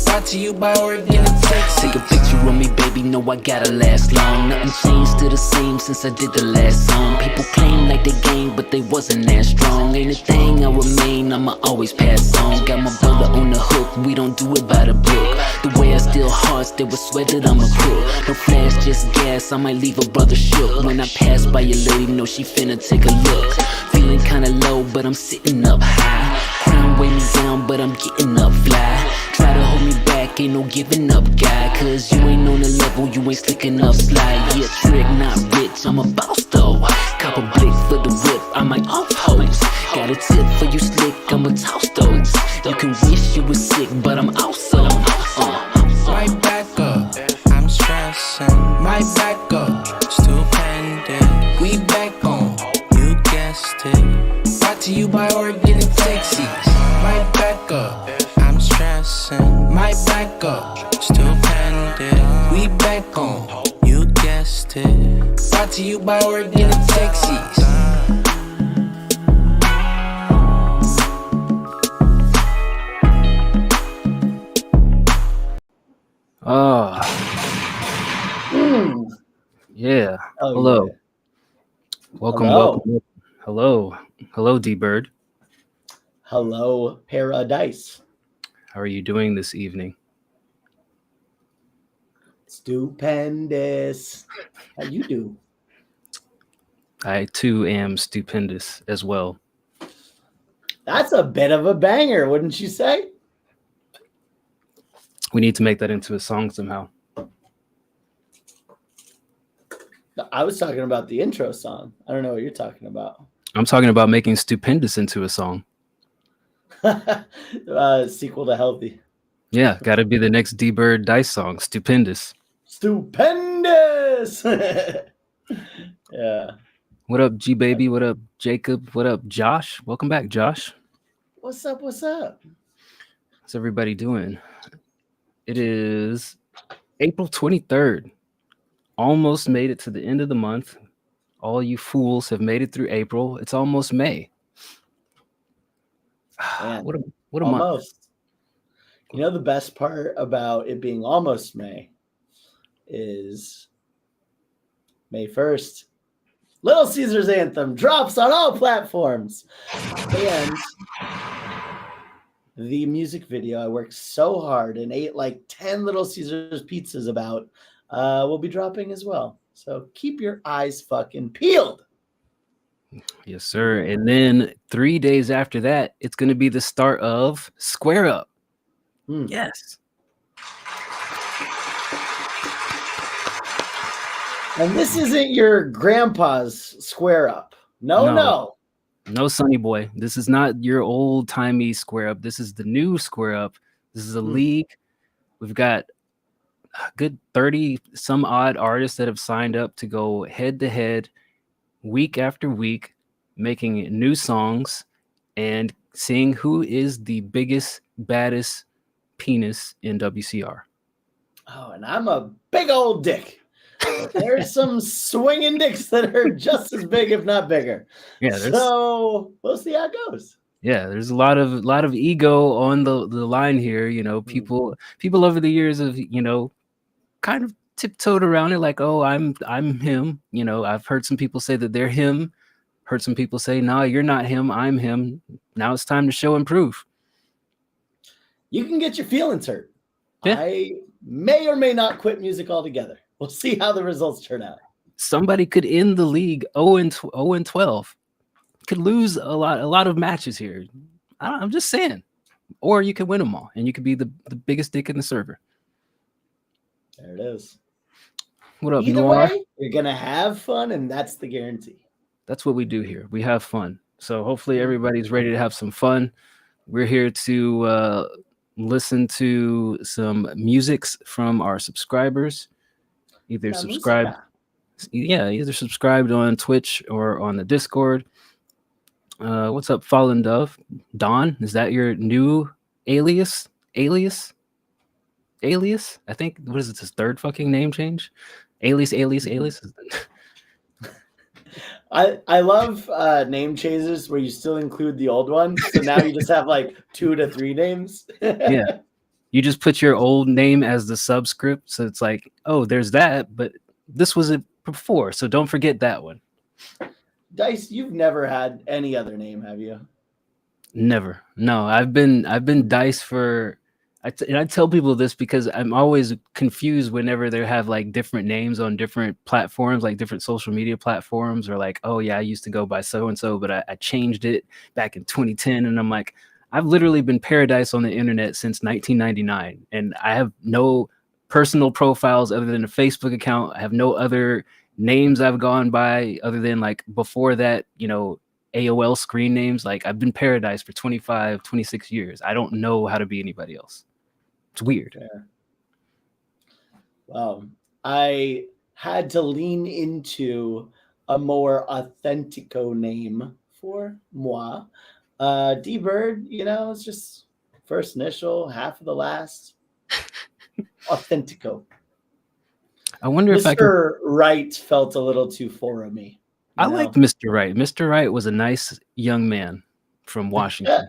Brought to you by Organic Texas. Take a picture of me, baby, know I gotta last long. Nothing changed, still the same since I did the last song. People claim like they gained, but they wasn't that strong. Ain't a thing I remain, I'ma always pass on. Got my brother on the hook, we don't do it by the book. The way I steal hearts, they would swear that I'm a crook. No flash, just gas, I might leave a brother shook. When I pass by your lady, know she finna take a look. Feeling kinda low, but I'm sitting up high. Crown weigh me down, but I'm getting up fly. Try to hold me back, ain't no giving up, guy. Cause you ain't on the level, you ain't slick enough, slide. Yeah, trick, not rich, I'm a boss though. Cop a blick for the whip, I might off hoes. Got a tip for you slick, I'ma toss those. You can wish you was sick, but I'm also My back up, I'm stressing. My back up, stupendous. We back on, you guessed it. Brought to you by Organic Texas. My back up, I'm stressing. My back up, stupendous. We back on, you guessed it. Brought to you by Organic Texas. Yeah. Oh, Hello. yeah. Welcome, Hello. welcome. Hello. Hello, D-Bird. Hello, Paradise. How are you doing this evening? Stupendous. How you do? I too am stupendous as well. That's a bit of a banger, wouldn't you say? We need to make that into a song somehow. I was talking about the intro song. I don't know what you're talking about. I'm talking about making stupendous into a song. Sequel to Healthy. Yeah, gotta be the next D-Bird Dice song, stupendous. Stupendous. Yeah. What up, G-Baby? What up, Jacob? What up, Josh? Welcome back, Josh. What's up? What's up? How's everybody doing? It is April 23rd. Almost made it to the end of the month. All you fools have made it through April. It's almost May. Man, What a month. almost. You know the best part about it being almost May is May 1st. Little Caesars Anthem drops on all platforms. And the music video I worked so hard and ate like 10 Little Caesars pizzas about will be dropping as well. So keep your eyes fucking peeled. Yes, sir. And then 3 days after that, it's going to be the start of Square Up. Yes. And this isn't your grandpa's Square Up. No. No, Sonny Boy. This is not your old-timey Square Up. This is the new Square Up. This is a league. We've got a good 30 some odd artists that have signed up to go head-to-head week after week, making new songs and seeing who is the biggest, baddest penis in WCR. Oh, and I'm a big old dick. But there's some swinging dicks that are just as big, if not bigger. Yeah, so we'll see how it goes. Yeah, there's a lot of ego on the line here. You know, people over the years have, you know, kind of tiptoed around it like, oh, I'm him. You know, I've heard some people say that they're him. Heard some people say, no, you're not him. I'm him. Now it's time to show and prove. You can get your feelings hurt. Yeah. I may or may not quit music altogether. We'll see how the results turn out. Somebody could end the league 0-12. Could lose a lot of matches here. I'm just saying. Or you could win them all, and you could be the biggest dick in the server. There it is. What up, Either Noir? way, you're going to have fun, and that's the guarantee. That's what we do here. We have fun. So hopefully everybody's ready to have some fun. We're here to listen to some musics from our subscribers. Either subscribed on Twitch or on the Discord. What's up, Fallen Dove? Don, is that your new alias? I think, what is it, his third fucking name change? Alias. I love name changes where you still include the old one. So now you just have like 2 to 3 names. Yeah. You just put your old name as the subscript, so it's like, oh, there's that, but this was it before, so don't forget that one. Dice, you've never had any other name, have you? Never. No, I've been Dice for. And I tell people this because I'm always confused whenever they have like different names on different platforms, like different social media platforms, or like, oh yeah, I used to go by so and so, but I changed it back in 2010, and I'm like, I've literally been Paradise on the internet since 1999, and I have no personal profiles other than a Facebook account. I have no other names I've gone by other than like before that, AOL screen names. Like I've been Paradise for 25, 26 years. I don't know how to be anybody else. It's weird. Yeah. Wow. I had to lean into a more authentico name for moi. D-Bird, it's just first initial, half of the last. Authentico. I wonder if Mr. Right felt a little too for me. I liked Mr. Right. Mr. Right was a nice young man from Washington.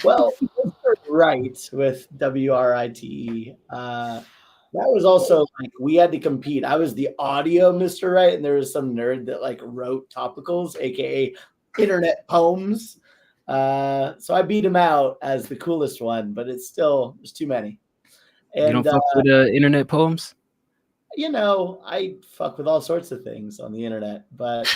Well, Mr. Right with WRITE. That was also like we had to compete. I was the audio Mr. Right, and there was some nerd that like wrote topicals, aka internet poems. So I beat him out as the coolest one, but it's still there's too many. And, you don't fuck with internet poems? I fuck with all sorts of things on the internet, but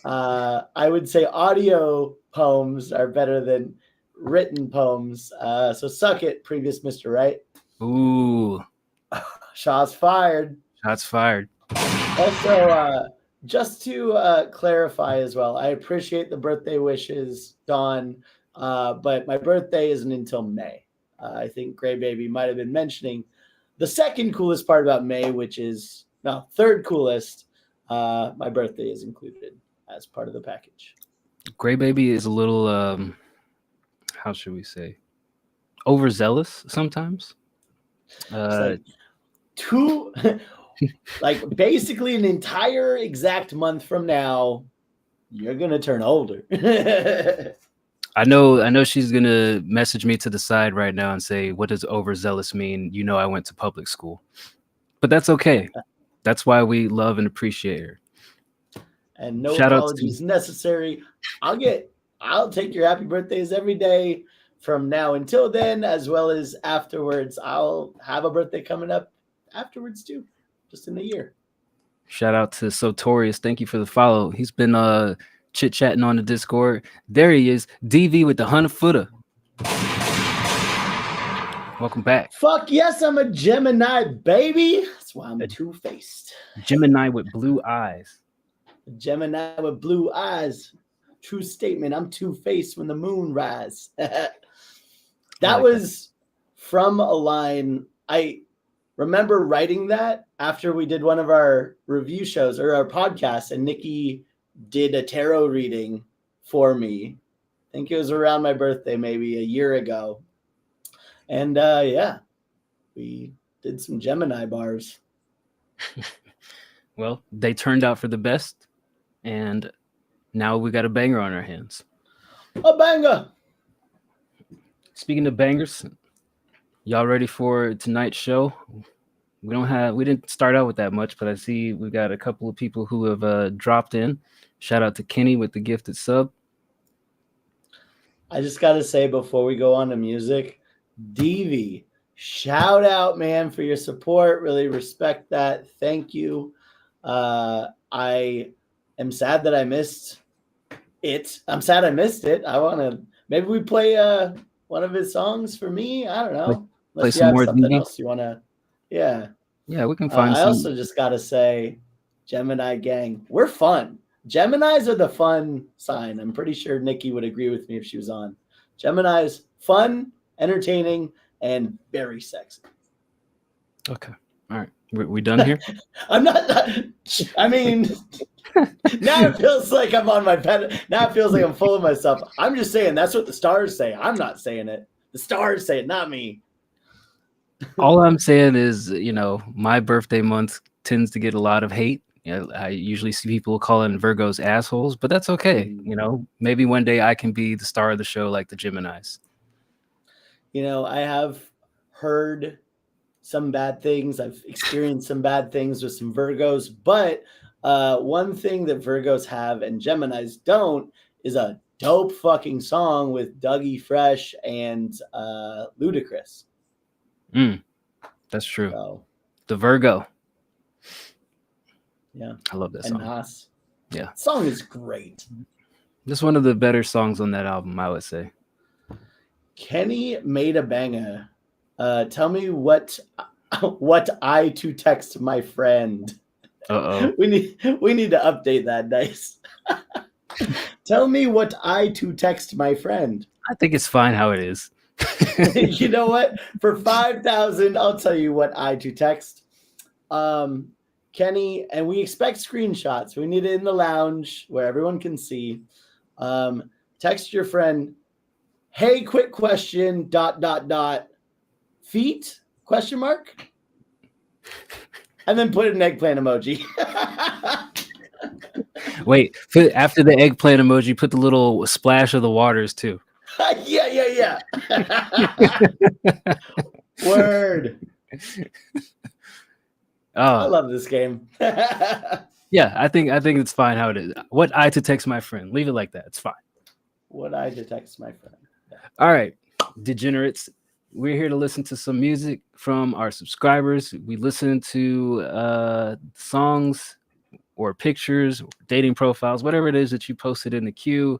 I would say audio poems are better than written poems. So suck it, previous Mr. Right. Ooh. Shots fired. Shots fired. Also, just to clarify as well, I appreciate the birthday wishes, Dawn, but my birthday isn't until May. I think Gray Baby might have been mentioning the second coolest part about May, which is third coolest. My birthday is included as part of the package. Gray Baby is a little, how should we say, overzealous sometimes. Like basically an entire exact month from now, you're gonna turn older. I know she's gonna message me to the side right now and say, what does overzealous mean? I went to public school. But that's okay. That's why we love and appreciate her. And no apologies necessary. I'll take your happy birthdays every day from now until then, as well as afterwards. I'll have a birthday coming up afterwards too, just in the year. Shout out to Sotorius. Thank you for the follow. He's been chit-chatting on the Discord. There he is, DV with the 100-footer. Welcome back. Fuck yes, I'm a Gemini, baby. That's why I'm two-faced. Gemini with blue eyes. Gemini with blue eyes. True statement. I'm two-faced when the moon rise. That was from a line. I remember writing that after we did one of our review shows or our podcasts, and Nikki did a tarot reading for me. I think it was around my birthday, maybe a year ago. And we did some Gemini bars. Well, they turned out for the best, and now we got a banger on our hands. A banger! Speaking of bangers, y'all ready for tonight's show? We didn't start out with that much, but I see we got a couple of people who have dropped in. Shout out to Kenny with the gifted sub. I just got to say before we go on to music, DV, shout out, man, for your support. Really respect that. Thank you. I am sad that I missed it. I'm sad I missed it. I want to maybe we play one of his songs for me. I don't know. Play some more something DV? else you want to. Yeah, we can find I also just got to say, Gemini gang, we're fun. Geminis are the fun sign. I'm pretty sure Nikki would agree with me if she was on. Geminis, fun, entertaining, and very sexy. Okay. All right. We done here? I'm not. I mean, now it feels like I'm on my pen. Now it feels like I'm full of myself. I'm just saying that's what the stars say. I'm not saying it. The stars say it, not me. All I'm saying is, my birthday month tends to get a lot of hate. I usually see people calling Virgos assholes, but that's okay. Maybe one day I can be the star of the show like the Geminis. I have heard some bad things. I've experienced some bad things with some Virgos, but one thing that Virgos have and Geminis don't is a dope fucking song with Dougie Fresh and Ludacris. That's true. So, The Virgo. yeah, I love that and song. Nas. Yeah. That song is great. Just one of the better songs on that album, I would say. Kenny made a banger. Tell me what I to text my friend. Uh-oh. We need to update that, Dice. Tell me what I to text my friend. I think it's fine how it is. You know what? For 5,000, I'll tell you what I to text. Kenny, and we expect screenshots. We need it in the lounge where everyone can see. Text your friend, hey, quick question, ... feet, ? And then put an eggplant emoji. Wait, after the eggplant emoji, put the little splash of the waters too. Yeah. Word. I Oh, love this game. yeah, I think it's fine how it is. What I to text my friend. Leave it like that. It's fine. What I to text my friend. All right, degenerates. We're here to listen to some music from our subscribers. We listen to songs or pictures, dating profiles, whatever it is that you posted in the queue.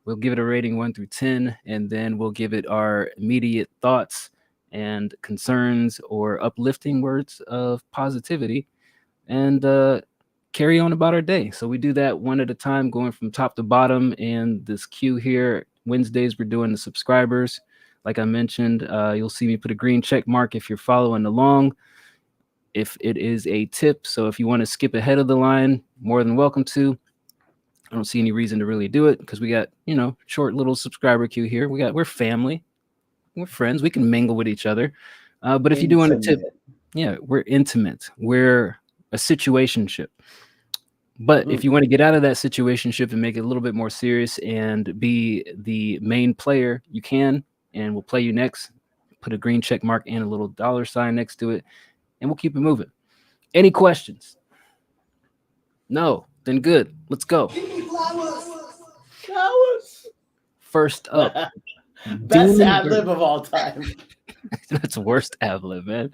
We'll give it a rating 1 through 10, and then we'll give it our immediate thoughts and concerns or uplifting words of positivity, and carry on about our day. So we do that one at a time, going from top to bottom. And this queue here, Wednesdays, we're doing the subscribers. Like I mentioned, you'll see me put a green check mark if you're following along. If it is a tip, so if you want to skip ahead of the line, more than welcome to. I don't see any reason to really do it because we got, short little subscriber queue here. We're family, we're friends, we can mingle with each other. But if you do want a tip, yeah, we're intimate. We're a situationship. But if you want to get out of that situationship and make it a little bit more serious and be the main player, you can, and we'll play you next. Put a green check mark and a little $sign next to it, and we'll keep it moving. Any questions? No? Then good. Let's go. Flowers. First up. Best ad lib of all time. That's worst ad lib, man.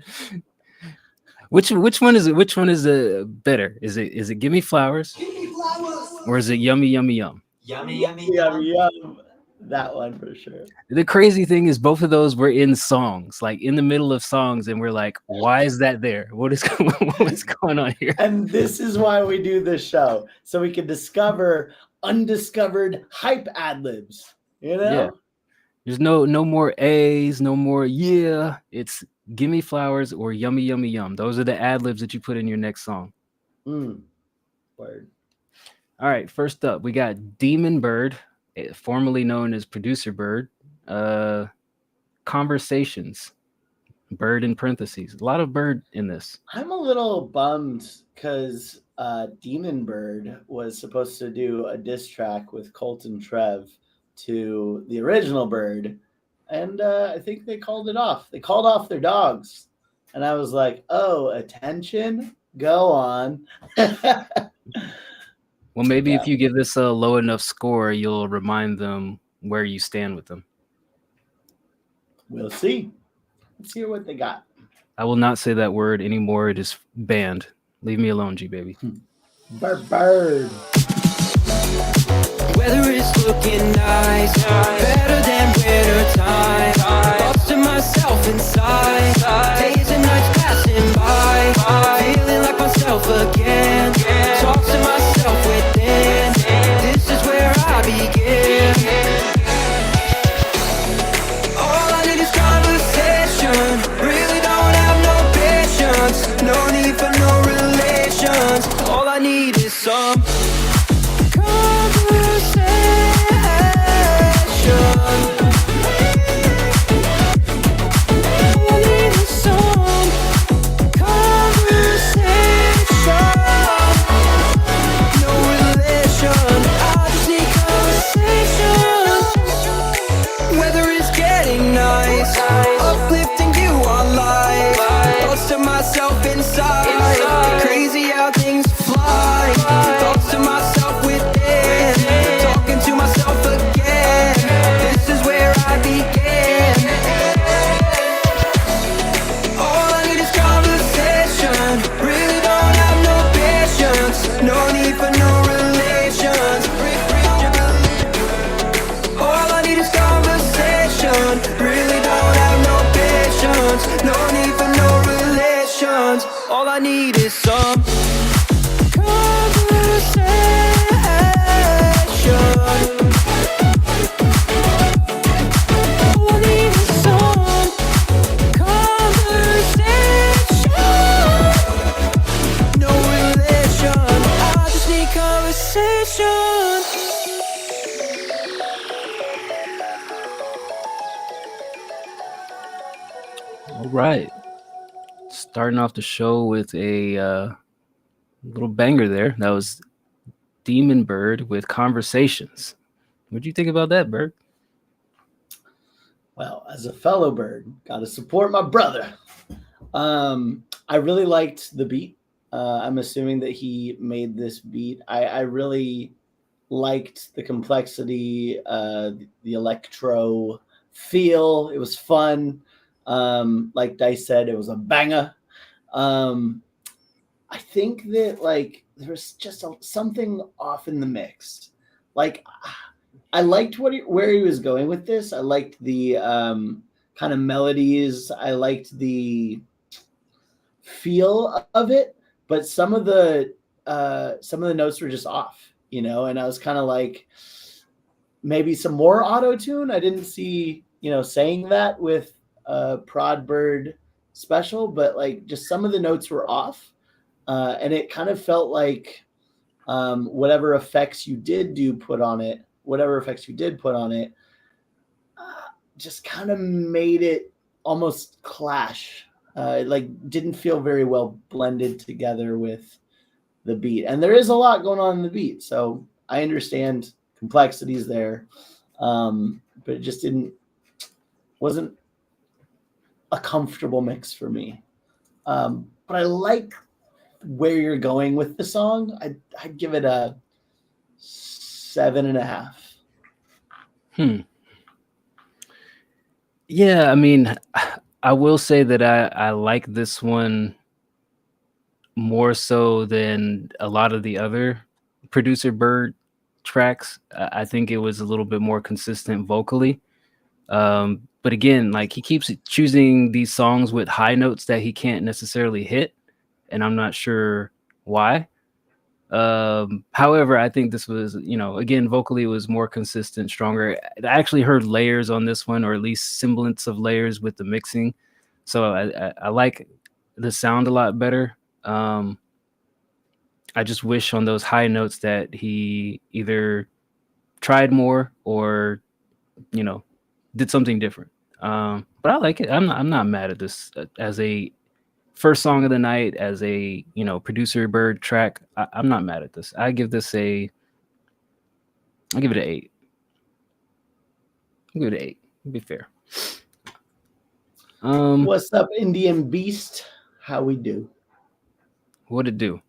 Which one is it? Which one is better? Is it Give Me Flowers? Or is it Yummy Yummy Yum? Yummy. Yum. That one for sure. The crazy thing is both of those were in songs, like in the middle of songs, and we're like, why is that there? What is going on here? And this is why we do this show, so we can discover undiscovered hype ad libs. Yeah. There's no more A's, no more yeah. It's Give Me Flowers or Yummy Yummy Yum. Those are the ad libs that you put in your next song. Word. All right, first up, we got Demon Bird, formerly known as Producer Bird. Conversations. Bird in parentheses. A lot of bird in this. I'm a little bummed because Demon Bird was supposed to do a diss track with Colton Trev to the original Bird, and I think they called it off. They called off their dogs, and I was like, "Oh, attention, go on." Well, maybe if you give this a low enough score, you'll remind them where you stand with them. We'll see. Let's hear what they got. I will not say that word anymore. It is banned. Leave me alone, G baby. Bird. Weather is looking nice, better than winter time. Thoughts to myself inside, days and nights passing by, feeling like myself again. Talk to myself within, this is where I begin. All I need is conversation, really don't have no patience, no need for no relations. All I need is some conversation. All I need is some conversations. All I need is some conversation. All I need is some conversation. No relation, I just need conversation. All right. Starting off the show with a little banger there. That was Demon Bird with Conversations. What'd you think about that, Bird? Well, as a fellow bird, got to support my brother. I really liked the beat. I'm assuming that he made this beat. I really liked the complexity, the electro feel. It was fun. Like Dice said, it was a banger. I think that like there was just something off in the mix. Like I liked where he was going with this. I liked the kind of melodies. I liked the feel of it, but some of the notes were just off, you know. And I was kind of like, maybe some more auto tune. I didn't see, you know, saying that with Prod Bird special, but like just some of the notes were off, and it kind of felt like whatever effects you did put on it, just kind of made it almost clash. Like didn't feel very well blended together with the beat, and there is a lot going on in the beat, so I understand complexities there, but it just wasn't a comfortable mix for me. But I like where you're going with the song. I'd give it a 7.5. Yeah, I mean, I will say that I like this one more so than a lot of the other Producer Bird tracks. I think it was a little bit more consistent vocally. But again, like he keeps choosing these songs with high notes that he can't necessarily hit, and I'm not sure why. However, I think this was, you know, again, vocally it was more consistent, stronger. I actually heard layers on this one, or at least semblance of layers with the mixing. So I like the sound a lot better. I just wish on those high notes that he either tried more or, you know, did something different. But I like it. I'm not mad at this as a first song of the night, as a, you know, Producer Bird track. I'm not mad at this. I give it an 8. I'll give it an 8. To be fair. What's up, Indian Beast? How we do? What it do?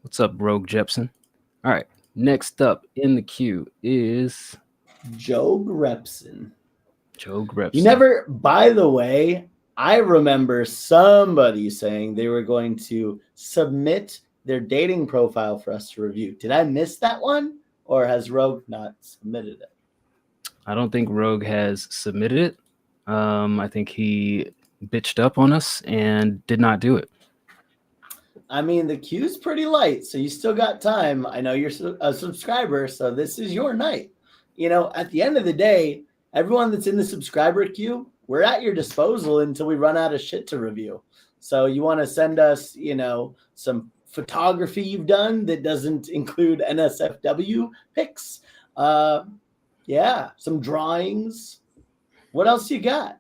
What's up, Rogue Jepson? All right. Next up in the queue is Joe Grepson. You never, by the way, I remember somebody saying they were going to submit their dating profile for us to review. Did I miss that one, or has Rogue not submitted it? I don't think Rogue has submitted it. I think he bitched up on us and did not do it. I mean, the queue's pretty light, so you still got time. I know you're a subscriber, so this is your night. You know, at the end of the day, everyone that's in the subscriber queue, we're at your disposal until we run out of shit to review. So you want to send us, you know, some photography you've done that doesn't include NSFW pics. Yeah, some drawings. What else you got?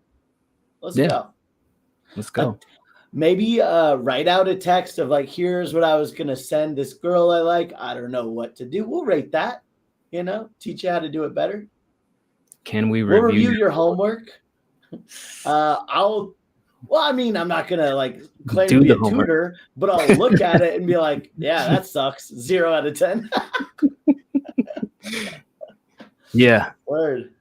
Let's go. Let's go. Maybe write out a text of like, here's what I was going to send this girl I like. I don't know what to do. We'll rate that, you know, teach you how to do it better. Can we review your homework? I'm not going to like claim to be a tutor, but I'll look at it and be like, yeah, that sucks. 0 out of 10. Yeah. Word.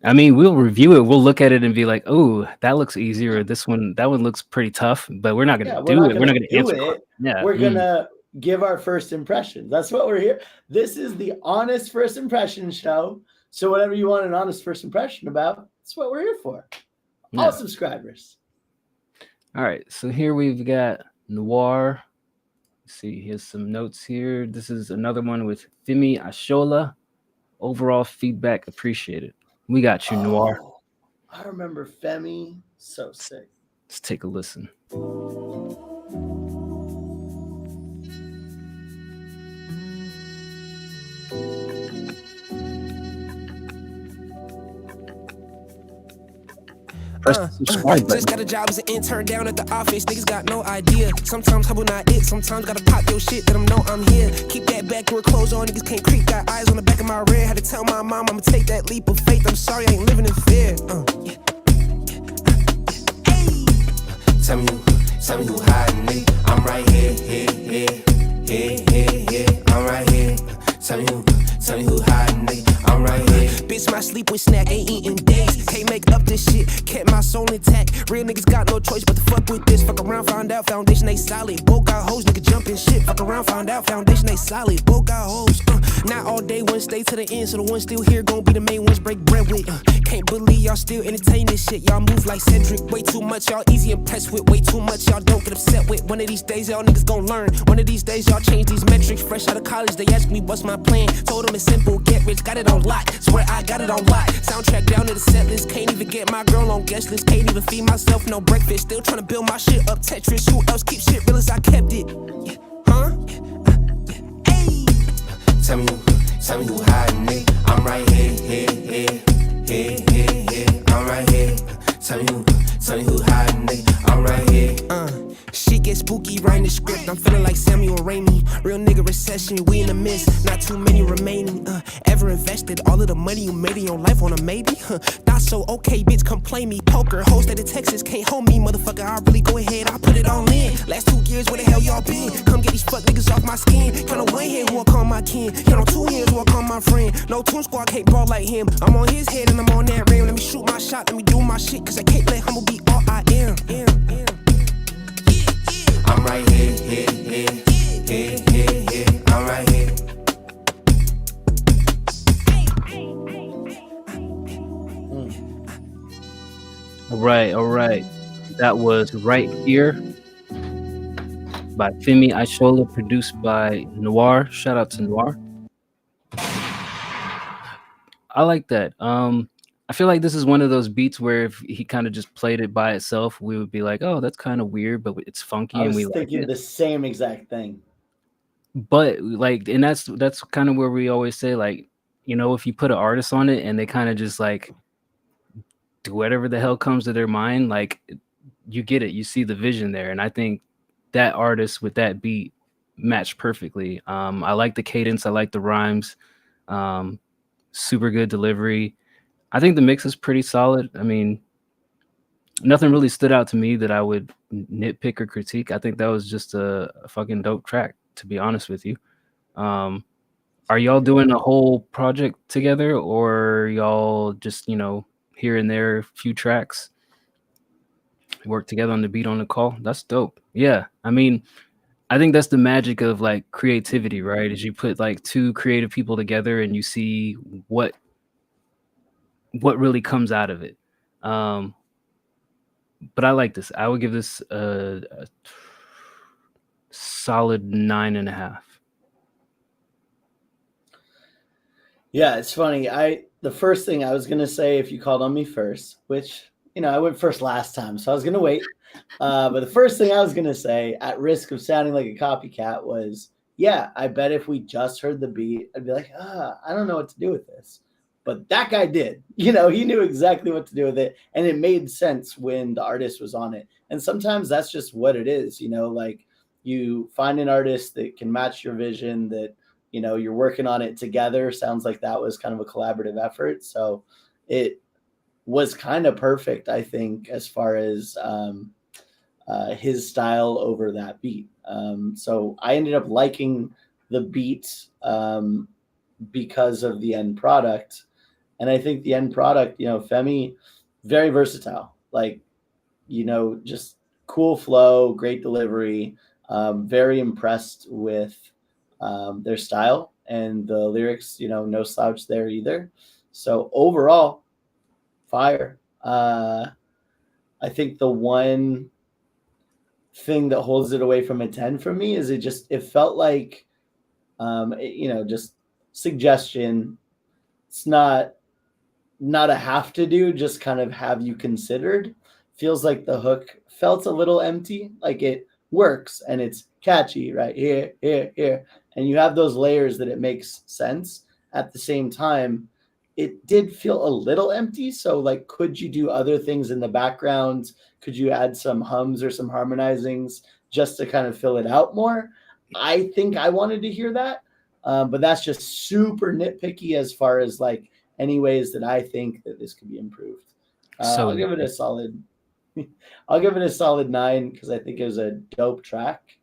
I mean, we'll review it. We'll look at it and be like, "Oh, that looks easier. That one looks pretty tough." But we're not going to do it. We're not going to answer it. Yeah, we're going to give our first impression. That's what we're here. This is the honest first impression show. So whatever you want an honest first impression about, that's what we're here for. All subscribers. All right, so here we've got Noir. Let's see, here's some notes here. This is another one with Femi Ashola. Overall feedback appreciated. We got you, Noir. Oh, I remember Femi. So sick. Let's take a listen. Subscribe Just got a job as an intern down at the office. Niggas got no idea. Sometimes humble not it. Sometimes gotta pop your shit. Let them know I'm here. Keep that back door closed on. Niggas can't creep. Got eyes on the back of my rear. Had to tell my mom I'ma take that leap of faith. I'm sorry I ain't living in fear. Tell me who hiding me. I'm right here, here. I'm right here. Tell me who hiding me. I'm right here. Bitch, my sleep with snack ain't eating days. Can't make up this shit. Kept my soul intact. Real niggas got no choice but to fuck with this. Fuck around, found out foundation they solid. Both got hoes, nigga jumping shit. Fuck around, found out foundation they solid. Both got hoes. Not all day, one stay to the end. So the ones still here gon' be the main ones break bread with. Can't believe y'all still entertain this shit. Y'all move like Cedric. Way too much, y'all easy impressed with. Way too much, y'all don't get upset with. One of these days, y'all niggas gon' learn. One of these days, y'all change these metrics. Fresh out of college, they ask me what's my plan. Told them it's simple, get rich, got it on lock. Swear I got it on lock. Soundtrack down to the set list. Can't even get my girl on guest list. Can't even feed myself no breakfast. Still trying to build my shit up. Tetris, who else keep shit real as I kept it? Huh? Hey. Tell me who hiding me. I'm right here. I'm right here. Tell me who hiding me. I'm right here. Shit get spooky, writing the script. I'm feeling like Samuel Raimi. Real nigga recession, we in the midst. Not too many remaining. Ever invested all of the money you made in your life on a maybe? Not so okay, bitch, come play me. Poker, whole state of Texas can't hold me, motherfucker. I'll really go ahead, I'll put it all in. Last 2 years, where the hell y'all been? Come get these fuck niggas off my skin. Count on one hand who I call my kin. Count on 2 hands who I call my friend. No Toon Squad can't ball like him. I'm on his head and I'm on that rim. Let me shoot my shot, let me do my shit. Cause I can't let humble be all I am. I'm right here. I'm right here. All right. That was Right Here by Femi Ashola, produced by Noir. Shout out to Noir. I like that. I feel like this is one of those beats where if he kind of just played it by itself, we would be like, "Oh, that's kind of weird," but it's funky, and we like thinking it. the same exact thing. But like, and that's kind of where we always say, like, you know, if you put an artist on it and they kind of just like do whatever the hell comes to their mind, like, you get it, you see the vision there, and I think that artist with that beat matched perfectly. I like the cadence, I like the rhymes, super good delivery. I think the mix is pretty solid. I mean, nothing really stood out to me that I would nitpick or critique. I think that was just a fucking dope track, to be honest with you. Are y'all doing a whole project together, or y'all just, you know, here and there, a few tracks, work together on the beat on the call? That's dope. Yeah. I mean, I think that's the magic of like creativity, right? Is you put like 2 creative people together and you see what really comes out of it. But I like this. I would give this a solid 9.5. Yeah, it's funny. The first thing I was gonna say, if you called on me first, which, you know, I went first last time, so I was gonna wait. But the first thing I was gonna say, at risk of sounding like a copycat, was, yeah, I bet if we just heard the beat, I'd be like, I don't know what to do with this. But that guy did. You know, he knew exactly what to do with it, and it made sense when the artist was on it. And sometimes that's just what it is, you know, like you find an artist that can match your vision, that, you know, you're working on it together. Sounds like that was kind of a collaborative effort. So it was kind of perfect, I think, as far as his style over that beat. So I ended up liking the beat because of the end product. And I think the end product, you know, Femi, very versatile, like, you know, just cool flow, great delivery, very impressed with their style, and the lyrics, you know, no slouch there either. So overall, fire. I think the one thing that holds it away from a 10 for me is it felt like, just suggestion. It's not a have to do, just kind of have you considered. Feels like the hook felt a little empty, like it works and it's catchy, right? Here. And you have those layers that it makes sense. At the same time, it did feel a little empty. So like, could you do other things in the background? Could you add some hums or some harmonizings just to kind of fill it out more? I think I wanted to hear that. But that's just super nitpicky as far as like any ways that I think that this could be improved. I'll give it a solid 9 because I think it was a dope track.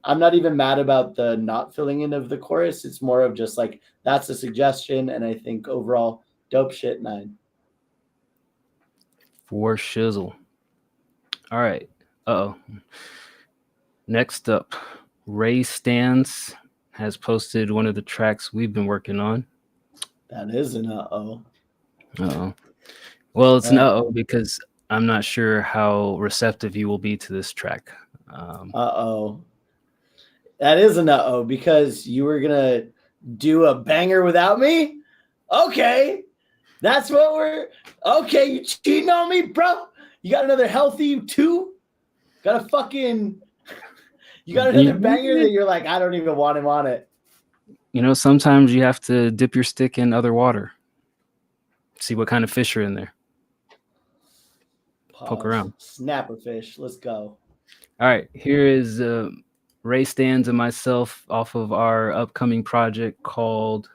I'm not even mad about the not filling in of the chorus. It's more of just like, that's a suggestion. And I think overall, dope shit 9. For shizzle. All right. Next up, Ray Stans has posted one of the tracks we've been working on. That is an uh-oh. Uh-oh. Well, it's an uh-oh because I'm not sure how receptive you will be to this track. Uh-oh. That is an uh-oh because you were going to do a banger without me? Okay. That's what okay, you cheating on me, bro? You got another healthy 2? Got another banger that you're like, I don't even want him on it. Sometimes you have to dip your stick in other water. See what kind of fish are in there. Poke around. Snapper fish. Let's go. All right. Here is Ray Stans and myself off of our upcoming project called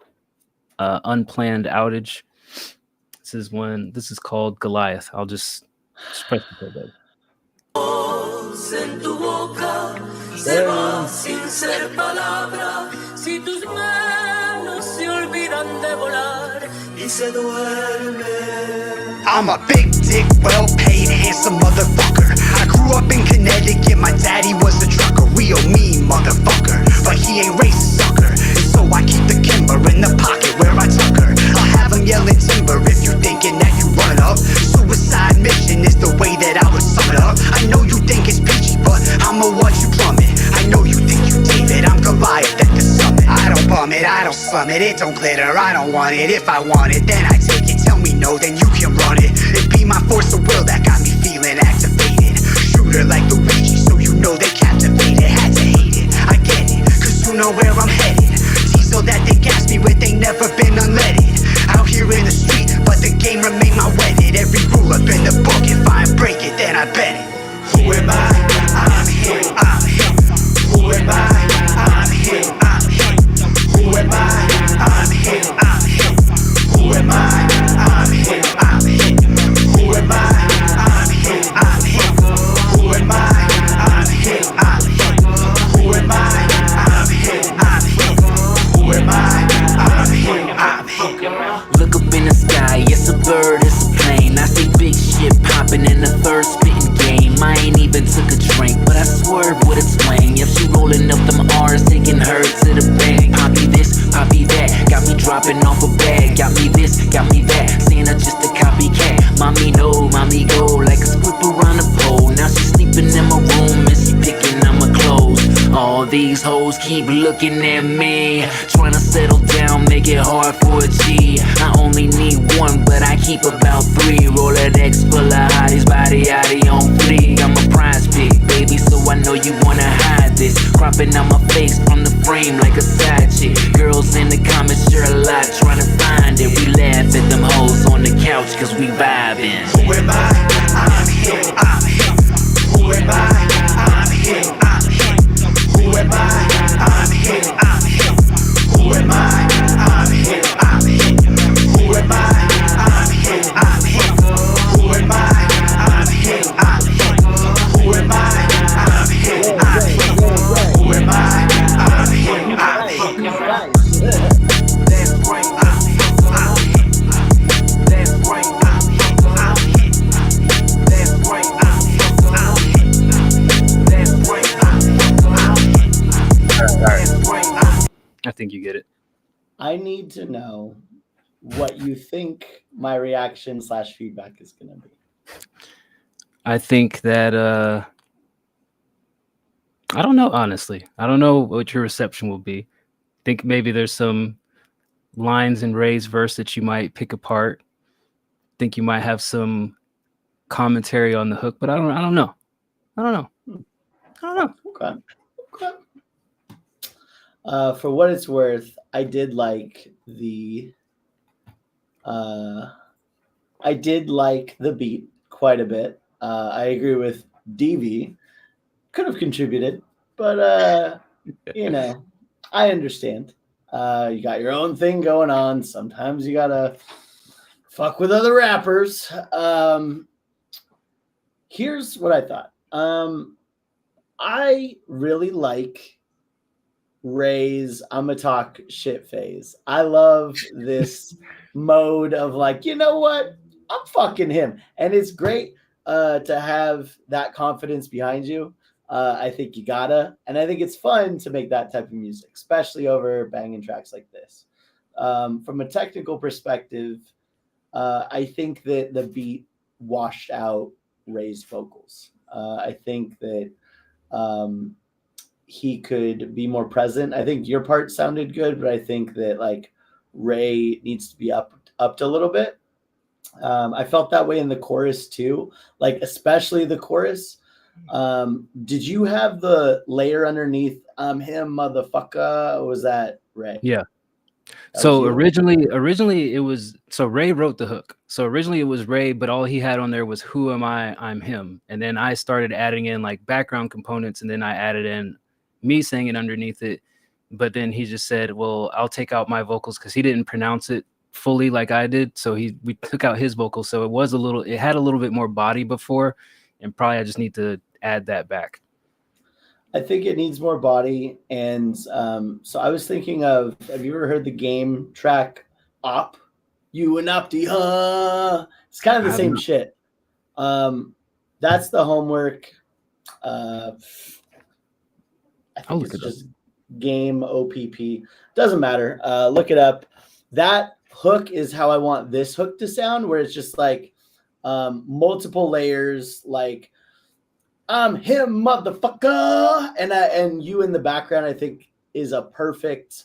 Unplanned Outage. This is called Goliath. I'll just press the play button. En tu boca se va sin ser palabra. Si tus manos se olvidan de volar y se duermen. I'm a big dick, well-paid, handsome motherfucker. I grew up in Connecticut, my daddy was a trucker. Real mean motherfucker, but he ain't racist sucker. So I keep the kimber in the pocket where I tuck her. I'll have him yelling timber if you thinking that you run up. Suicide mission is the way that I would sum it up. I know you think it's peachy, but I'ma watch you plummet. I know you think you David, I'm Goliath at the summit. I don't bum it, I don't slum it, it don't glitter, I don't want it. If I want it, then I take it. Tell me no, then you can run it. It be my force of will that got me feeling activated. Shooter like Luigi, so you know they captivated. Had to hate it, I get it, cause you know where I'm headed. Diesel that they gas me with ain't never been unleaded. Out here in the street, but the game remain my wedded. Every rule up in the book, if I break it, then I bet it. Who am I? I'm him, I'm him. Who am I? I'm him, I'm him. Who am I? I'm him, I'm him. Who am I? I'm him, I'm him. Who am I? I'm him, I'm him. Who am I? I'm him, I'm him. Who am I? I'm him, I'm him. Who am I? I'm him, I'm him. Look up in the sky, it's a bird, it's a plane. I see big shit popping in the third spitting game. I ain't even took a drink, but I swerve with a twang. If she rolling up them R's, taking her to the bank. Poppy this, poppy that, got me dropping off a bag. Got me this, got me that, seeing her just a copycat. Mommy no, mommy go, like a squip around the pole. Now she's sleeping in my room and she picking on my clothes. All these hoes keep looking at me, trying to settle down, make it hard for a G. I only need one, but I keep about 3. Roll an X full of hotties, body yaddy on fleek. I'm a prize pick, baby, so I know you wanna hide this. Cropping out my face from the frame like a side chick. Girls in the comments share a lot, trying to find it. We laugh at them hoes on the couch, cause we vibing. Who am I? I'm him, I'm him. Who am I? I'm him, I'm him. Who am I? I'm him, I'm him. Who am I? I'm him, I'm him. Who am I? I'm him, I'm him. Who am I? I'm him, I'm him. Who am I? I'm him, I'm him. Who am I? I'm him, I'm him. That's right, I'm him, I'm him. That's right, I'm him, I'm him. That's right, I'm him, I'm him. That's right, I'm him, I'm him. That's right, I'm him. I think you get it. I need to know what you think my reaction / feedback is going to be. I think that I don't know, honestly. I don't know what your reception will be. Think maybe there's some lines in Ray's verse that you might pick apart. Think you might have some commentary on the hook, but I don't know. I don't know. Okay. For what it's worth, I did like the beat quite a bit. I agree with DV. Could have contributed, but you know, I understand. You got your own thing going on. Sometimes you gotta fuck with other rappers. Here's what I thought. I really like Ray's I'ma talk shit phase. I love this mode of like, you know what? I'm fucking him. And it's great to have that confidence behind you. I think you gotta. And I think it's fun to make that type of music, especially over banging tracks like this. From a technical perspective, I think that the beat washed out Ray's vocals. I think that he could be more present. I think your part sounded good, but I think that like Ray needs to be upped a little bit. I felt that way in the chorus too, like especially the chorus. Did you have the layer underneath him motherfucker, or was that Ray? Yeah. That So was you? originally it was, so Ray wrote the hook. So originally it was Ray, but all he had on there was who am I? I'm him. And then I started adding in like background components, and then I added in me singing underneath it. But then he just said, well, I'll take out my vocals, because he didn't pronounce it fully like I did. So we took out his vocals. So it had a little bit more body before, and probably I just need to add that back. I think it needs more body. And so I was thinking of, have you ever heard the game track Op? You and Opti, huh? It's kind of the same shit. That's the homework. I think it's just game OPP. Doesn't matter. Look it up. That hook is how I want this hook to sound, where it's just like multiple layers, like I'm him, motherfucker, and you in the background, I think, is a perfect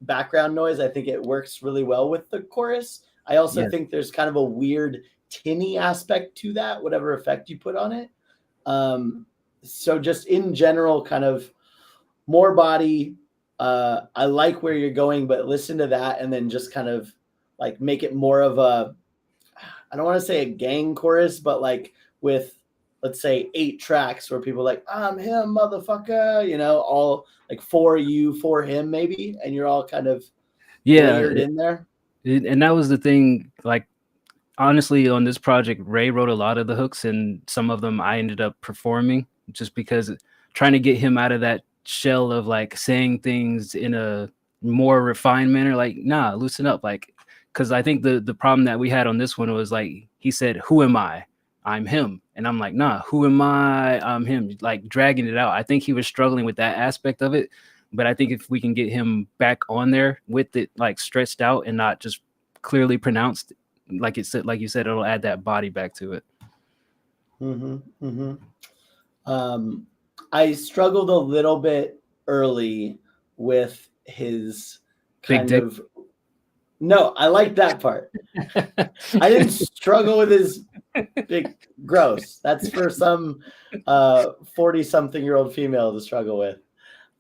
background noise. I think it works really well with the chorus. I also think there's kind of a weird tinny aspect to that, whatever effect you put on it. So just in general, kind of more body. I like where you're going, but listen to that and then just kind of like make it more of a, I don't want to say a gang chorus, but like with, let's say 8 tracks where people are like, I'm him, motherfucker, you know, all like for you, for him, maybe. And you're all kind of layered in there. And that was the thing, like, honestly, on this project, Ray wrote a lot of the hooks, and some of them I ended up performing, just because trying to get him out of that shell of like saying things in a more refined manner, like, nah, loosen up. Like, because I think the problem that we had on this one was like, he said, who am I? I'm him. And I'm like, nah, who am I? I'm him. Like dragging it out. I think he was struggling with that aspect of it. But I think if we can get him back on there with it like stretched out and not just clearly pronounced, like you said, it'll add that body back to it. I struggled a little bit early with his kind of. No, I like that part. I didn't struggle with his big gross. That's for some 40-something-year-old female to struggle with.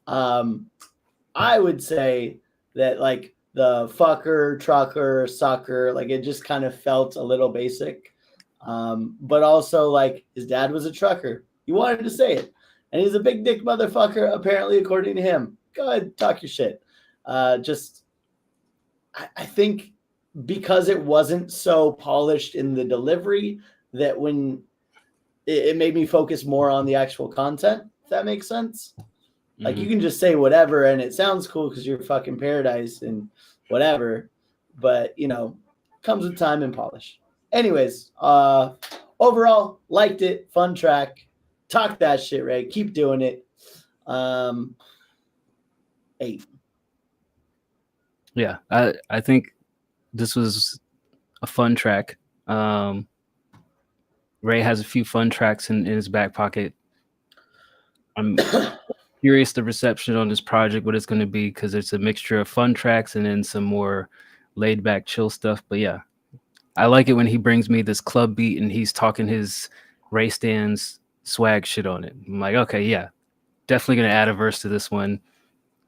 I would say that like the fucker, trucker, sucker, like it just kind of felt a little basic. But also like his dad was a trucker. He wanted to say it. And he's a big dick motherfucker, apparently, according to him. Go ahead, talk your shit. I think because it wasn't so polished in the delivery, that when it made me focus more on the actual content, if that makes sense. Like you can just say whatever and it sounds cool because you're fucking Paradise and whatever, but you know, comes with time and polish. Anyways, overall, liked it, fun track. Talk that shit, Ray. Keep doing it. 8. Yeah, I think this was a fun track. Ray has a few fun tracks in his back pocket. I'm curious the reception on this project, what it's going to be, because it's a mixture of fun tracks and then some more laid back, chill stuff. But yeah, I like it when he brings me this club beat and he's talking his Ray Stans swag shit on it. I'm like, okay, yeah, definitely going to add a verse to this one.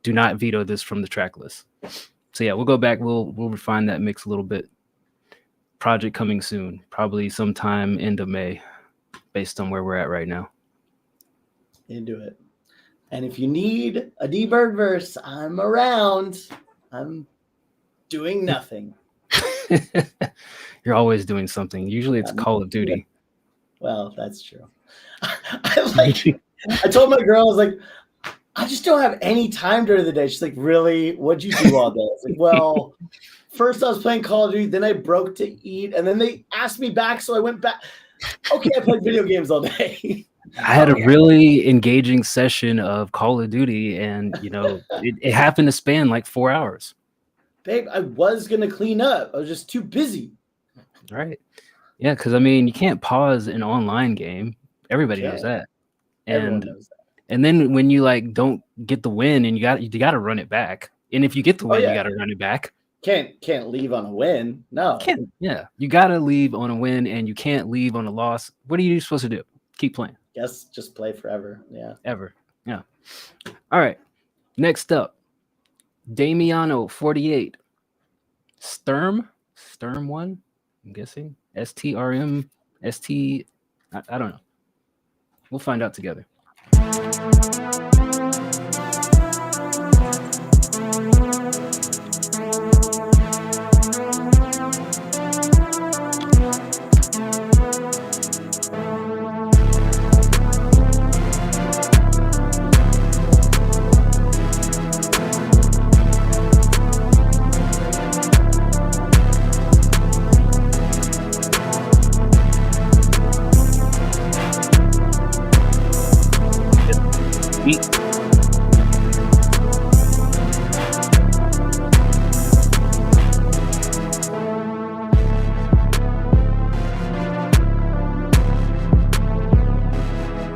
Do not veto this from the track list. So yeah, we'll go back. We'll refine that mix a little bit. Project coming soon, probably sometime end of May, based on where we're at right now. Into it. And if you need a D-Bird verse, I'm around. I'm doing nothing. You're always doing something. Usually it's Call of Duty. Well, that's true. I told my girl, I was like, I just don't have any time during the day. She's like, really? What'd you do all day? I was like, well, first I was playing Call of Duty, then I broke to eat, and then they asked me back, so I went back. Okay, I played video games all day. I had a really engaging session of Call of Duty, and it happened to span like 4 hours. Babe, I was gonna clean up. I was just too busy. Right. Yeah, because I mean, you can't pause an online game. Everybody knows that. Everyone knows that. And then when you like don't get the win, and you got to run it back. And if you get the win, you got to run it back. Can't leave on a win. No. Can't. Yeah, you got to leave on a win, and you can't leave on a loss. What are you supposed to do? Keep playing. Guess just play forever. Yeah. Ever. Yeah. All right. Next up, Damiano 48. Sturm 1. I'm guessing STRM ST. I don't know. We'll find out together.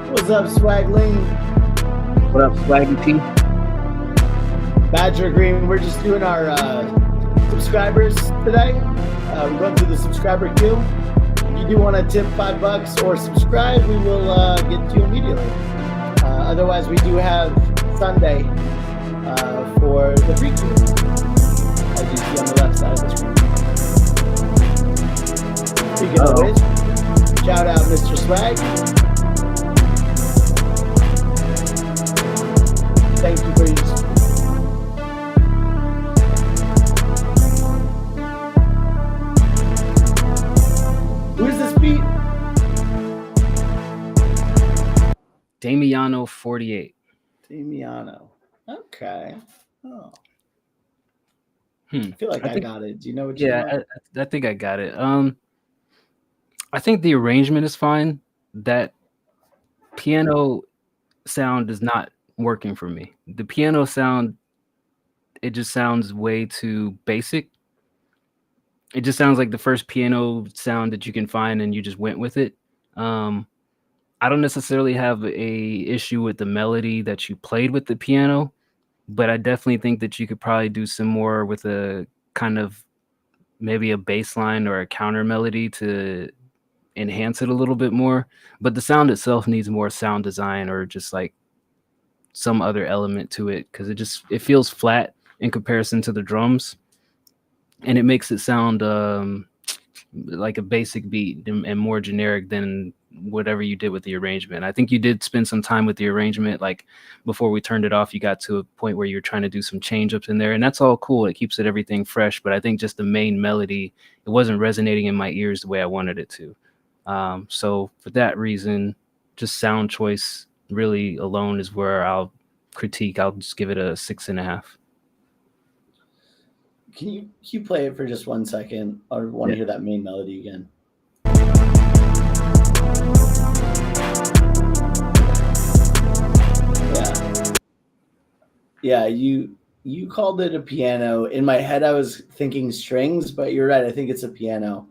What's up, Swagling? What up, Swaggy T? Badger Green. We're just doing our subscribers today. We're going through the subscriber queue. If you do want to tip $5 or subscribe, we will get to you immediately. Otherwise, we do have Sunday for the free queue, as you see on the left side of the screen. Speaking of which, shout out Mr. Swag. Thank you for your support. Who's this beat? Damiano 48. Damiano. Okay. Oh. I feel like I got it. Do you know what you want? I think I got it. I think the arrangement is fine. That piano sound is not working for me. The piano sound, it just sounds way too basic. It just sounds like the first piano sound that you can find and you just went with it. I don't necessarily have a issue with the melody that you played with the piano, but I definitely think that you could probably do some more with a kind of maybe a bass line or a counter melody to enhance it a little bit more. But the sound itself needs more sound design or just like some other element to it, because it feels flat in comparison to the drums, and it makes it sound like a basic beat and more generic than whatever you did with the arrangement. I think you did spend some time with the arrangement. Like before we turned it off, you got to a point where you're trying to do some change ups in there, and that's all cool. It keeps everything fresh, but I think just the main melody, it wasn't resonating in my ears the way I wanted it to. So for that reason, just sound choice really alone is where I'll critique. I'll just give it a 6.5. Can you play it for just 1 second? I want to hear that main melody again. Yeah, you called it a piano. In my head, I was thinking strings, but you're right. I think it's a piano.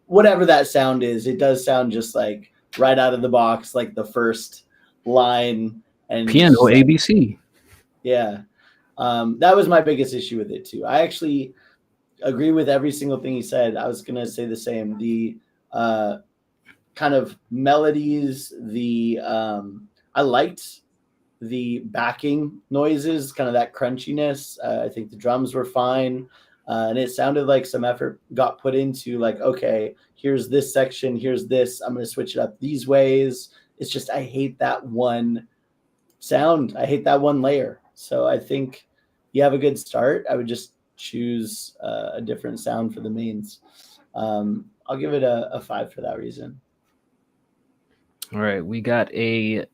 Whatever that sound is, it does sound just like right out of the box, like the first line and Piano just, ABC. yeah. That was my biggest issue with it too. I actually agree with every single thing he said. I was gonna say the same. The kind of melodies, I liked the backing noises, kind of that crunchiness. I think the drums were fine. And it sounded like some effort got put into like, okay, here's this section, here's this. I'm going to switch it up these ways. It's just, I hate that one sound. I hate that one layer. So I think you have a good start. I would just choose a different sound for the mains. I'll give it a 5 for that reason. All right, we got a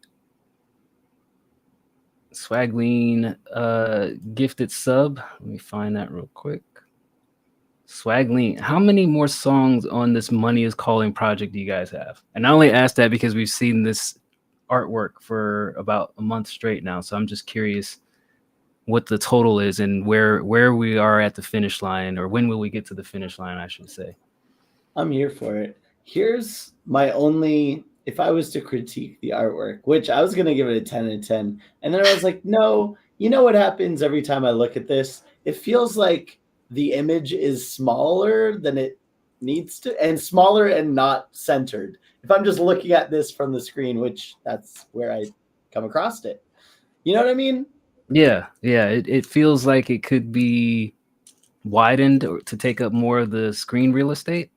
Swaglean gifted sub. Let me find that real quick. Swaglean, how many more songs on this Money is Calling project do you guys have? And I only asked that because we've seen this artwork for about a month straight now. So I'm just curious what the total is and where we are at the finish line, or when will we get to the finish line, I should say. I'm here for it. Here's my only, if I was to critique the artwork, which I was going to give it a 10 out of 10. And then I was like, no, you know what happens every time I look at this? It feels like the image is smaller than it needs to, and smaller and not centered. If I'm just looking at this from the screen, which that's where I come across it. You know what I mean? Yeah. It feels like it could be widened to take up more of the screen real estate.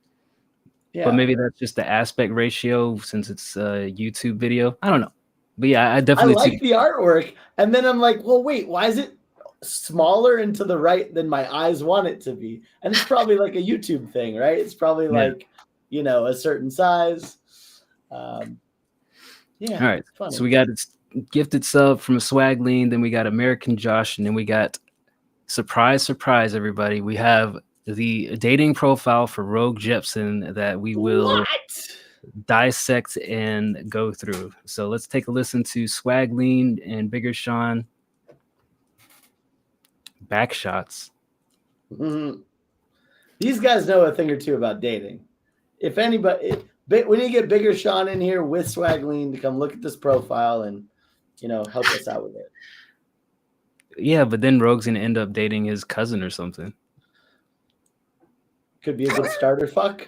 Yeah. But maybe that's just the aspect ratio since it's a YouTube video. I don't know. But yeah, I definitely like the artwork. And then I'm like, well, wait, why is it smaller and to the right than my eyes want it to be? And it's probably like a YouTube thing, right? It's probably like, a certain size. Yeah. All right. So we got gifted sub from Swaglean, then we got American Josh, and then we got surprise, everybody. We have the dating profile for Rogue Jepsen that we will dissect and go through. So let's take a listen to Swaglean and Bigger Sean. Backshots. Mm-hmm. These guys know a thing or two about dating. If anybody, we need to get Bigger Sean in here with Swaglean to come look at this profile and, help us out with it. Yeah, but then Rogue's gonna end up dating his cousin or something. Could be a good starter fuck.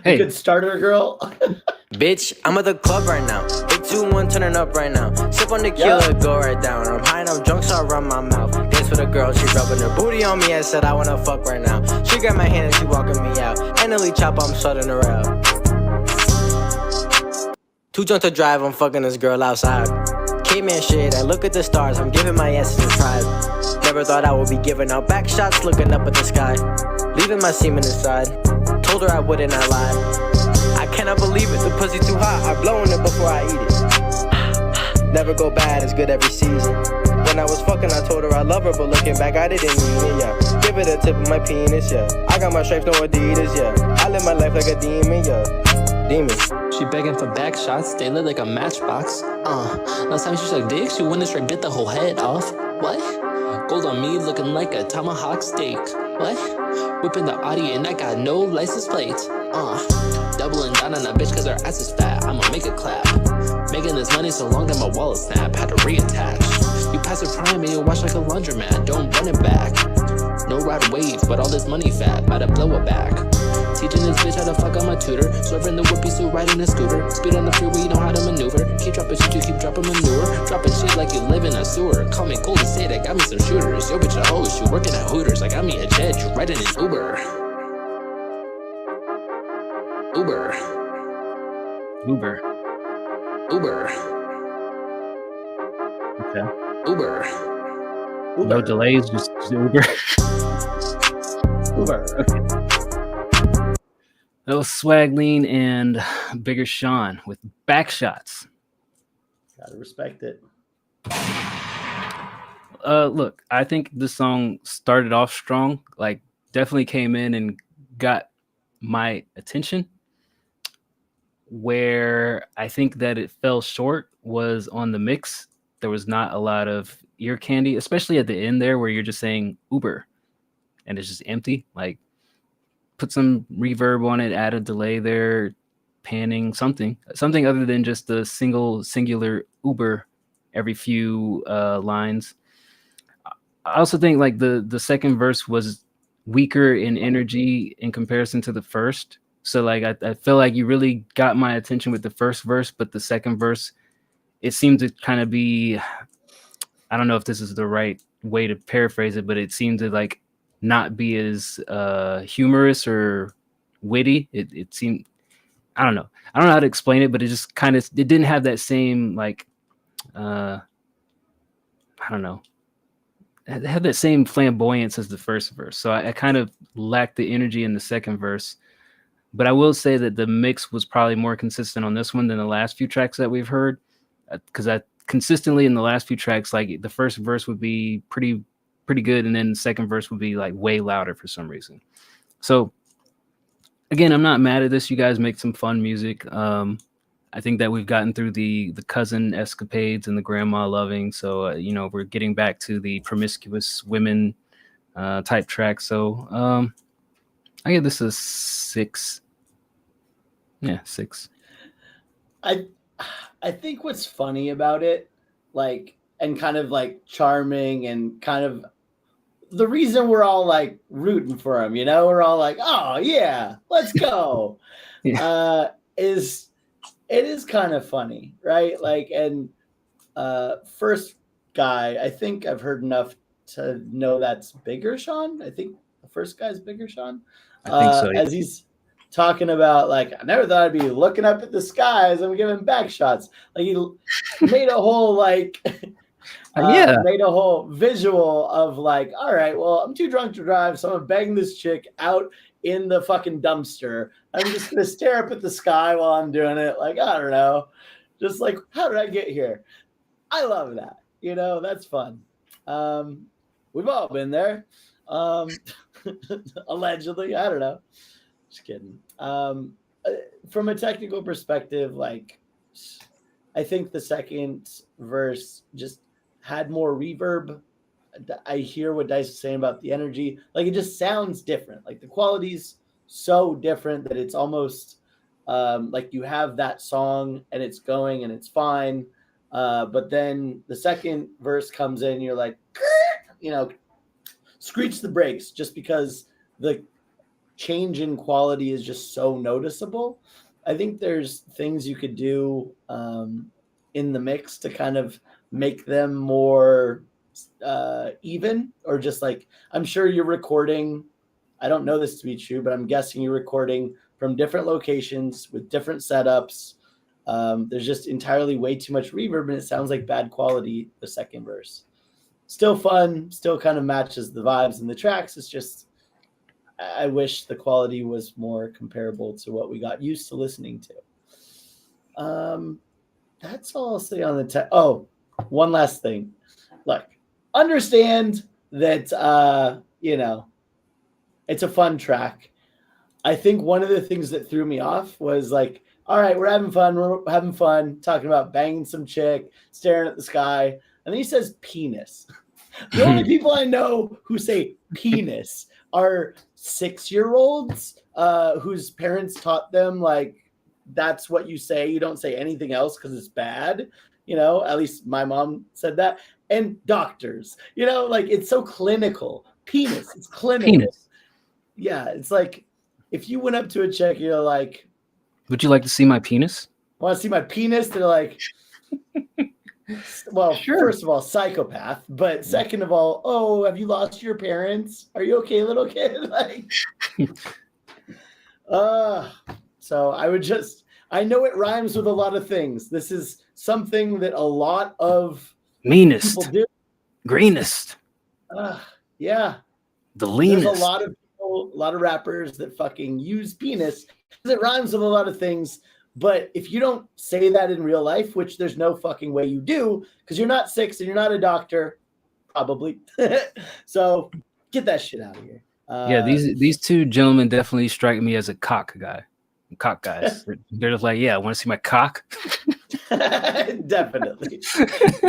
Hey. A good starter girl. Bitch, I'm at the club right now. 821 turning up right now. Sip on tequila, go right down. I'm high and I'm drunk, so I run my mouth. Dance with a girl, she rubbing her booty on me. I said I wanna fuck right now. She grabbed my hand and she walking me out. Annalie chop, I'm shutting her out. Too drunk to drive, I'm fucking this girl outside. Caveman shit, I look at the stars, I'm giving my essence a try. Never thought I would be giving out back shots, looking up at the sky. Leaving my semen inside. Told her I wouldn't, I lied. I cannot believe it, the pussy too hot, I'm blowing it before I eat it. Never go bad, it's good every season. When I was fucking, I told her I love her, but looking back, I didn't mean it, yeah. Give it a tip of my penis, yeah. I got my stripes, no Adidas, yeah. I live my life like a demon, yeah. Demon. She begging for back shots, they lit like a matchbox. Last time she sucked dick, she went to straight bit the whole head off. What? Gold on me, looking like a tomahawk steak. What? Whipping the Audi and I got no license plates. Doubling down on a bitch cause her ass is fat, I'ma make it clap. Making this money so long that my wallet snap, had to reattach. You pass a prime and you wash like a laundromat, don't run it back. No ride wave, but all this money fat, about to blow it back. Teaching this bitch how to fuck, I'm a tutor. Serving the whoopie suit, riding a scooter. Speed on the freeway, you know how to maneuver. Keep dropping shit, you keep dropping manure. Dropping shit like you live in a sewer. Call me Golden State, I got me some shooters. Yo bitch a hoe, she working at Hooters. I got me a jet, you riding an Uber. Uber. Okay. Uber. No delays, just Uber. Uber. Okay. That was Swaglean and Bigger Sean with Backshots. Gotta respect it. Look, I think this song started off strong, like definitely came in and got my attention. Where I think that it fell short was on the mix. There was not a lot of ear candy, especially at the end there where you're just saying Uber and it's just empty. Like, put some reverb on it, add a delay there, panning, something other than just the singular Uber every few lines. I also think like the second verse was weaker in energy in comparison to the first. So like I feel like you really got my attention with the first verse, but the second verse, it seemed to kind of be, I don't know if this is the right way to paraphrase it, but it seemed to like not be as humorous or witty. It seemed, I don't know how to explain it, but it just kind of, it didn't have that same like I don't know, it had that same flamboyance as the first verse. So I kind of lacked the energy in the second verse. But I will say that the mix was probably more consistent on this one than the last few tracks that we've heard, because I consistently in the last few tracks, like the first verse would be pretty good, and then the second verse would be like way louder for some reason. So again, I'm not mad at this. You guys make some fun music. I think that we've gotten through the cousin escapades and the grandma loving. So you know, we're getting back to the promiscuous women type track. So I give this a 6. Yeah, 6. I think what's funny about it, like, and kind of like charming and kind of the reason we're all like rooting for him, you know, we're all like, oh yeah, let's go. Is it is kind of funny, right? Like, and first guy, I think I've heard enough to know that's Bigger Sean. I think the first guy's Bigger Sean. I think so. Yeah. As he's talking about, like, I never thought I'd be looking up at the skies and giving back shots. Like, he made a whole like made a whole visual of like, all right, well, I'm too drunk to drive, so I'm gonna bang this chick out in the fucking dumpster. I'm just gonna stare up at the sky while I'm doing it. Like, I don't know, just like, how did I get here? I love that. You know, that's fun. We've all been there. Allegedly, I don't know. Just kidding. From a technical perspective, like, I think the second verse just had more reverb. I hear what Dice is saying about the energy. Like, it just sounds different. Like, the quality's so different that it's almost like you have that song and it's going and it's fine. But then the second verse comes in, you're like, you know, screech the brakes, just because the change in quality is just so noticeable. I think there's things you could do in the mix to kind of make them more even, or just like, I'm sure you're recording, I don't know this to be true, but I'm guessing you're recording from different locations with different setups. There's just entirely way too much reverb, and it sounds like bad quality the second verse. Still fun, still kind of matches the vibes and the tracks. It's just, I wish the quality was more comparable to what we got used to listening to. That's all I'll say on the Oh, one last thing. Look, understand that, you know, it's a fun track. I think one of the things that threw me off was like, all right, we're having fun, talking about banging some chick, staring at the sky. And then he says penis. The only people I know who say penis are 6-year-olds whose parents taught them, like, that's what you say. You don't say anything else because it's bad. You know, at least my mom said that. And doctors, you know, like, it's so clinical. Penis, it's clinical. Penis. Yeah, it's like, if you went up to a chick, you're like, would you like to see my penis? Want to see my penis? They're like, well, sure. First of all, psychopath. But second of all, oh, have you lost your parents? Are you okay, little kid? Like, so I know it rhymes with a lot of things. This is something that a lot of meanest, people do. Greenest. Yeah. The leanest. There's a lot of people, a lot of rappers that fucking use penis because it rhymes with a lot of things. But if you don't say that in real life, which there's no fucking way you do, because you're not 6 and you're not a doctor, probably. So get that shit out of here. Yeah, these two gentlemen definitely strike me as a cock guys. They're just like, yeah, I want to see my cock. Definitely.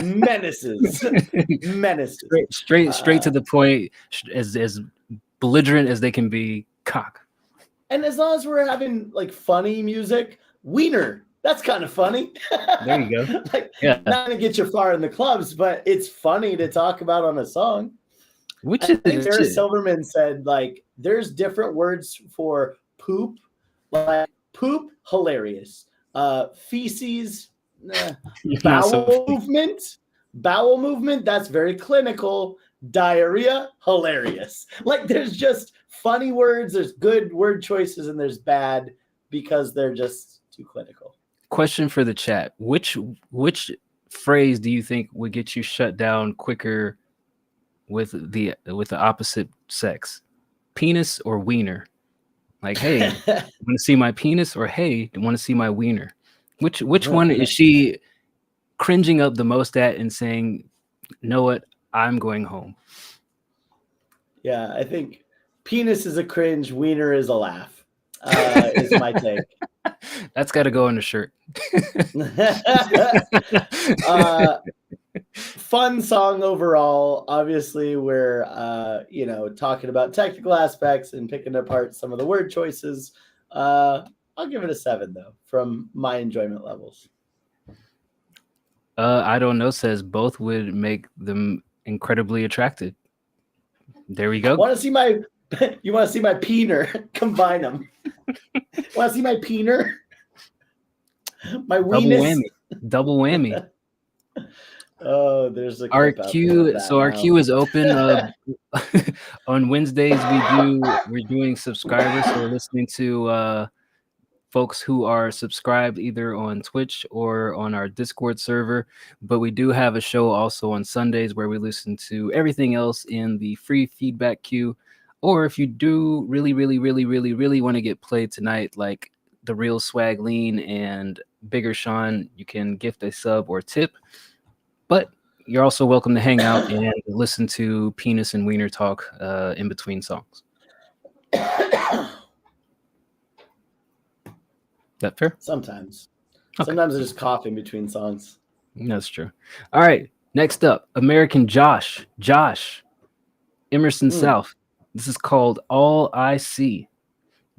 Menaces. Straight to the point, as belligerent as they can be. Cock. And as long as we're having like funny music, wiener That's kind of funny. There you go. Like, Yeah. not gonna get you far in the clubs, but it's funny to talk about on a song. Which I think is Sarah Silverman said, like, there's different words for poop, like poop, hilarious. Feces, Not so bowel movement, that's very clinical. Diarrhea, hilarious. Like, there's just funny words, there's good word choices, and there's bad because they're just too clinical. Question for the chat. Which phrase do you think would get you shut down quicker with the opposite sex? Penis or wiener? Like, hey, want to see my penis, or hey, want to see my wiener? Which one is she cringing up the most at and saying, know what, I'm going home? Yeah, I think penis is a cringe, wiener is a laugh. Is my take. That's got to go on the shirt. Fun song overall. Obviously, we're talking about technical aspects and picking apart some of the word choices. I'll give it a 7 though, from my enjoyment levels. I don't know says both would make them incredibly attractive. There we go. You want to see my peener? Combine them. Want to see my peener? My weenus? Double whammy. Oh, there's a our queue. So our queue is open. On Wednesdays we're doing subscribers. So we're listening to folks who are subscribed either on Twitch or on our Discord server. But we do have a show also on Sundays where we listen to everything else in the free feedback queue. Or if you do really want to get played tonight, like the Real Swag Lean and Bigger Sean, you can gift a sub or tip. But you're also welcome to hang out and listen to penis and wiener talk in between songs. That fair? Sometimes. Okay. Sometimes I just cough in between songs. That's true. All right. Next up, American Josh. Emerson South. This is called All I See.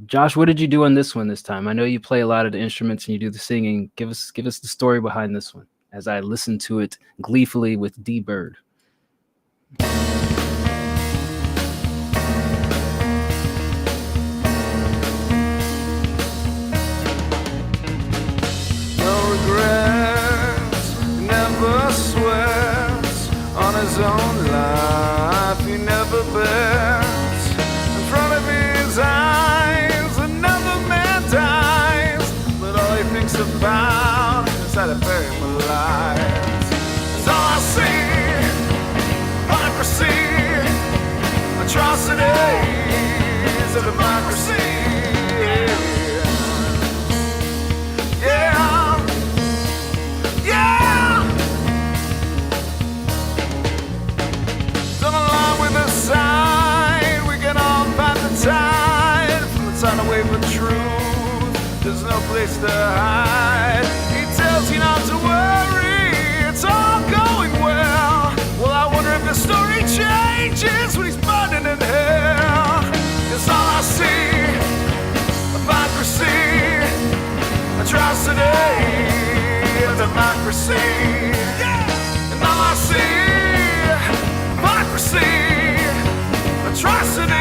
Josh, what did you do on this one this time? I know you play a lot of the instruments and you do the singing. Give us the story behind this one as I listen to it gleefully with D Bird. No regrets, never sweats on his own life. He never bets in front of his eyes. Another man dies, but all he thinks about is how to bury him alive. It's all I see, hypocrisy, atrocities of democracy. Away from truth, there's no place to hide. He tells you not to worry, it's all going well. Well, I wonder if the story changes when he's burning in hell. It's all I see, hypocrisy, atrocity of democracy. And all I see, hypocrisy, atrocity.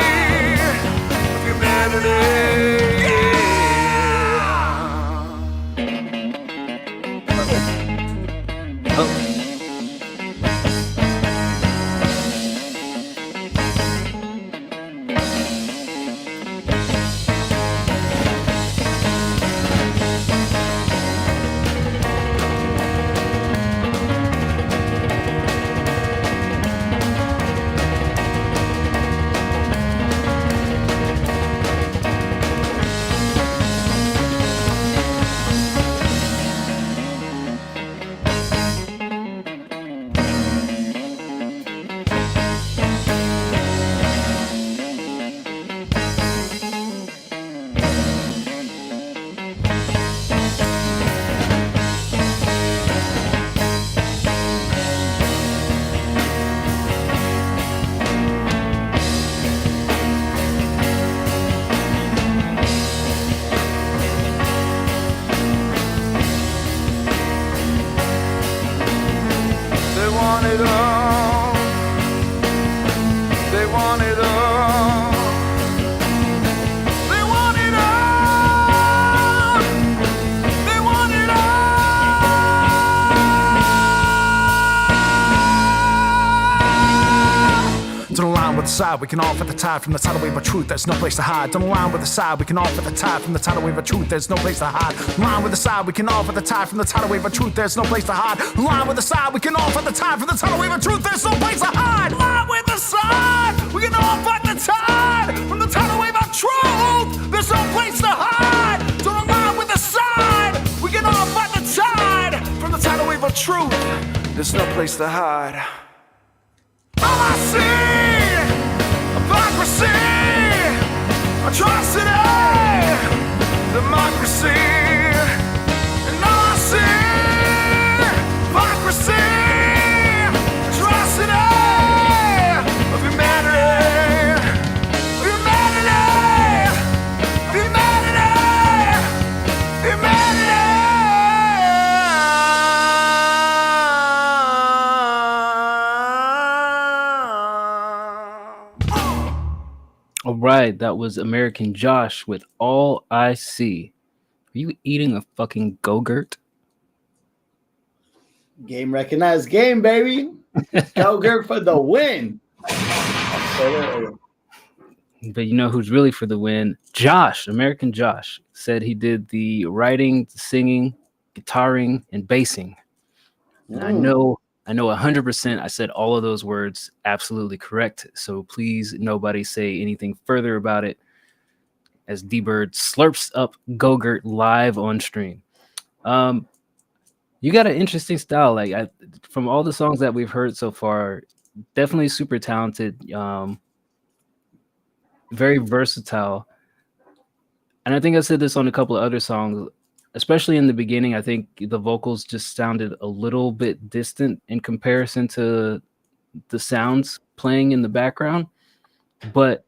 want it all. They want it all. They want it all. They want it all. Don't align with the side, we can offer the tide from the tidal wave of truth. There's no place to hide. Don't align with the side, we can offer the tide from the tidal wave of truth. There's no place to hide. Align with the side, we can offer the tide from the tidal wave of truth. There's no place to hide. Align with the side, we can offer the tide from the tidal wave of truth. There's no place to hide. Align with the side, we can offer the tide from the tidal wave of truth. There's no place to hide. Don't align with the side, we can offer the tide from the tidal wave of truth. There's no place to hide. All I see, hypocrisy, atrocity, democracy. And all I see, hypocrisy, atrocity of humanity, of humanity, of humanity, of humanity. All right, that was American Josh with All I See. Are you eating a fucking Go-Gurt? Game recognized game, baby. Go-Gurt for the win. But you know who's really for the win? Josh, American Josh, said he did the writing, singing, guitaring, and bassing. And I know 100% I said all of those words absolutely correct. So please, nobody say anything further about it as D-Bird slurps up Go-Gurt live on stream. You got an interesting style. Like from all the songs that we've heard so far, definitely super talented, very versatile. And I think I said this on a couple of other songs. Especially in the beginning, I think the vocals just sounded a little bit distant in comparison to the sounds playing in the background. But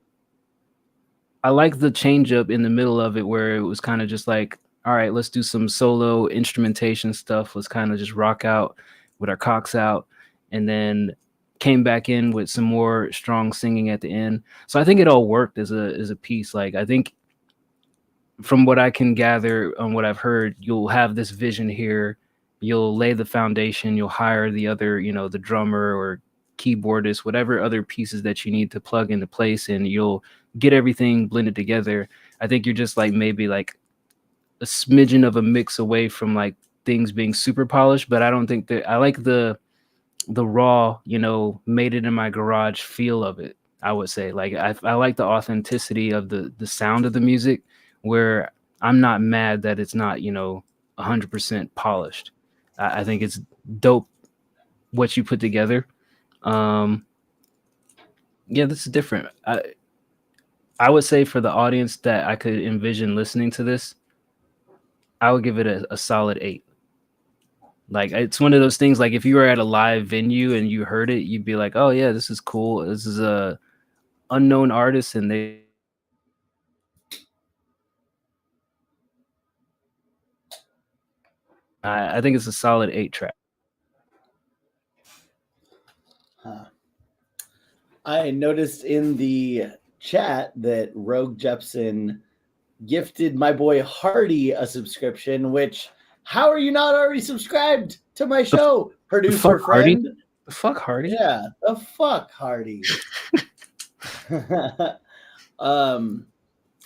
I like the change up in the middle of it where it was kind of just like, all right, let's do some solo instrumentation stuff. Let's kind of just rock out with our cocks out. And then came back in with some more strong singing at the end. So I think it all worked as a piece. Like, I think from what I can gather on what I've heard, you'll have this vision here. You'll lay the foundation. You'll hire the other, the drummer or keyboardist, whatever other pieces that you need to plug into place, and you'll get everything blended together. I think you're just like maybe like a smidgen of a mix away from like things being super polished, but I don't think that I like the raw, made it in my garage feel of it. I would say like I like the authenticity of the sound of the music, where I'm not mad that it's not, 100% polished. I think it's dope what you put together. Yeah, this is different. I would say for the audience that I could envision listening to this, I would give it a solid 8. Like, it's one of those things, like if you were at a live venue and you heard it, you'd be like, oh yeah, this is cool. This is a unknown artist, and I think it's a solid 8 track. I noticed in the chat that Rogue Jepson gifted my boy Hardy a subscription, which, how are you not already subscribed to my show, producer friend? Hardy? The fuck Hardy? Yeah, the fuck Hardy. All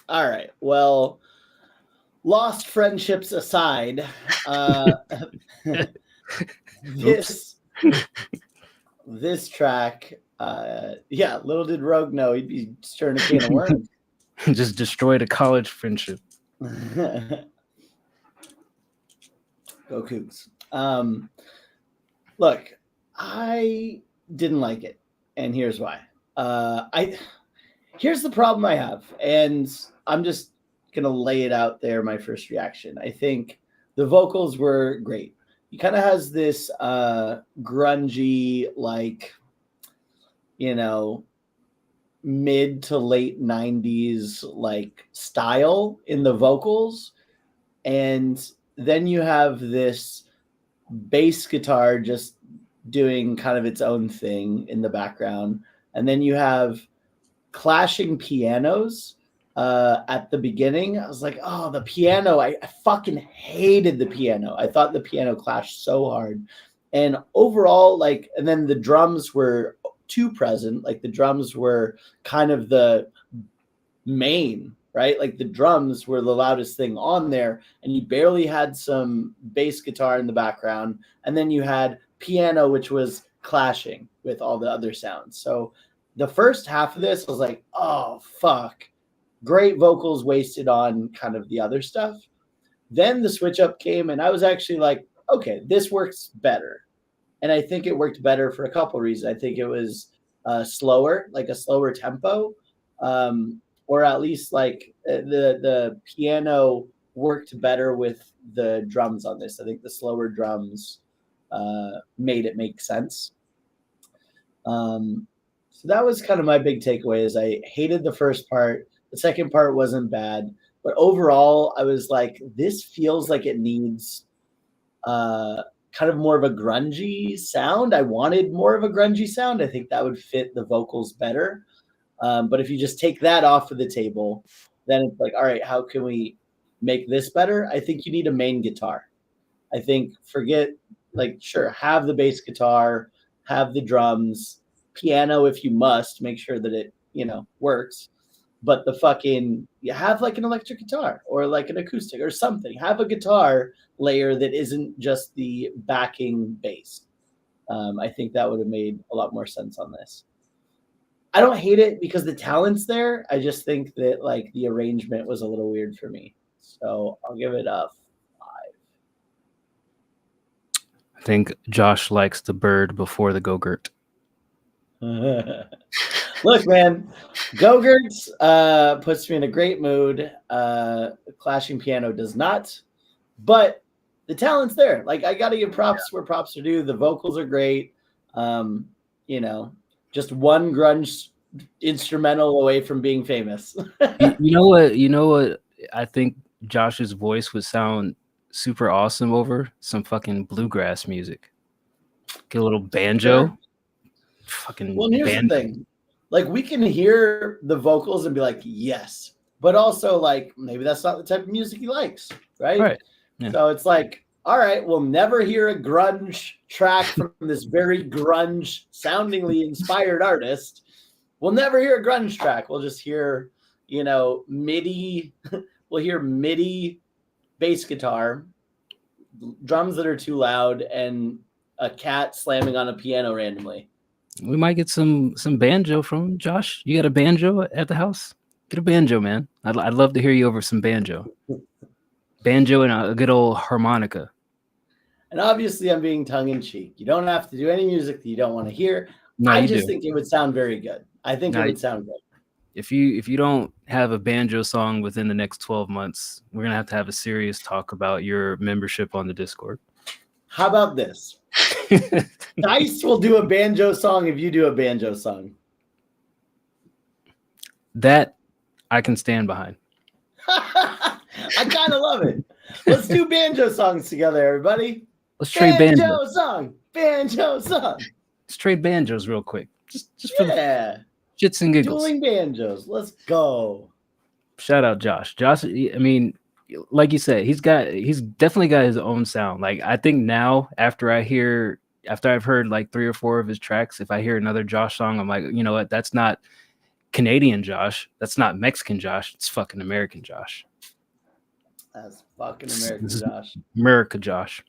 right, well, lost friendships aside, this track, little did Rogue know he'd be stirring a can of worms. Just destroyed a college friendship. Go Cougs. Look, I didn't like it, and here's why. Here's the problem I have, and I'm just gonna lay it out there. My first reaction, I think the vocals were great. He kind of has this grungy, like, mid to late 90s like style in the vocals, and then you have this bass guitar just doing kind of its own thing in the background. And then you have clashing pianos at the beginning. I was like, oh, the piano. I fucking hated the piano. I thought the piano clashed so hard. And overall, like, and then the drums were too present. Like the drums were kind of the main, right? Like the drums were the loudest thing on there, and you barely had some bass guitar in the background. And then you had piano, which was clashing with all the other sounds. So the first half of this was like, oh, fuck. Great vocals wasted on kind of the other stuff. Then the switch up came, and I was actually like, okay, this works better. And I think it worked better for a couple reasons. I think it was slower, like a slower tempo, or at least like the piano worked better with the drums on this. I think the slower drums made it make sense. So that was kind of my big takeaway is I hated the first part. The second part wasn't bad. But overall, I was like, this feels like it needs kind of more of a grungy sound. I wanted more of a grungy sound. I think that would fit the vocals better. But if you just take that off of the table, then it's like, all right, how can we make this better? I think you need a main guitar. I think forget, like, sure, have the bass guitar, have the drums, piano if you must, make sure that it, works. But you have like an electric guitar or like an acoustic or something. Have a guitar layer that isn't just the backing bass. I think that would have made a lot more sense on this. I don't hate it because the talent's there. I just think that like the arrangement was a little weird for me. So I'll give it a 5. I think Josh likes the bird before the Go-Gurt. Look, man, Go-Gurts puts me in a great mood. Clashing piano does not, but the talent's there. Like, I got to give props where props are due. The vocals are great. Just one grunge instrumental away from being famous. You know what? I think Josh's voice would sound super awesome over some fucking bluegrass music. Get a little banjo. Sure. Fucking well, here's the thing. Like, we can hear the vocals and be like, yes, but also like maybe that's not the type of music he likes, right? Right. Yeah. So it's like, all right, we'll never hear a grunge track from this very grunge soundingly inspired artist. We'll never hear a grunge track. We'll just hear, MIDI. We'll hear MIDI bass guitar, drums that are too loud, and a cat slamming on a piano randomly. We might get some banjo from Josh. You got a banjo at the house? Get a banjo, man. I'd love to hear you over some banjo. Banjo and a good old harmonica. And obviously, I'm being tongue-in-cheek. You don't have to do any music that you don't want to hear. No, I just think it would sound very good. I think it would sound good. If you don't have a banjo song within the next 12 months, we're going to have a serious talk about your membership on the Discord. How about this? Dice will do a banjo song if you do a banjo song. That I can stand behind. I kind of love it. Let's do banjo songs together, everybody. Let's trade banjo song. Let's trade banjos real quick. Just for the shits and giggles. Dueling banjos. Let's go. Shout out Josh. Josh, I mean, like you said, he's definitely got his own sound. Like, I think now after I've heard like 3 or 4 of his tracks, if I hear another Josh song, I'm like, you know what? That's not Canadian Josh. That's not Mexican Josh. It's fucking American Josh. That's fucking American Josh. America Josh.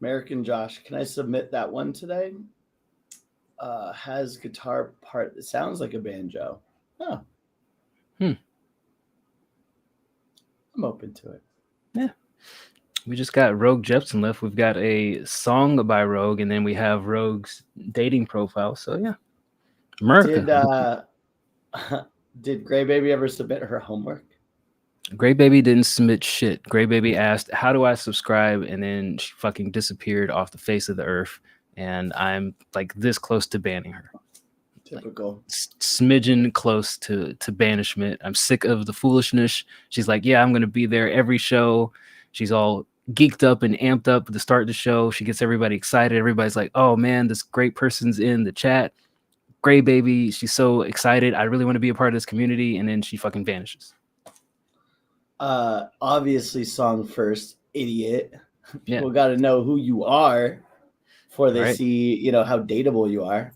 American Josh. Can I submit that one today? Has guitar part that sounds like a banjo. Huh. I'm open to it. Yeah. We just got Rogue Jepson left. We've got a song by Rogue, and then we have Rogue's dating profile. So yeah. America. Did Gray Baby ever submit her homework? Gray Baby didn't submit shit. Gray Baby asked, how do I subscribe? And then she fucking disappeared off the face of the earth. And I'm like this close to banning her. Typical. Like, smidgen close to banishment. I'm sick of the foolishness. She's like, yeah, I'm going to be there every show. She's all geeked up and amped up to start the show. She gets everybody excited. Everybody's like, oh man, this great person's in the chat. Gray baby. She's so excited. I really want to be a part of this community. And then she fucking vanishes. Obviously song first, idiot. Yeah. People got to know who you are before they Right. see, you know, how dateable you are.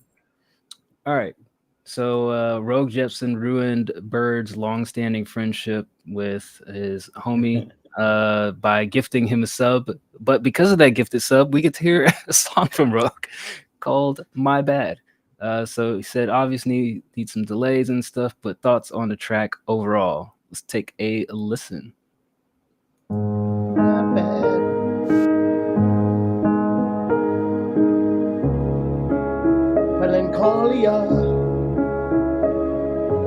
All right. So Rogue Jepsen ruined Bird's long-standing friendship with his homie by gifting him a sub. But because of that gifted sub, we get to hear a song from Rogue called My Bad. So he said, obviously need some delays and stuff, but thoughts on the track overall. Let's take a listen. My bad. Melancholia.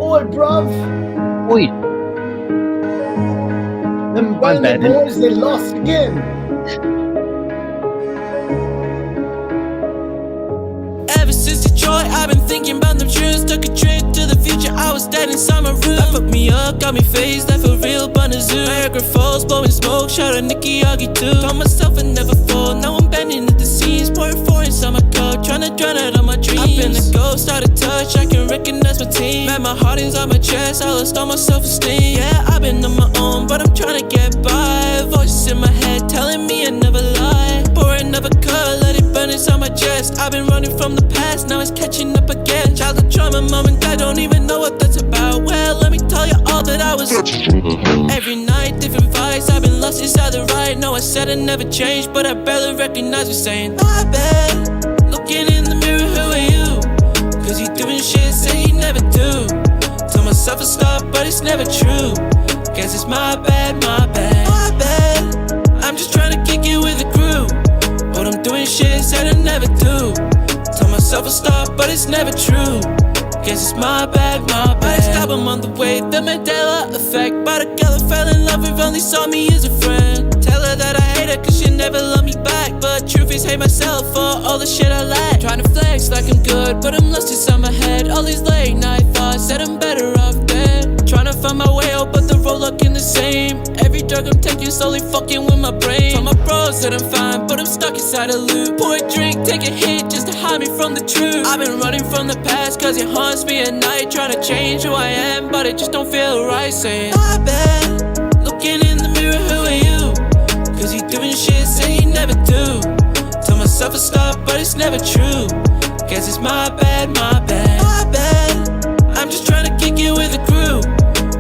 Oi, bruv. Oi. Them My Burnley bad. boys, they lost again. Ever since Detroit, I've been thinking about them trips. Took a trip to the future, I was dead inside my room. That fucked me up, got me phased, I feel real by the zoo. Niagara Falls, blowing smoke, shout out Nicky Yagi too. Told myself I'd never fall, now I'm bending at the seams. Pouring four inside my cup, trying to drown out all my dreams. I've been a ghost, out of touch, I can recognize my team. Man, my heart inside my chest, I lost all my self-esteem. Yeah, I've been on my own, but I'm trying to get by. Voices in my head telling me I never lie. Pouring another cut, let it burn inside my chest. I've been running from the past, now it's catching up again. Childhood trauma, mom and dad don't even know what that's about. Well, let me tell you all that I was. Every night, different vibes, I've been lost inside the ride. No, I said I never changed, but I barely recognize you saying my bad. Looking in the mirror, who are you? Cause you doing shit, say you never do. Tell myself to stop, but it's never true. Guess it's my bad, my bad. My bad. I'm just trying to kick it with a crew. But I'm doing shit, said I never do. Tell myself to stop, but it's never true. Guess it's my bad, my bad. But I stop, I'm on the way, the Mandela effect. But a girl I fell in love with only saw me as a friend. Tell her that I hate her cause she never loved me back. But truth is hate myself for all the shit I lack. Trying to flex like I'm good, but I'm lost inside my head. All these late night thoughts said I'm better off dead. Trying to find my way out, but the road looking the same. Every drug I'm taking slowly fucking with my brain. Tell my bros that I'm fine, but I'm stuck inside a loop. Pour a drink, take a hit just to hide me from the truth. I've been running from the past cause it haunts me at night. Trying to change who I am, but it just don't feel right. Saying my bad. Looking in the mirror, who are you? Cause you doing shit, say you never do. Tell myself to stop, but it's never true. Guess it's my bad, my bad. My bad. I'm just trying to kick it with a crew.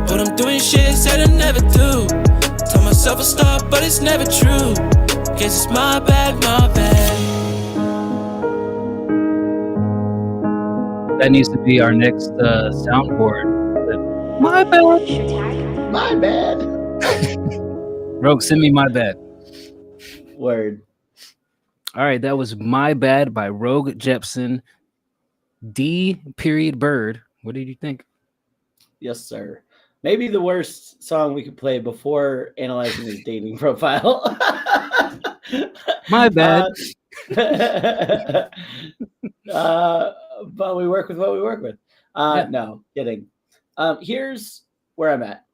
But I'm doing shit, said I never do. Tell myself to stop, but it's never true. Guess it's my bad, my bad. That needs to be our next soundboard. My bad. My bad. Rogue, send me My Bad. Word. All right, that was My Bad by Rogue Jepsen. D. Bird. What did you think? Yes, sir. Maybe the worst song we could play before analyzing his dating profile. My bad. But we work with what we work with. Yeah. No, kidding. Here's where I'm at.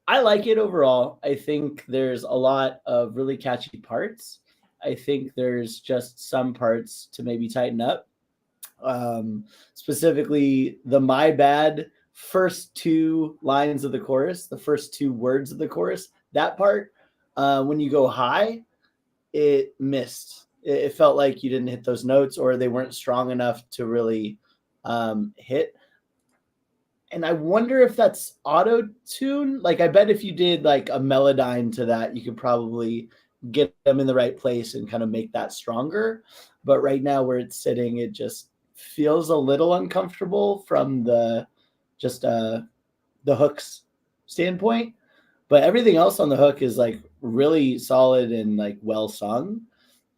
I like it overall. I think there's a lot of really catchy parts. I think there's just some parts to maybe tighten up. Specifically, the My Bad first two lines of the chorus, the first two words of the chorus, that part, when you go high, it missed. It felt like you didn't hit those notes or they weren't strong enough to really hit. And I wonder if that's auto-tune. Like, I bet if you did like a Melodyne to that, you could probably get them in the right place and kind of make that stronger. But right now where it's sitting, it just feels a little uncomfortable from the hooks standpoint. But everything else on the hook is like really solid and like well sung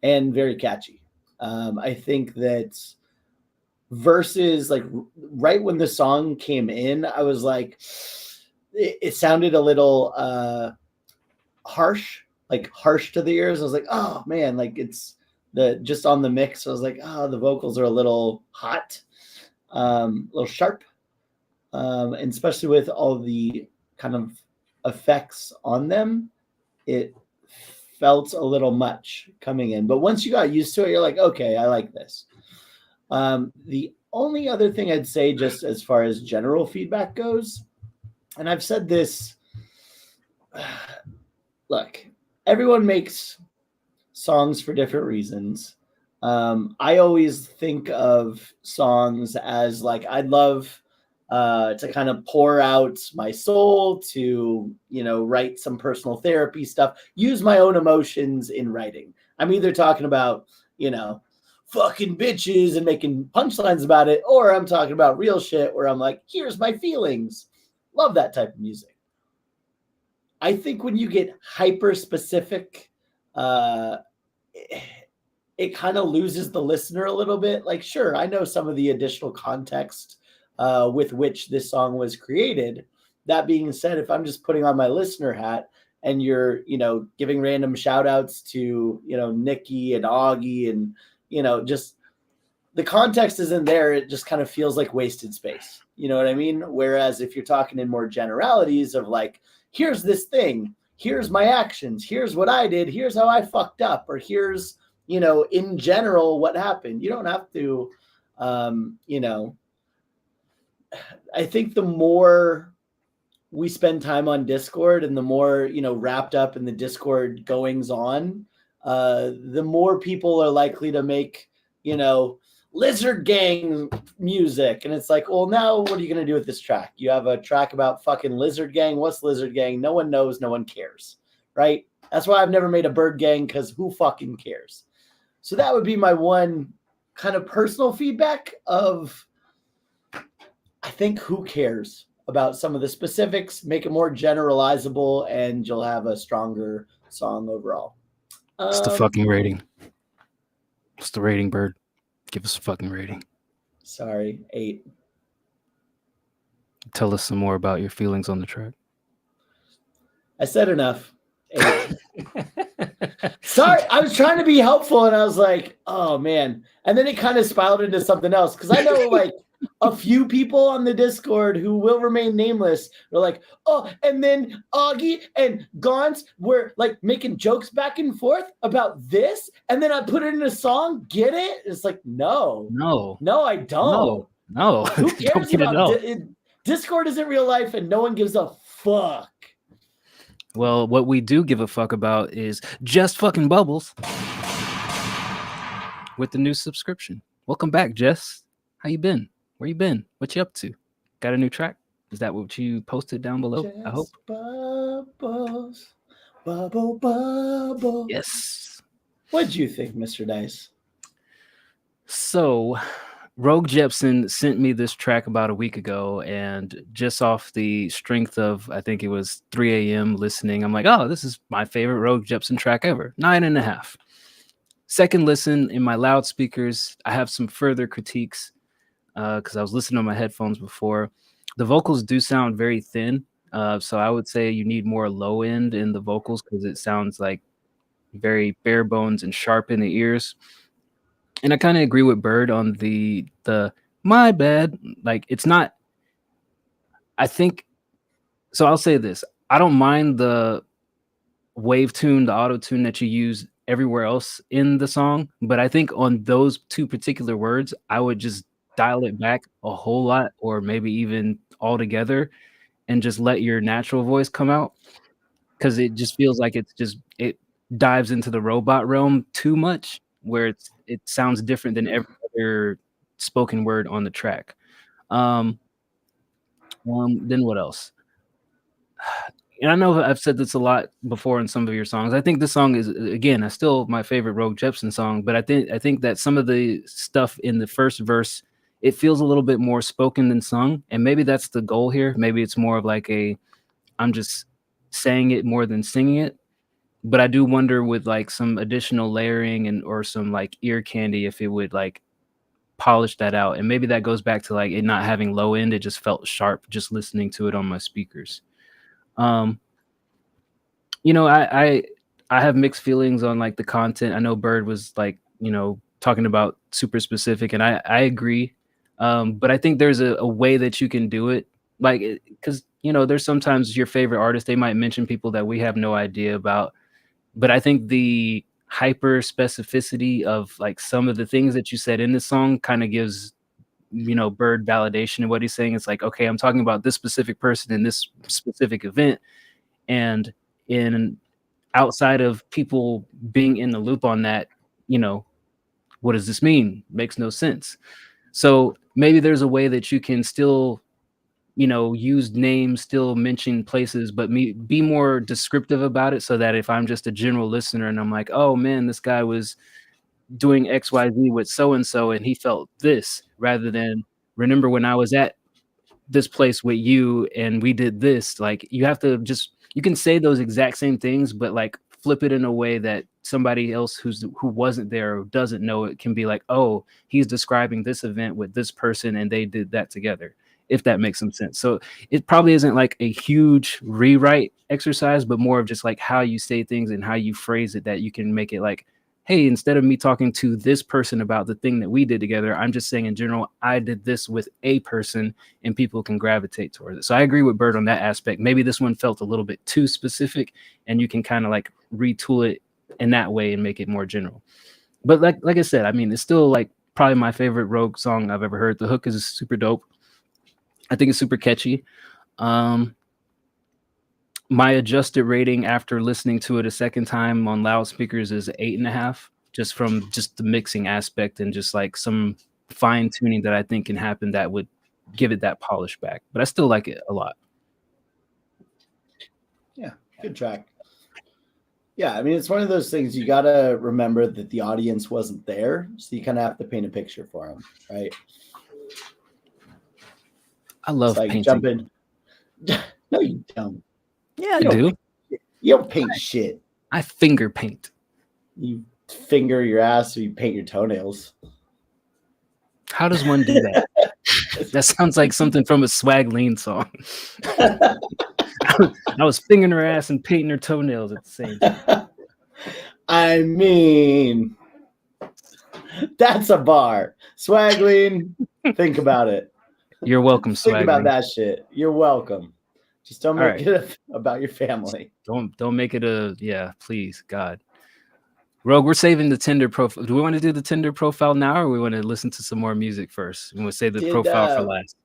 and very catchy. I think that versus like right when the song came in, I was like, it sounded a little harsh to the ears. I was like, oh man, like it's just on the mix. I was like, oh, the vocals are a little hot, a little sharp. And especially with all the kind of effects on them, it felt a little much coming in. But once you got used to it, you're like, okay, I like this. The only other thing I'd say, just as far as general feedback goes, and I've said this, look, everyone makes songs for different reasons. I always think of songs as like, I'd love to kind of pour out my soul, to, write some personal therapy stuff, use my own emotions in writing. I'm either talking about, fucking bitches and making punchlines about it, or I'm talking about real shit where I'm like, here's my feelings. Love that type of music. I think when you get hyper specific, it kind of loses the listener a little bit. Like, sure, I know some of the additional context with which this song was created. That being said, if I'm just putting on my listener hat and you're, giving random shout outs to, Nikki and Augie and, just the context isn't there. It just kind of feels like wasted space. You know what I mean? Whereas if you're talking in more generalities of like, here's this thing, here's my actions, here's what I did, here's how I fucked up, or here's, in general, what happened. You don't have to, I think the more we spend time on Discord and the more, wrapped up in the Discord goings on, the more people are likely to make, Lizard Gang music. And it's like, well, now what are you going to do with this track? You have a track about fucking Lizard Gang. What's Lizard Gang? No one knows. No one cares. Right? That's why I've never made a Bird Gang, because who fucking cares? So that would be my one kind of personal feedback of, I think, who cares about some of the specifics, make it more generalizable, and you'll have a stronger song overall. What's the fucking rating? What's the rating, Bird? Give us a fucking rating. Sorry, 8. Tell us some more about your feelings on the track. I said enough. 8. Sorry, I was trying to be helpful, and I was like, oh, man. And then it kind of spiraled into something else, because I know, like, a few people on the Discord who will remain nameless are like, oh, and then Augie and Gauntz were like making jokes back and forth about this, and then I put it in a song. Get it? It's like, no, I don't. No. Who cares about Discord? Isn't real life, and no one gives a fuck. Well, what we do give a fuck about is Just Fucking Bubbles with the new subscription. Welcome back, Jess. How you been? Where you been? What you up to? Got a new track? Is that what you posted down below? Just I hope. Bubbles, bubble. Yes. What'd you think, Mr. Dice? So, Rogue Jepsen sent me this track about a week ago, and just off the strength of, I think it was 3 a.m. listening, I'm like, oh, this is my favorite Rogue Jepsen track ever. 9.5. Second listen in my loudspeakers, I have some further critiques. Because I was listening on my headphones before. The vocals do sound very thin. So I would say you need more low end in the vocals, because it sounds like very bare bones and sharp in the ears. And I kind of agree with Bird on the my bad. Like, it's not, I think, so I'll say this. I don't mind the wave tune, the auto tune that you use everywhere else in the song. But I think on those two particular words, I would just dial it back a whole lot, or maybe even altogether, and just let your natural voice come out, because it just feels like it dives into the robot realm too much, where it sounds different than every other spoken word on the track. Then what else? And I know I've said this a lot before in some of your songs. I think this song is, again, still my favorite Rogue Jepsen song, but I think that some of the stuff in the first verse, it feels a little bit more spoken than sung. And maybe that's the goal here. Maybe it's more of like I'm just saying it more than singing it. But I do wonder with like some additional layering or some like ear candy, if it would like polish that out. And maybe that goes back to like it not having low end. It just felt sharp just listening to it on my speakers. I have mixed feelings on like the content. I know Bird was like, talking about super specific, and I agree. But I think there's a way that you can do it, like, because there's sometimes your favorite artist, they might mention people that we have no idea about, but I think the hyper specificity of like some of the things that you said in this song kind of gives, you know, Bird validation in what he's saying. It's like, okay, I'm talking about this specific person in this specific event, and in outside of people being in the loop on that, you know, what does this mean? Makes no sense. So maybe there's a way that you can still, you know, use names, still mention places, but be more descriptive about it, so that if I'm just a general listener and I'm like, oh man, this guy was doing XYZ with so-and-so and he felt this, rather than remember when I was at this place with you and we did this. Like, you have to just, you can say those exact same things, but like flip it in a way that somebody else who wasn't there or doesn't know it can be like, oh, he's describing this event with this person and they did that together, if that makes some sense. So it probably isn't like a huge rewrite exercise, but more of just like how you say things and how you phrase it, that you can make it like, hey, instead of me talking to this person about the thing that we did together, I'm just saying in general, I did this with a person, and people can gravitate towards it. So I agree with Bird on that aspect. Maybe this one felt a little bit too specific, and you can kind of like retool it in that way and make it more general. But like I said, I mean, it's still like probably my favorite Rogue song I've ever heard. The hook is super dope. I think it's super catchy. My adjusted rating after listening to it a second time on loudspeakers is 8.5, just from just the mixing aspect and just like some fine tuning that I think can happen that would give it that polish back. But I still like it a lot. Yeah, good track. Yeah, I mean, it's one of those things you got to remember that the audience wasn't there, so you kind of have to paint a picture for them, right? I love it's like painting. Jumping. No, you don't. Yeah, I do. You don't paint shit. I finger paint. You finger your ass or you paint your toenails. How does one do that? That sounds like something from a Swag Lean song. I was fingering her ass and painting her toenails at the same time. I mean, that's a bar. Swag Lean, think about it. You're welcome, Swag Think about Lean. that shit. You're welcome. Just don't make right. it about your family. Don't make it please, God. Rogue, we're saving the Tinder profile. Do we want to do the Tinder profile now, or we want to listen to some more music first? And we'll save the profile for last.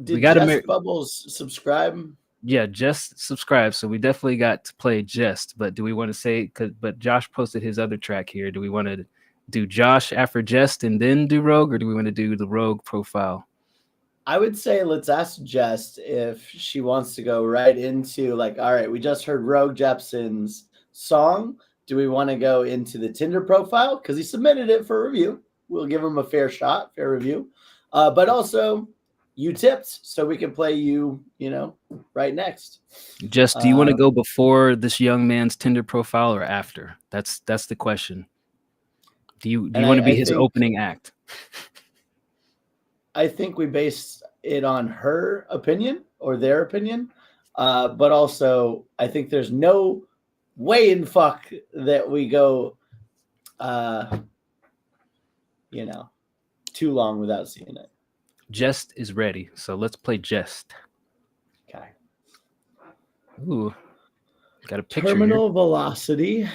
Did Jest Bubbles subscribe? Yeah, Jest subscribe. So we definitely got to play Jest. But do we want to say? But Josh posted his other track here. Do we want to do Josh after Jest and then do Rogue, or do we want to do the Rogue profile? I would say let's ask Jest if she wants to go right into like, all right, we just heard Rogue Jepson's song. Do we want to go into the Tinder profile? Because he submitted it for review. We'll give him a fair shot, fair review. But also, you tipped, so we can play you, right next. Just, do you want to go before this young man's Tinder profile or after? That's the question. Do you want to be his opening act? I think we based it on her opinion or their opinion. But also, I think there's no way in fuck that we go, too long without seeing it. Jest is ready, so let's play Jest. Okay. Ooh, got a picture. Terminal here. Velocity.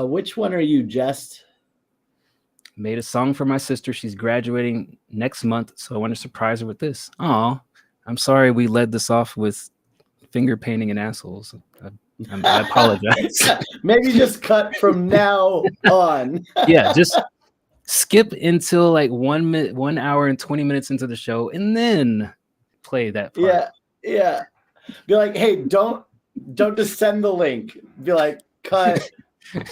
Which one are you, Jest? Made a song for my sister. She's graduating next month, so I want to surprise her with this. Oh, I'm sorry we led this off with finger painting and assholes. I apologize. Maybe just cut from now on. Yeah, just skip until like 1 hour and 20 minutes into the show, and then play that part. Yeah. Be like, hey, don't just send the link. Be like, cut,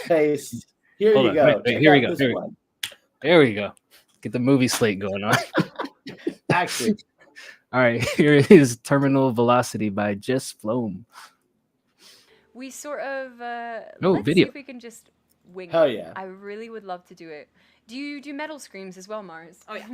paste. Here you go. Wait, here we go. There we go. Get the movie slate going on. Action. All right, here is Terminal Velocity by Jess Floam. We sort of video. See if we can just wing Hell it. yeah. I really would love to do it. Do you do metal screams as well, Mars? Oh yeah.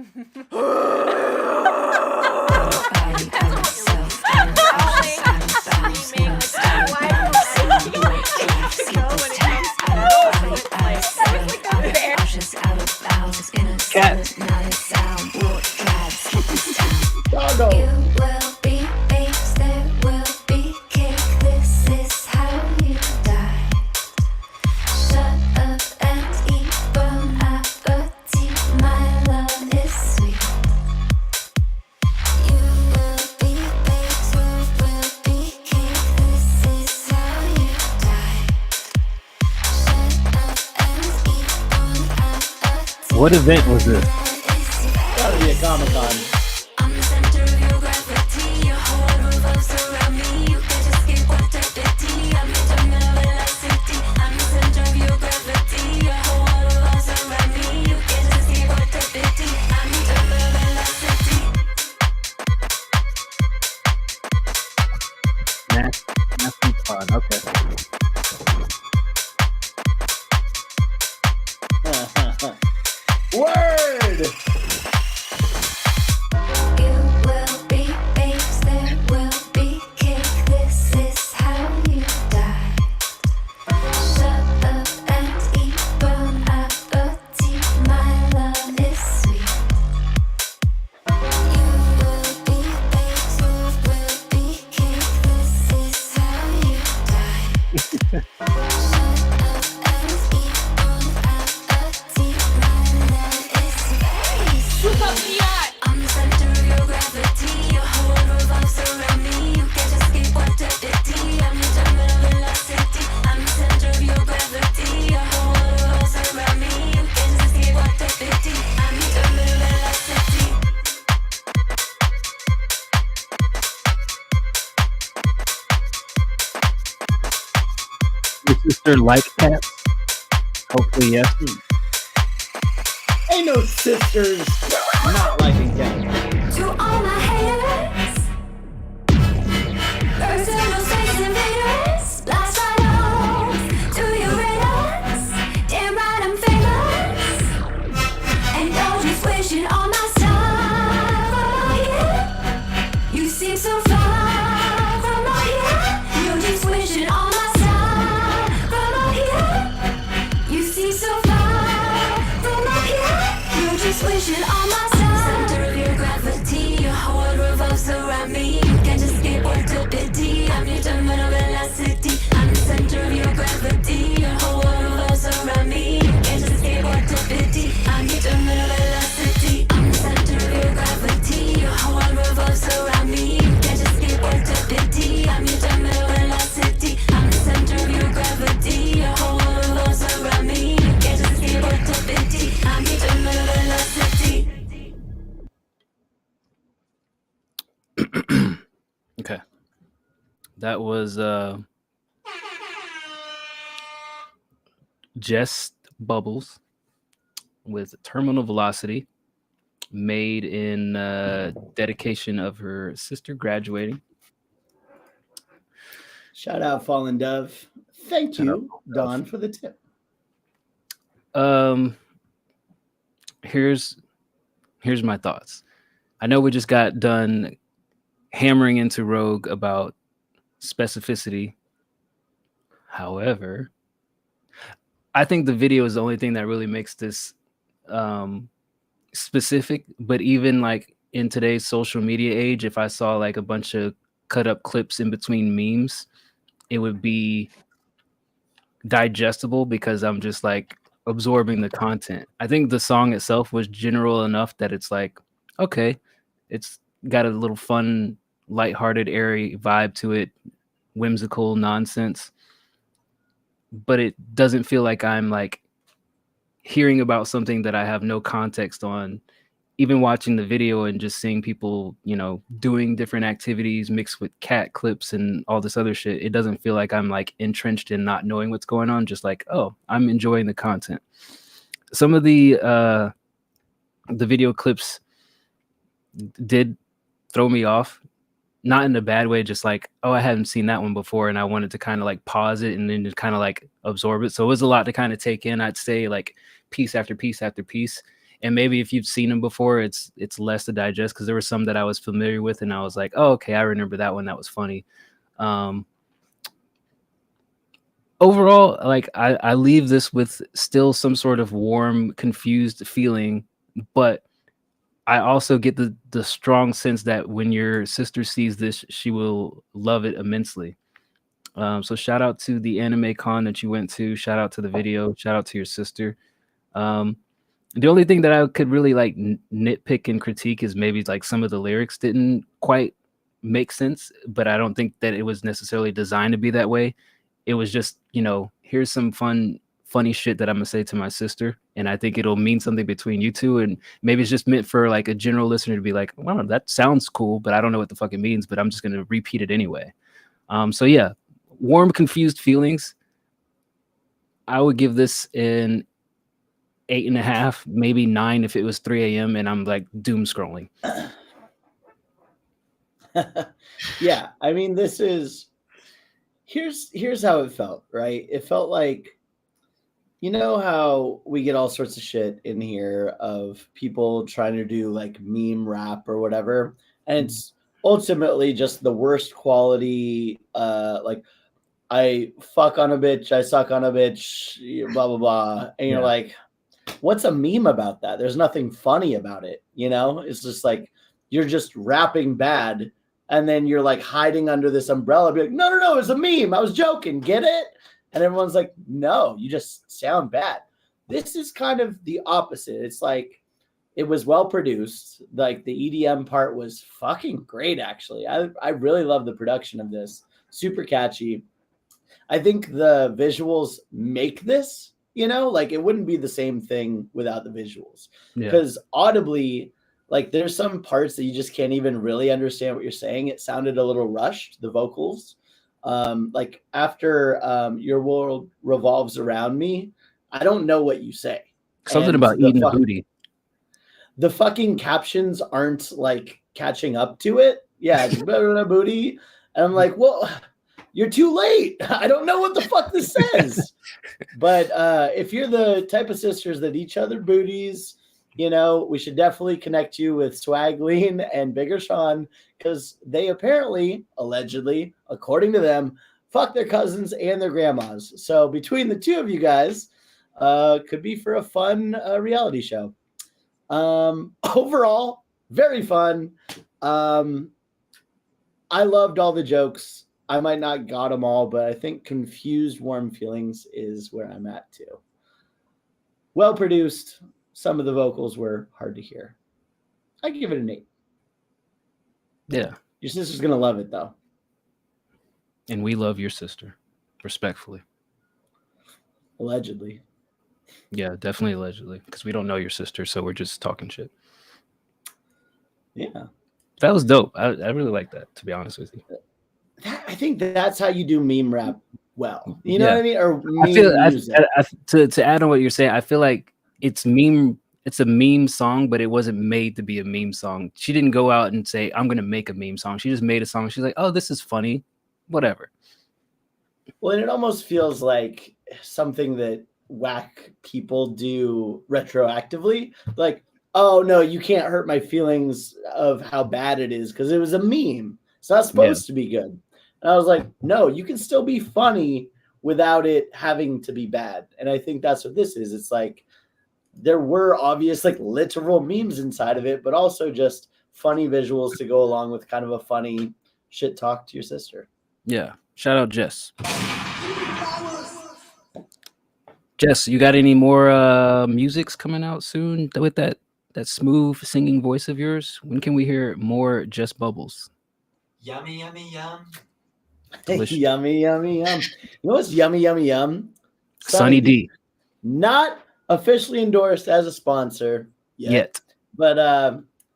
Cat. What event was this? Gotta be a Comic-Con. Nasty Pod. Okay. Word! Your sister like cats? Hopefully, yes. Ain't no sisters not liking cats. To all my haters, personal space invaders, blast right on to your radars. Damn right I'm famous, and you're just wishing on my star. From out here, you seem so far from out here. You're just wishing on my star. From out here, you seem so far from out here. You're just wishing on my star. Center of your gravity, your whole world revolves around me. You can't escape or stupidity. I'm your terminal velocity. I'm the center of your gravity, your whole world revolves around me. You can't escape or stupidity. I'm your terminal velocity. I'm the center of your gravity, your whole world revolves around me. You can't escape or stupidity. I'm your terminal velocity. I'm the center of your gravity, your whole world revolves around me. You can't escape or stupidity. I'm your terminal velocity. Okay. That was Just Bubbles with Terminal Velocity, made in dedication of her sister graduating. Shout out Fallen Dove. Thank you, Don, for the tip. Here's my thoughts. I know we just got done hammering into Rogue about specificity. However, I think the video is the only thing that really makes this specific. But even like in today's social media age, if I saw like a bunch of cut up clips in between memes, it would be digestible because I'm just like absorbing the content. I think the song itself was general enough that it's like, okay, it's got a little fun, lighthearted, airy vibe to it, whimsical nonsense. But it doesn't feel like I'm like hearing about something that I have no context on. Even watching the video and just seeing people, you know, doing different activities mixed with cat clips and all this other shit, it doesn't feel like I'm like entrenched in not knowing what's going on. Just like, oh, I'm enjoying the content. Some of the video clips did throw me off, not in a bad way, just like, oh, I hadn't seen that one before, and I wanted to kind of like pause it and then just kind of like absorb it. So it was a lot to kind of take in. I'd say like piece after piece after piece. And maybe if you've seen them before, it's less to digest, because there were some that I was familiar with and I was like, oh, okay, I remember that one. That was funny. Overall, like I leave this with still some sort of warm, confused feeling, but I also get the strong sense that when your sister sees this, she will love it immensely. So shout out to the anime con that you went to. Shout out to the video. Shout out to your sister. The only thing that I could really like nitpick and critique is maybe like some of the lyrics didn't quite make sense, but I don't think that it was necessarily designed to be that way. It was just, you know, here's some funny shit that I'm gonna say to my sister, and I think it'll mean something between you two. And maybe it's just meant for like a general listener to be like, wow, that sounds cool, but I don't know what the fuck it means, but I'm just gonna repeat it anyway. So yeah, Warm Confused Feelings. I would give this an 8.5, maybe 9 if it was 3 a.m. and I'm like doom scrolling. Yeah, I mean, this is here's how it felt, right? It felt like, you know how we get all sorts of shit in here of people trying to do like meme rap or whatever, and it's ultimately just the worst quality, like I fuck on a bitch, I suck on a bitch, blah blah blah, and you're like, what's a meme about that? There's nothing funny about it, you know? It's just like you're just rapping bad, and then you're like hiding under this umbrella, be like, no, it's a meme. I was joking, get it? And everyone's like, no, you just sound bad. This is kind of the opposite. It's like it was well produced. Like the EDM part was fucking great, actually. I really love the production of this. Super catchy. I think the visuals make this, you know, like it wouldn't be the same thing without the visuals. Because audibly, like there's some parts that you just can't even really understand what you're saying. It sounded a little rushed, the vocals. Like after Your World Revolves Around Me, I don't know what you say. Something about eating a booty. The fucking captions aren't like catching up to it. Yeah, it's booty. And I'm like, well, you're too late. I don't know what the fuck this says. But if you're the type of sisters that each other booties, you know, we should definitely connect you with Swagleen and Bigger Sean, because they apparently, allegedly, according to them, fuck their cousins and their grandmas. So between the two of you guys, could be for a fun reality show. Overall, very fun. I loved all the jokes. I might not got them all, but I think Confused Warm Feelings is where I'm at too. Well produced. Some of the vocals were hard to hear. I give it an 8. Yeah. Your sister's going to love it, though. And we love your sister, respectfully. Allegedly. Yeah, definitely allegedly, because we don't know your sister, so we're just talking shit. Yeah. That was dope. I really like that, to be honest with you. I think that's how you do meme rap well. You know what I mean? Or I feel to add on what you're saying, I feel like it's a meme song, but it wasn't made to be a meme song. She didn't go out and say, I'm gonna make a meme song. She just made a song. She's like, oh, this is funny, whatever. Well, and it almost feels like something that whack people do retroactively. Like, oh no, you can't hurt my feelings of how bad it is because it was a meme. It's not supposed to be good. And I was like, no, you can still be funny without it having to be bad. And I think that's what this is. It's like there were obvious like literal memes inside of it, but also just funny visuals to go along with kind of a funny shit talk to your sister. Yeah. Shout out Jess. Jess, you got any more musics coming out soon with that smooth singing voice of yours? When can we hear more Jess Bubbles? Yummy, yummy, yum. Yummy, yummy, yum. You know what's yummy, yummy, yum? Sunny D. Not officially endorsed as a sponsor yet. But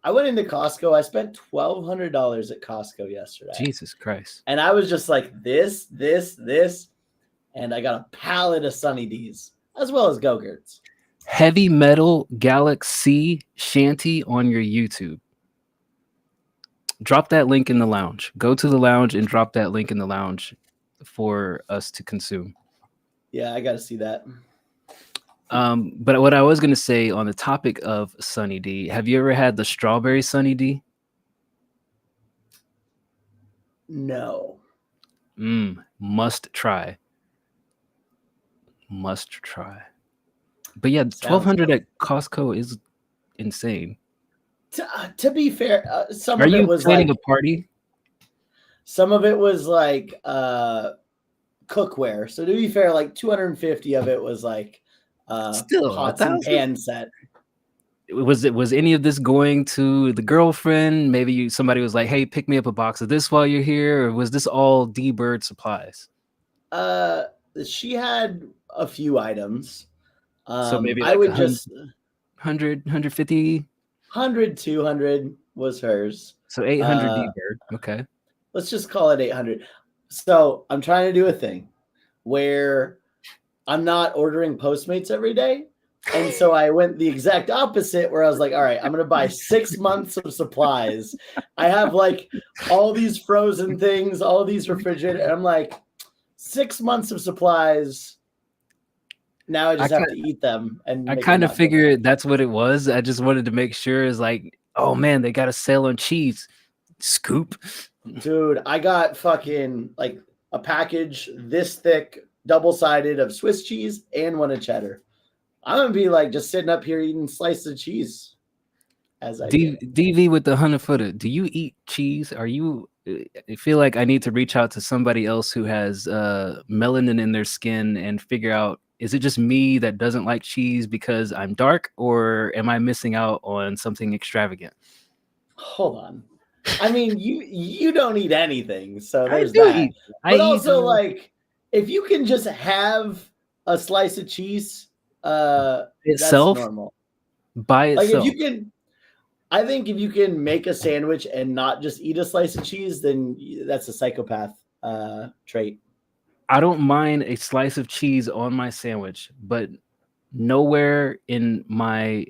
I went into Costco. I spent $1,200 at Costco yesterday. Jesus Christ. And I was just like, this. And I got a pallet of Sunny D's, as well as Go-Gurts. Heavy Metal Galaxy Shanty on your YouTube. Drop that link in the lounge. Go to the lounge and drop that link in the lounge for us to consume. Yeah, I got to see that. But what I was going to say on the topic of Sunny D, have you ever had the strawberry Sunny D? No. Must try. But yeah, $1,200 at Costco is insane. To be fair, some Are of it you was planning like a party? Some of it was like cookware. So to be fair, like 250 of it was like Still, pots and pan set. Was any of this going to the girlfriend? Maybe somebody was like, "Hey, pick me up a box of this while you're here," or was this all D-Bird supplies? She had a few items. So maybe I like would just 100, 150. 100, 200 was hers. So 800 D-Bird. Okay. Let's just call it 800. So I'm trying to do a thing where I'm not ordering Postmates every day. And so I went the exact opposite where I was like, all right, I'm going to buy 6 months of supplies. I have like all these frozen things, all these refrigerated. And I'm like, 6 months of supplies. Now I just have to eat them. And I kind of figured that's what it was. I just wanted to make sure is like, oh man, they got a sale on cheese. Scoop. Dude, I got fucking like a package this thick, double-sided of Swiss cheese and one of cheddar. I'm gonna be like just sitting up here eating slices of cheese. As I DV with the 100-footer. Do you eat cheese? Are you? I feel like I need to reach out to somebody else who has melanin in their skin and figure out, is it just me that doesn't like cheese because I'm dark, or am I missing out on something extravagant? Hold on. I mean, you don't eat anything, so there's that. But also, like, if you can just have a slice of cheese itself, that's normal. By itself. Like, if you can, I think if you can make a sandwich and not just eat a slice of cheese, then that's a psychopath trait. I don't mind a slice of cheese on my sandwich, but nowhere in my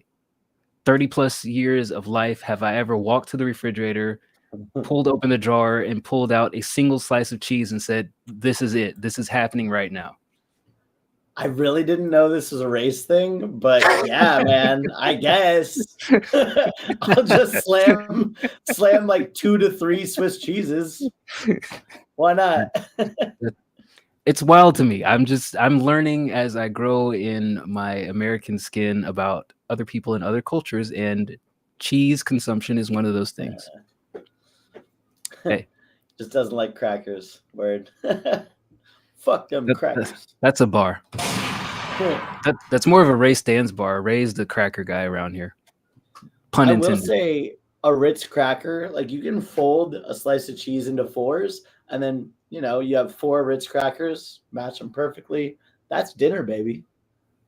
30 plus years of life have I ever walked to the refrigerator, pulled open the drawer, and pulled out a single slice of cheese and said, this is it. This is happening right now. I really didn't know this was a race thing, but yeah, man, I guess I'll just slam like 2 to 3 Swiss cheeses. Why not? It's wild to me. I'm learning as I grow in my American skin about other people and other cultures, and cheese consumption is one of those things. Hey, just doesn't like crackers. Word. Fuck them crackers. That's a bar. That's more of a Ray Stans bar. Ray's the cracker guy around here. Pun intended. I will say a Ritz cracker, like you can fold a slice of cheese into 4s, and then you have 4 Ritz crackers, match them perfectly. That's dinner, baby.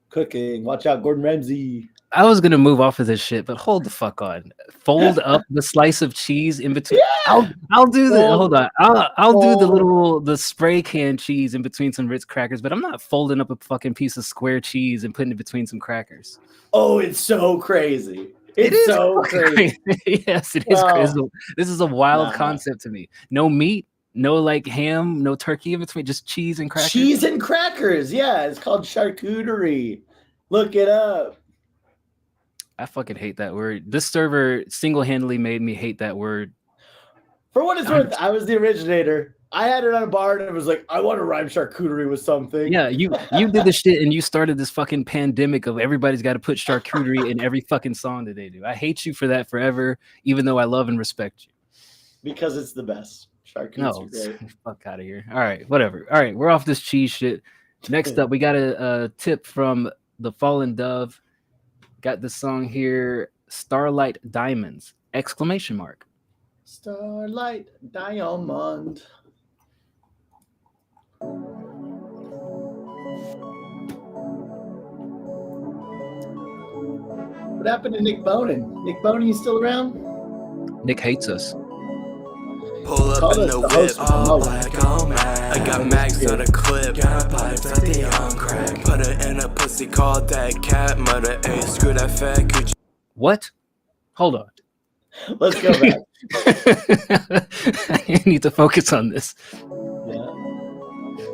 Cooking. Watch out, Gordon Ramsay. I was gonna move off of this shit, but hold the fuck on. Fold up the slice of cheese in between. Yeah! I'll do the hold on. I'll do the spray can cheese in between some Ritz crackers, but I'm not folding up a fucking piece of square cheese and putting it between some crackers. Oh, it's so crazy. It's so crazy. Yes, it is crazy. This is a wild concept to me. No meat, no like ham, no turkey in between, just cheese and crackers. Cheese and crackers, yeah. It's called charcuterie. Look it up. I fucking hate that word. This server single-handedly made me hate that word. For what it's worth, I was the originator. I had it on a bar and it was like, I want to rhyme charcuterie with something. Yeah, you did the shit and you started this fucking pandemic of everybody's got to put charcuterie in every fucking song that they do. I hate you for that forever, even though I love and respect you. Because it's the best. Charcuterie are great. Fuck out of here. All right, whatever. All right, we're off this cheese shit. Next up, we got a tip from the Fallen Dove. Got this song here, Starlight Diamonds, ! Starlight Diamond. What happened to Nick Bonin? Nick Bonin, you still around? Nick hates us. Pull up in the whip, all black on mag. I got mags on a clip, got pipes at the on crack. Put it in a pussy, called that cat. Mother A, screw that fat coochie. What? Hold on. Let's go back. I need to focus on this.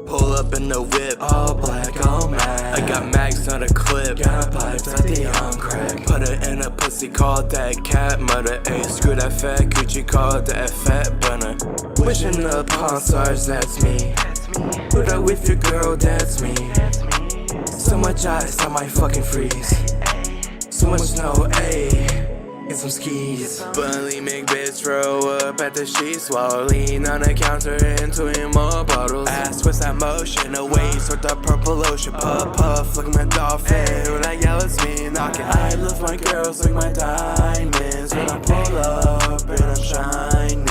Pull up in the whip, all black on mag. I got mags on a clip, got pipes at the on crack. Put it in a pussy, called that cat. Mother A, screw that fat coochie, called that fat bunner. Wishing upon stars, that's me. Put up with your girl, that's me. So much ice, I might fucking freeze. So much snow, ayy. And some skis. Bunny make bitch throw up at the sheets while lean on the counter and 2 more bottles. Ass twist that motion away, sort the purple ocean. Puff puff, look at my dolphin. When I yell, it's me knocking. I love my girls like my diamonds. When I pull up and I'm shining,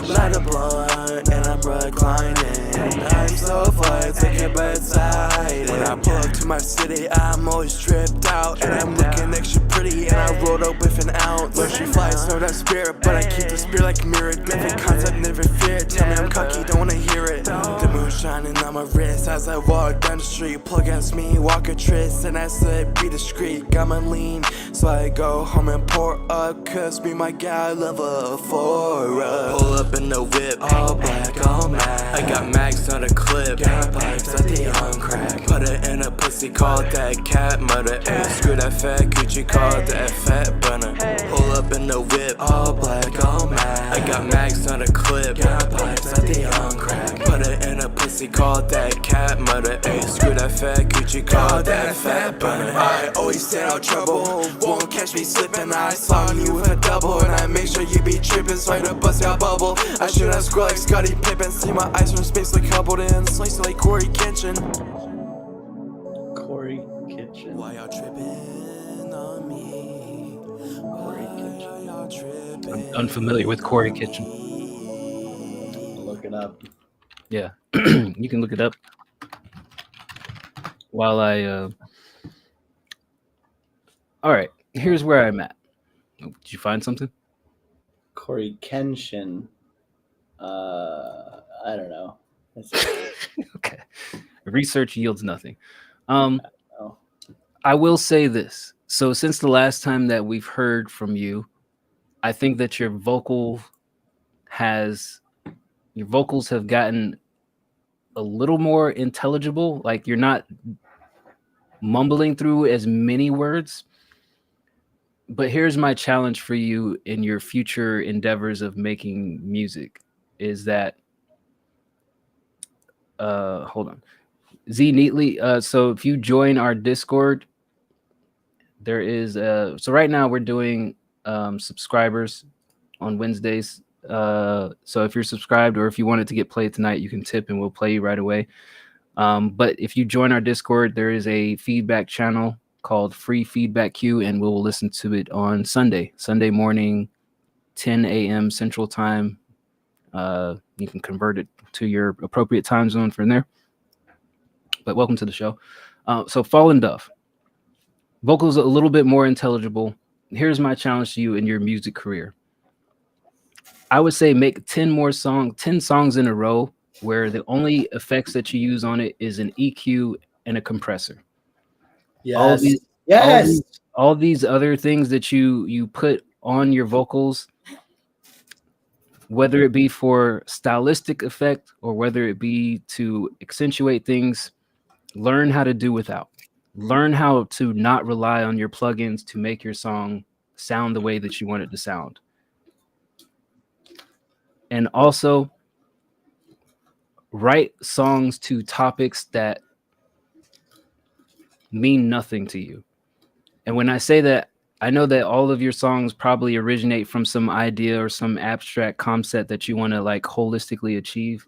light a blunt and I'm reclining. I'm so fly, take your bedside. When I I pull up to my city, I'm always tripped out. And I'm looking extra pretty, and I rolled up with an ounce. Luxury flights, no that spirit, but I keep the spirit like a mirror. Living concept, never fear it. Tell me I'm cocky, don't wanna hear it. The moon shining on my wrist as I walk down the street. Pull against me, walk a tryst, and I said, be discreet. Got my lean, so I go home and pour up. Cause be my guy, love a for us. Pull up in the whip, all black, all mad. I got mags on a clip, got pipes at the on crack. Put it in a pussy, call that cat murder. Ayy, screw that fat Gucci, call that fat burner. Pull up in the whip, all black, all mad. I got mags on a clip, got pipes at the on crack. Put it in a pussy, call that cat murder. Ayy, screw that fat Gucci, call that fat burner. I always stay out trouble, won't catch me slipping. I slung you with a double, and I make sure you be tripping. So I don't bust out bubble. I shoot out scroll like Scottie Pippen. See my eyes from space like coupled in, slice like Corey Kitchen. Corey Kitchen. Why y'all tripping on me? Corey Kitchen. Y'all tripping? I'm unfamiliar with Corey Kitchen. Look it up. Yeah, you can look it up. While I, all right, here's where I'm at. Oh, did you find something? Corey Kenshin. I don't know. Okay. Research yields nothing. I will say this. So since the last time that we've heard from you, I think that your vocals have gotten a little more intelligible. Like you're not mumbling through as many words. But here's my challenge for you in your future endeavors of making music is that hold on. Z Neatly, so if you join our Discord, there is so right now we're doing subscribers on Wednesdays. So if you're subscribed or if you wanted to get played tonight, you can tip and we'll play you right away. But if you join our Discord, there is a feedback channel called Free Feedback Queue, and we'll listen to it on Sunday morning, 10 a.m. Central Time. You can convert it to your appropriate time zone from there. But welcome to the show. So Fallen Dove. Vocals a little bit more intelligible. Here's my challenge to you in your music career. I would say make 10 songs in a row where the only effects that you use on it is an EQ and a compressor. Yes. All these other things that you put on your vocals, whether it be for stylistic effect or whether it be to accentuate things, learn how to do without. Learn how to not rely on your plugins to make your song sound the way that you want it to sound. And also write songs to topics that mean nothing to you. And when I say that, I know that all of your songs probably originate from some idea or some abstract concept that you want to like holistically achieve.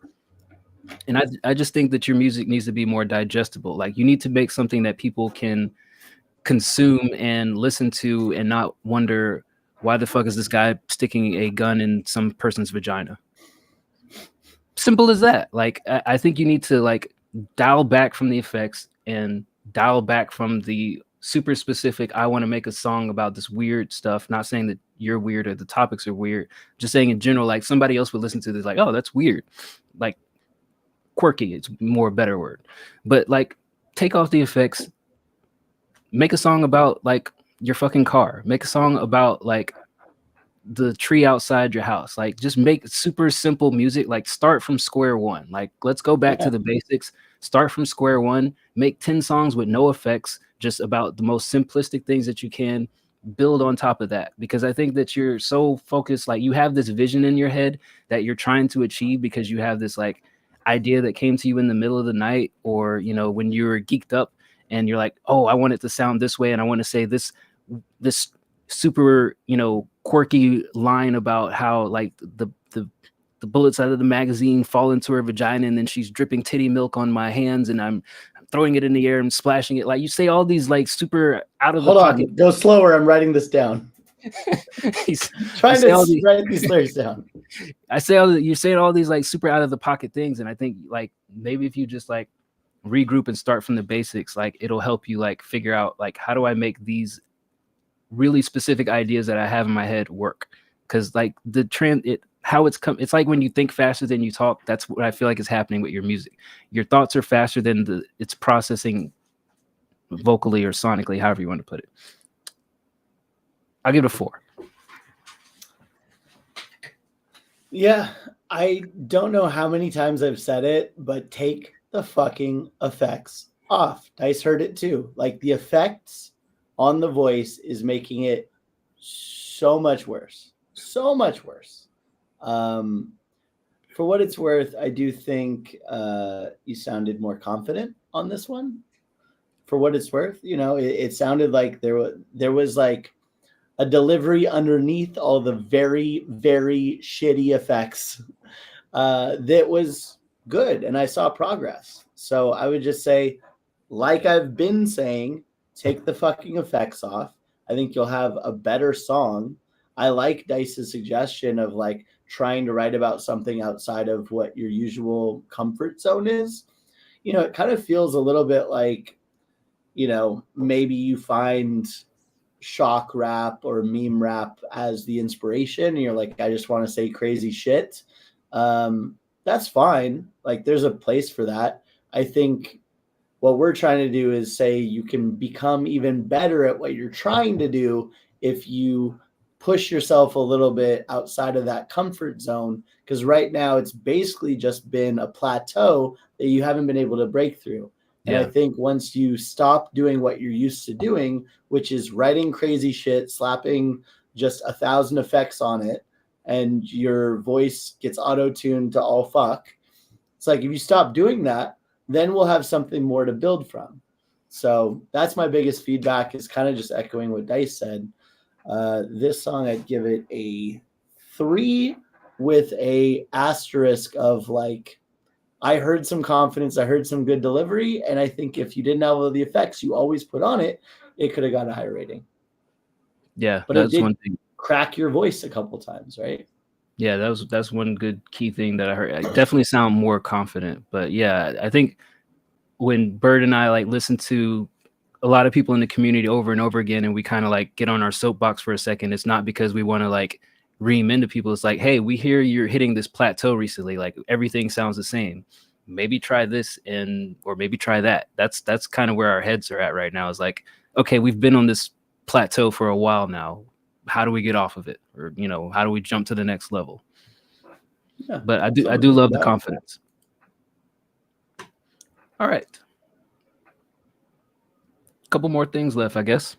And I just think that your music needs to be more digestible. Like you need to make something that people can consume and listen to and not wonder, why the fuck is this guy sticking a gun in some person's vagina? Simple as that. Like, I think you need to like dial back from the effects and dial back from the super specific, I want to make a song about this weird stuff. Not saying that you're weird or the topics are weird. Just saying in general, like somebody else would listen to this like, oh, that's weird. Like quirky, it's more a better word. But like take off the effects. Make a song about like your fucking car. Make a song about like the tree outside your house. Like just make super simple music. Like start from square one. Like let's go back to the basics. Start from square one. Make 10 songs with no effects, just about the most simplistic things that you can. Build on top of that, because I think that you're so focused, like you have this vision in your head that you're trying to achieve because you have this like idea that came to you in the middle of the night, or you know, when you were geeked up and you're like, oh, I want it to sound this way and I want to say this super, you know, quirky line about how like the bullets out of the magazine fall into her vagina and then she's dripping titty milk on my hands and I'm throwing it in the air and splashing it. Like you say all these like super out of the pocket. Hold on, go slower. I'm writing this down. He's trying to write these lyrics down. I say you're saying all these like super out of the pocket things, and I think like maybe if you just like regroup and start from the basics, like it'll help you like figure out like how do I make these really specific ideas that I have in my head work. Because like it's like when you think faster than you talk, that's what I feel like is happening with your music. Your thoughts are faster than it's processing vocally or sonically, however you want to put it. I'll give it a 4. Yeah, I don't know how many times I've said it, but take the fucking effects off. Dice heard it too. Like the effects on the voice is making it so much worse. So much worse. For what it's worth, I do think you sounded more confident on this one. For what it's worth, you know, it sounded like there was like a delivery underneath all the very, very shitty effects that was good, and I saw progress. So I would just say, like I've been saying, take the fucking effects off. I think you'll have a better song. I like Dice's suggestion of like trying to write about something outside of what your usual comfort zone is. You know, it kind of feels a little bit like, you know, maybe you find shock rap or meme rap as the inspiration and you're like, I just want to say crazy shit. That's fine. Like there's a place for that. I think what we're trying to do is say you can become even better at what you're trying to do if you push yourself a little bit outside of that comfort zone, because right now it's basically just been a plateau that you haven't been able to break through. And I think once you stop doing what you're used to doing, which is writing crazy shit, slapping just 1,000 effects on it, and your voice gets auto-tuned to all fuck, it's like if you stop doing that, then we'll have something more to build from. So that's my biggest feedback, is kind of just echoing what Dice said. This song, I'd give it a 3 with a asterisk of like, I heard some confidence, I heard some good delivery, and I think if you didn't have all the effects you always put on it, it could have got a higher rating. Yeah, but that's it did one thing. Crack your voice a couple times, right? Yeah, that's one good key thing that I heard. I definitely sound more confident. But yeah, I think when Bird and I like listen to a lot of people in the community over and over again, and we kind of like get on our soapbox for a second, it's not because we want to like ream into people. It's like, hey, we hear you're hitting this plateau recently. Like everything sounds the same. Maybe try this or maybe try that. That's kind of where our heads are at right now. Is like, okay, we've been on this plateau for a while now. How do we get off of it? Or, you know, how do we jump to the next level? Yeah, but I do love the confidence. All right. Couple more things left, I guess.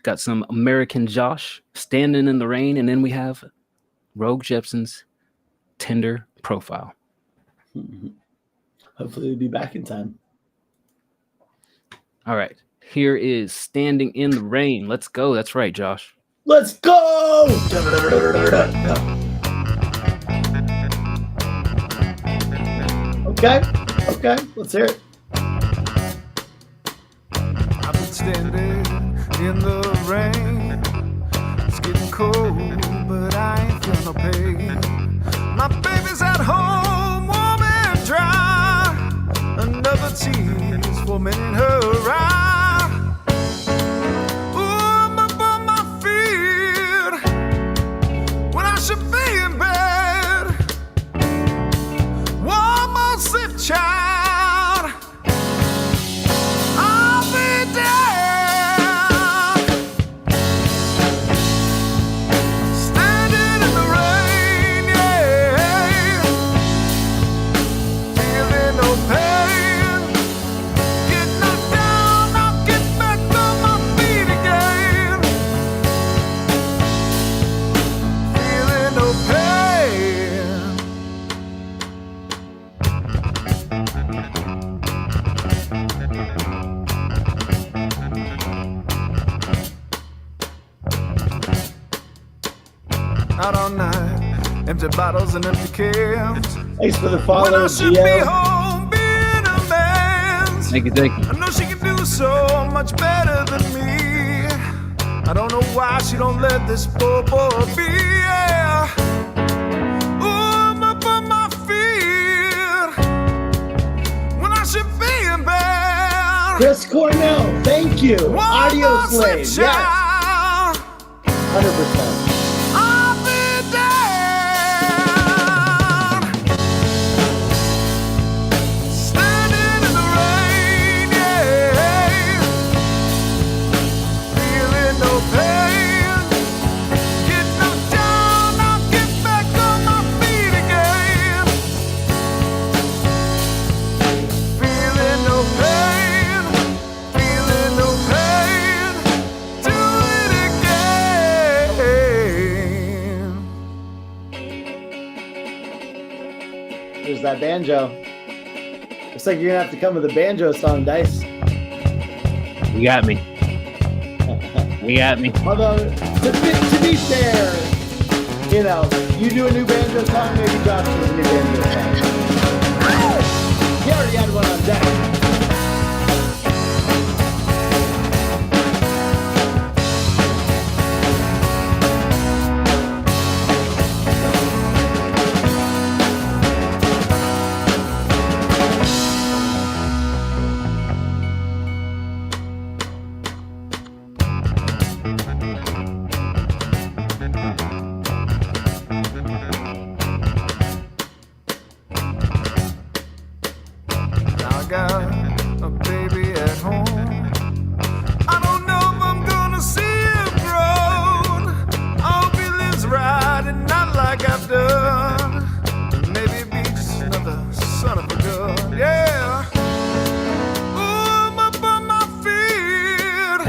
Got some American Josh, Standing in the Rain, and then we have Rogue Jepsen's Tinder Profile. Hopefully we'll be back in time. All right. Here is Standing in the Rain. Let's go. That's right, Josh. Let's go! Okay. Let's hear it. I've been standing in the rain. It's getting cold, but I ain't feel no pain. My baby's at home, warm and dry. Another tease forming in her eye. Ooh, I'm up on my feet when I should be in bed. One more sip, child. Out all night, empty bottles and empty cans. Thanks for the follow, Gio. Thank you. I know she can do so much better than me. I don't know why she don't let this poor boy be. Yeah. Ooh, I'm up on my feet when I should bed. Chris Cornell, thank you. Audio more Slave, sleep, yes. child. 100%. I'll be down. Standing in the rain, yeah. Feeling no pain. Get knocked down, I'll get back on my feet again. Feeling no pain. Feeling no pain. Do it again. There's that banjo. Looks like you're gonna have to come with a banjo song, Dice. You got me. You got me. Although, to be fair, you know, you do a new banjo song, maybe Josh does a new banjo song. He already had one on deck. Now I got a baby at home. I don't know if I'm gonna see him grown. I hope he lives right and not like I've done. Maybe be just another son of a gun. Yeah. Ooh, I'm up on my feet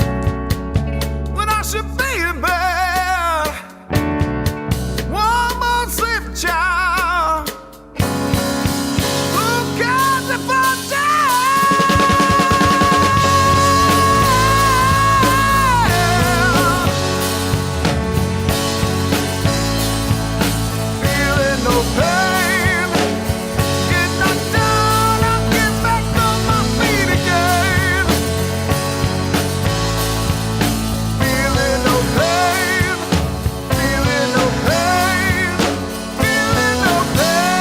when I should be in bed. One more sleep, child. Who cares if I feeling no pain. Get knocked down, I'll get back on my feet again. Feeling no pain. Feeling no pain. Feeling no pain.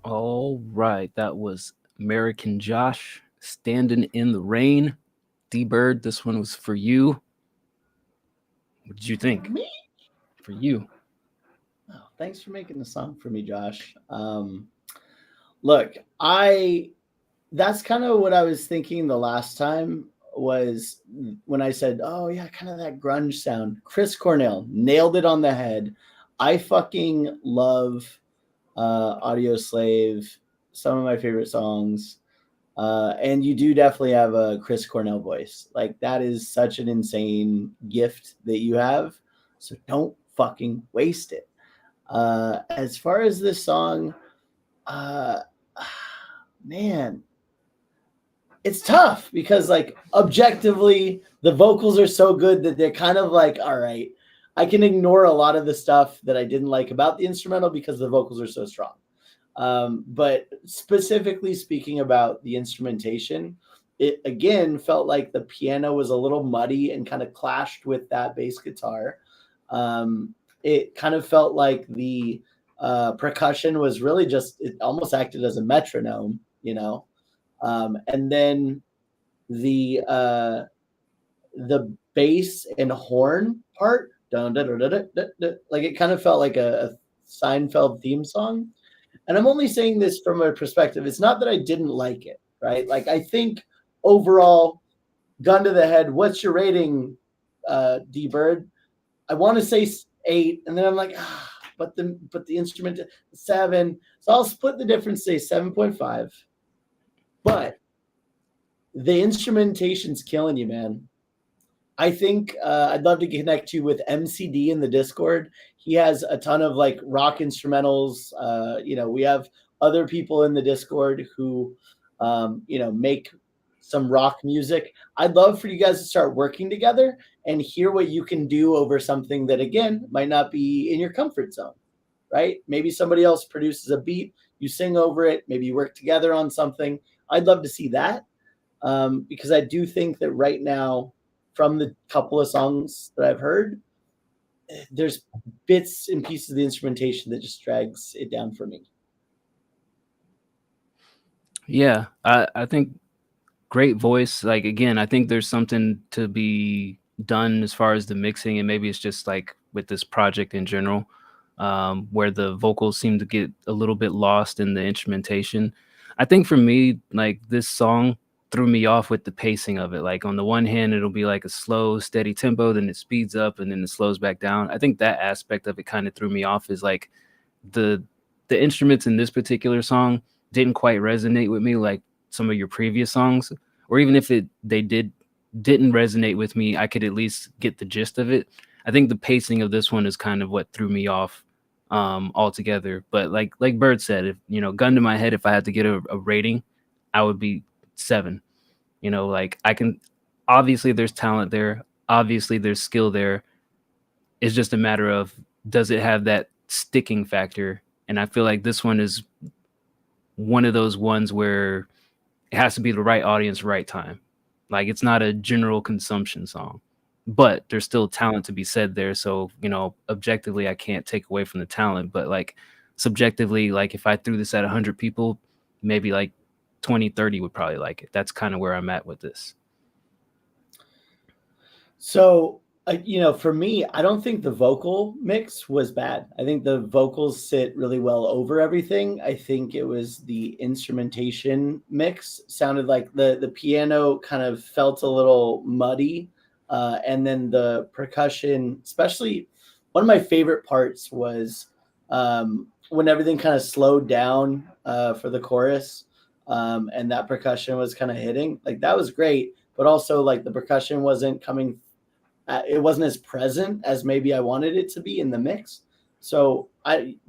All right, that was American Josh, Standing in the Rain. D-Bird, this one was for you. What did you think? Me? For you. Oh, thanks for making the song for me, Josh. Look, that's kind of what I was thinking the last time was when I said, oh yeah, kind of that grunge sound. Chris Cornell nailed it on the head. I fucking love Audio Slave, some of my favorite songs. And you do definitely have a Chris Cornell voice. Like, that is such an insane gift that you have. So don't fucking waste it. As far as this song, man, it's tough because, like, objectively, the vocals are so good that they're kind of like, all right, I can ignore a lot of the stuff that I didn't like about the instrumental because the vocals are so strong. But specifically speaking about the instrumentation, it again felt like the piano was a little muddy and kind of clashed with that bass guitar. It kind of felt like the percussion was really just, it almost acted as a metronome, you know? And then the bass and horn part, like it kind of felt like a Seinfeld theme song. And I'm only saying this from a perspective. It's not that I didn't like it, right? Like, I think overall, gun to the head, what's your rating, D-Bird? I want to say 8, and then I'm like, but the instrument 7. So I'll split the difference, say 7.5. But the instrumentation's killing you, man. I think I'd love to connect you with MCD in the Discord. He has a ton of like rock instrumentals. We have other people in the Discord who, make some rock music. I'd love for you guys to start working together and hear what you can do over something that, again, might not be in your comfort zone, right? Maybe somebody else produces a beat, you sing over it, maybe you work together on something. I'd love to see that because I do think that right now, from the couple of songs that I've heard, there's bits and pieces of the instrumentation that just drags it down for me. Yeah, I think great voice. Like again, I think there's something to be done as far as the mixing, and maybe it's just like with this project in general, where the vocals seem to get a little bit lost in the instrumentation. I think for me, like this song threw me off with the pacing of it. Like on the one hand, it'll be like a slow, steady tempo, then it speeds up and then it slows back down. I think that aspect of it kind of threw me off. Is like the the instruments in this particular song didn't quite resonate with me like some of your previous songs, or even if didn't resonate with me, I could at least get the gist of it. I think the pacing of this one is kind of what threw me off altogether. But like Bird said, if gun to my head, if I had to get a rating, I would be 7. Like I can, obviously there's talent there, obviously there's skill there. It's just a matter of, does it have that sticking factor? And I feel like this one is one of those ones where it has to be the right audience, right time. Like it's not a general consumption song, but there's still talent to be said there. So, objectively, I can't take away from the talent, but like subjectively, like if I threw this at 100 people, maybe like 20, 30 would probably like it. That's kind of where I'm at with this. So, for me, I don't think the vocal mix was bad. I think the vocals sit really well over everything. I think it was the instrumentation mix sounded like the piano kind of felt a little muddy. And then the percussion, especially one of my favorite parts was when everything kind of slowed down for the chorus and that percussion was kind of hitting. Like that was great, but also like the percussion wasn't coming. It wasn't as present as maybe I wanted it to be in the mix. So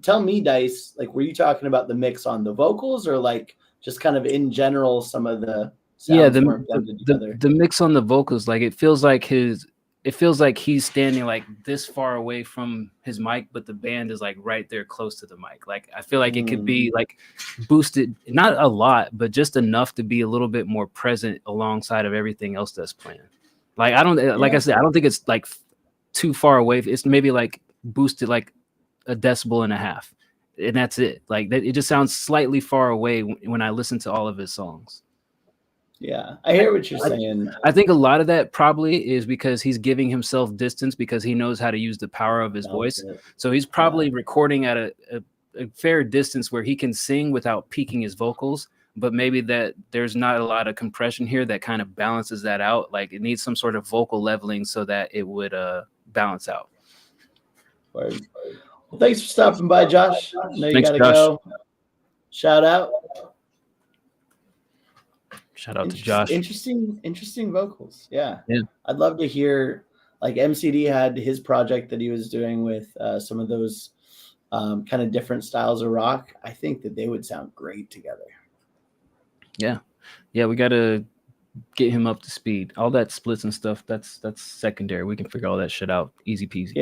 tell me, Dice, like, were you talking about the mix on the vocals or like just kind of in general, some of the sounds the mix on the vocals, like it feels like he's standing like this far away from his mic, but the band is like right there close to the mic. Like I feel like it could be like boosted, not a lot, but just enough to be a little bit more present alongside of everything else that's playing. Like I said, I don't think it's like too far away. It's maybe like boosted like a decibel and a half, and that's it. Like that, it just sounds slightly far away when I listen to all of his songs. Yeah, I hear what you're saying. I think a lot of that probably is because he's giving himself distance because he knows how to use the power of his voice. So he's probably recording at a fair distance where he can sing without peaking his vocals. But maybe that there's not a lot of compression here that kind of balances that out. Like it needs some sort of vocal leveling so that it would balance out. Well, thanks for stopping by, Josh. I know you gotta go. Shout out. Shout out to Josh. Interesting vocals. Yeah. I'd love to hear, like MCD had his project that he was doing with some of those kind of different styles of rock. I think that they would sound great together. Yeah, we gotta get him up to speed. All that splits and stuff, that's secondary. We can figure all that shit out easy peasy.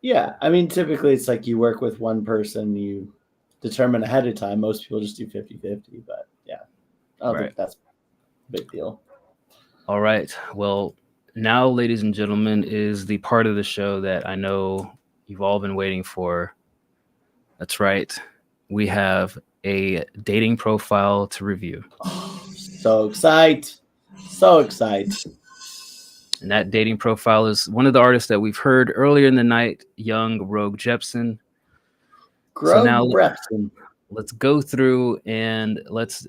Yeah. I mean, typically it's like you work with one person, you determine ahead of time. Most people just do 50-50, but yeah, I don't think that's a big deal. All right. Well, now, ladies and gentlemen, is the part of the show that I know you've all been waiting for. That's right. We have a dating profile to review. Oh, so excited. And that dating profile is one of the artists that we've heard earlier in the night, Young Rogue Jepsen. So now let's go through and let's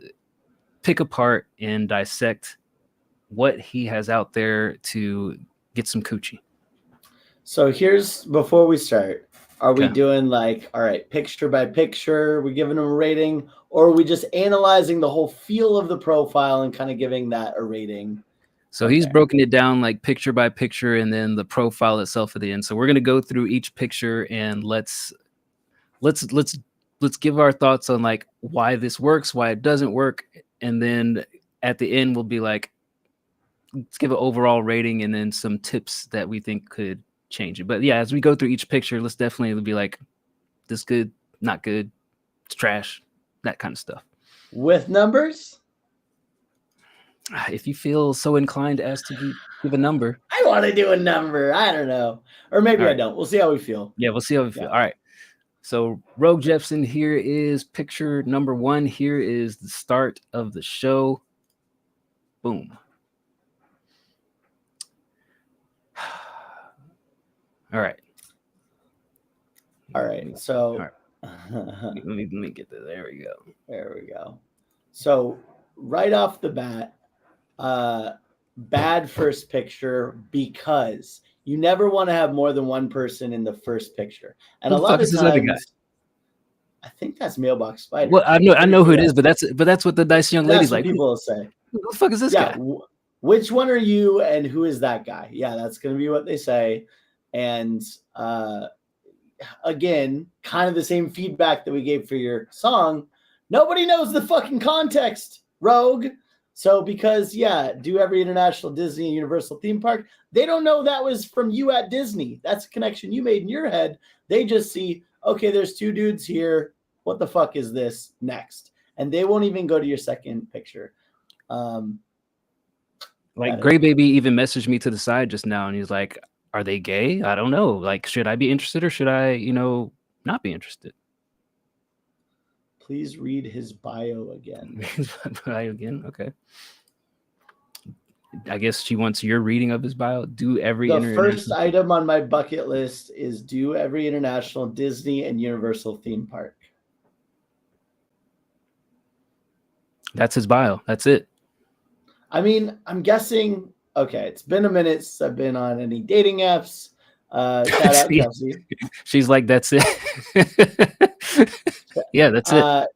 pick apart and dissect what he has out there to get some coochie. So before we start, are we doing like, all right, picture by picture, we giving them a rating, or are we just analyzing the whole feel of the profile and kind of giving that a rating? So he's broken it down like picture by picture and then the profile itself at the end. So we're going to go through each picture and let's give our thoughts on like why this works, why it doesn't work. And then at the end, we'll be like, let's give an overall rating and then some tips that we think could change it. But yeah, as we go through each picture, let's definitely be like, this good, not good, it's trash, that kind of stuff. With numbers? If you feel so inclined as to give a number. I want to do a number. I don't know. Or maybe I don't. We'll see how we feel. Yeah, we'll see how we feel. All right. So Rogue Jepson, here is picture number 1. Here is the start of the show. Boom. All right. All right. So let me get there. There we go. There we go. So right off the bat, bad first picture because you never want to have more than one person in the first picture. And Who a the lot fuck of is this other guy? times, I think that's Mailbox Spider. Well, I know who it is, but that's what the nice young lady's what like. people will say. Who the fuck is this guy? Which one are you and who is that guy? Yeah, that's going to be what they say. And again, kind of the same feedback that we gave for your song. Nobody knows the fucking context, Rogue. So because, do every international Disney and Universal theme park, they don't know that was from you at Disney. That's a connection you made in your head. They just see, okay, there's 2 dudes here. What the fuck is this next? And they won't even go to your second picture. Like Gray Baby even messaged me to the side just now, and he's like, "Are they gay? I don't know. Like, should I be interested or should I, not be interested?" Please read his bio again. Bio again? Okay. I guess she wants your reading of his bio. Do every The first item on my bucket list is do every international Disney and Universal theme park. That's his bio. That's it. I mean, I'm guessing. Okay, it's been a minute since I've been on any dating apps. Shout out Kelsey. She's like, that's it. Yeah, that's it.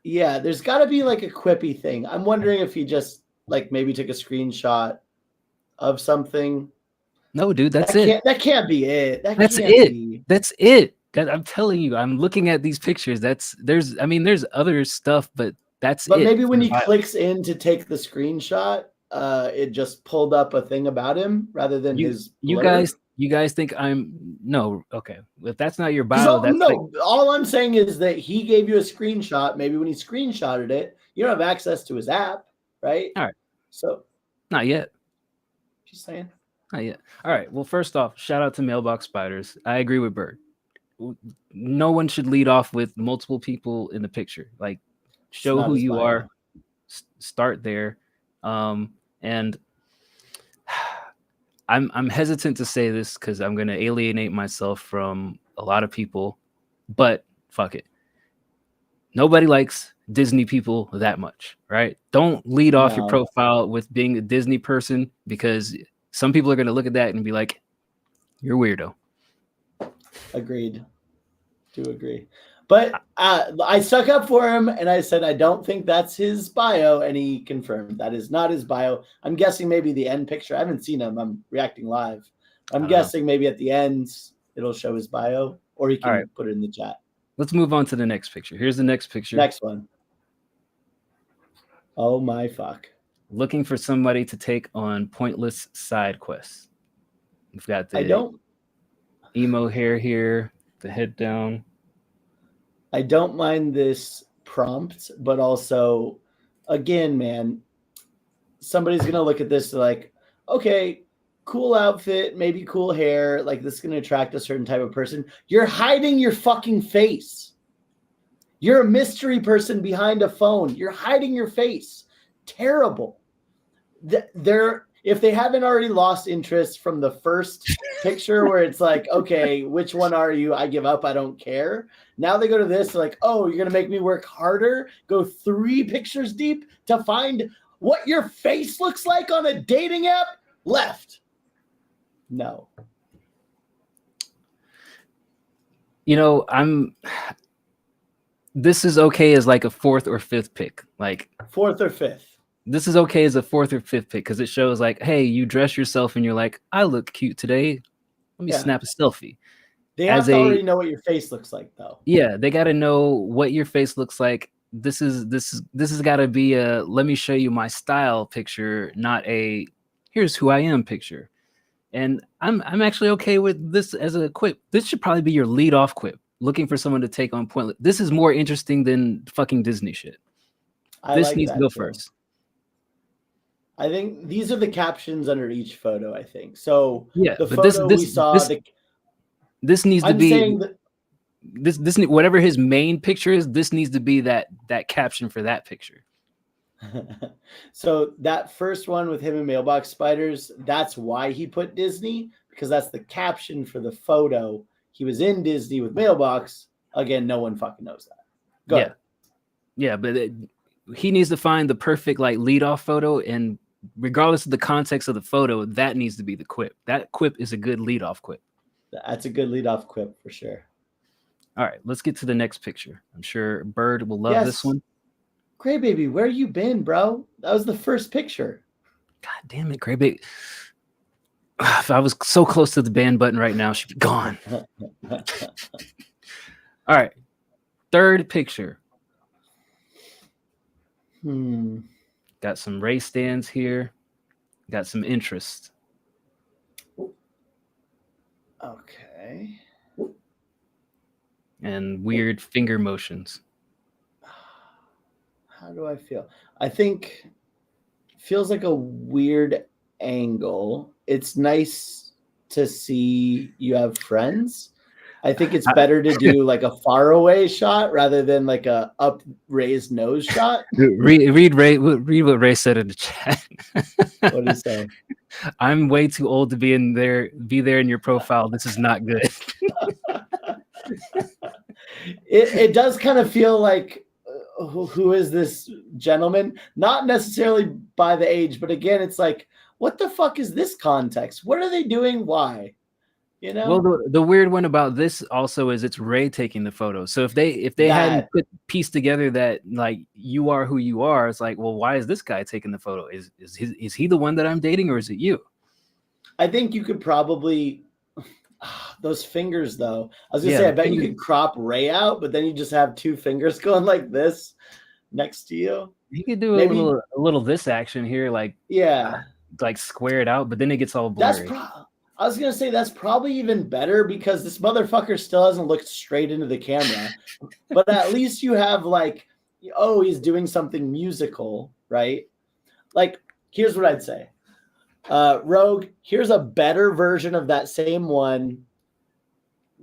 Yeah, there's got to be like a quippy thing. I'm wondering if he just like maybe took a screenshot of something. No, dude, that's it. That can't be it. That's it. That's it. I'm telling you, I'm looking at these pictures. There's other stuff, but that's it. But maybe when he clicks in to take the screenshot, it just pulled up a thing about him rather than his blur. You guys think okay. If that's not your bio, all I'm saying is that he gave you a screenshot. Maybe when he screenshotted it, you don't have access to his app, right? All right. So not yet. Just saying. Not yet. All right. Well, first off, shout out to Mailbox Spiders. I agree with Bird. No one should lead off with multiple people in the picture. Like, show who you are. Start there. And I'm hesitant to say this because I'm going to alienate myself from a lot of people, but fuck it. Nobody likes Disney people that much, right? Don't lead off your profile with being a Disney person because some people are going to look at that and be like, you're a weirdo. Agreed. Do agree. But I stuck up for him and I said, I don't think that's his bio. And he confirmed that is not his bio. I'm guessing maybe the end picture. I haven't seen him. I'm reacting live. I'm guessing maybe at the end it'll show his bio or he can put it in the chat. Let's move on to the next picture. Here's the next picture. Next one. Oh my fuck. Looking for somebody to take on pointless side quests. We've got the emo hair here, the head down. I don't mind this prompt, but also, again, man, somebody's going to look at this like, okay, cool outfit, maybe cool hair. Like, this is going to attract a certain type of person. You're hiding your fucking face. You're a mystery person behind a phone. You're hiding your face. Terrible. If they haven't already lost interest from the first picture where it's like, okay, which one are you? I give up. I don't care. Now they go to this like, oh, you're going to make me work harder, go 3 pictures deep to find what your face looks like on a dating app? Left. No. This is okay as like a 4th or 5th pick. Like 4th or 5th. This is okay as a 4th or 5th pick because it shows like, hey, you dress yourself and you're like, I look cute today. Let me snap a selfie. They have to already know what your face looks like, though. Yeah, they got to know what your face looks like. This has got to be a let me show you my style picture, not a here's who I am picture. And I'm actually okay with this as a quip. This should probably be your lead off quip. Looking for someone to take on pointless. This is more interesting than fucking Disney shit. This needs to go first. I think these are the captions under each photo, I think. So yeah, the photo we saw. This needs to be. this whatever his main picture is, this needs to be that caption for that picture. So that first one with him and mailbox spiders, that's why he put Disney, because that's the caption for the photo. He was in Disney with mailbox. Again, no one fucking knows that. Go ahead. Yeah, but he needs to find the perfect like lead off photo, and regardless of the context of the photo, that needs to be the quip. That quip is a good lead off quip. That's a good lead off quip for sure. All right, let's get to the next picture. I'm sure Bird will love this one. Gray Baby, where you been, bro? That was the first picture. God damn it, Gray Baby. If I was so close to the ban button right now, she'd be gone. All right, third picture. Got some Ray stands here. Got some interest. Okay. And weird finger motions. How do I feel? I think feels like a weird angle. It's nice to see you have friends. I think it's better to do like a far away shot rather than like a up raised nose shot. Read what Ray said in the chat. What did he say? I'm way too old to be there in your profile. This is not good. It does kind of feel like who is this gentleman? Not necessarily by the age, but again, it's like, what the fuck is this context? What are they doing? Why? You know? Well, the weird one about this also is it's Ray taking the photo. So if they hadn't pieced together that like you are who you are, it's like, well, why is this guy taking the photo? Is he the one that I'm dating, or is it you? I think you could probably those fingers though. I was gonna say I bet you could crop Ray out, but then you just have two fingers going like this next to you. You could do a little this action here, like like square it out, but then it gets all blurry. I was gonna say that's probably even better because this motherfucker still hasn't looked straight into the camera. But at least you have like, oh, he's doing something musical, right? Like, here's what I'd say. Rogue, here's a better version of that same one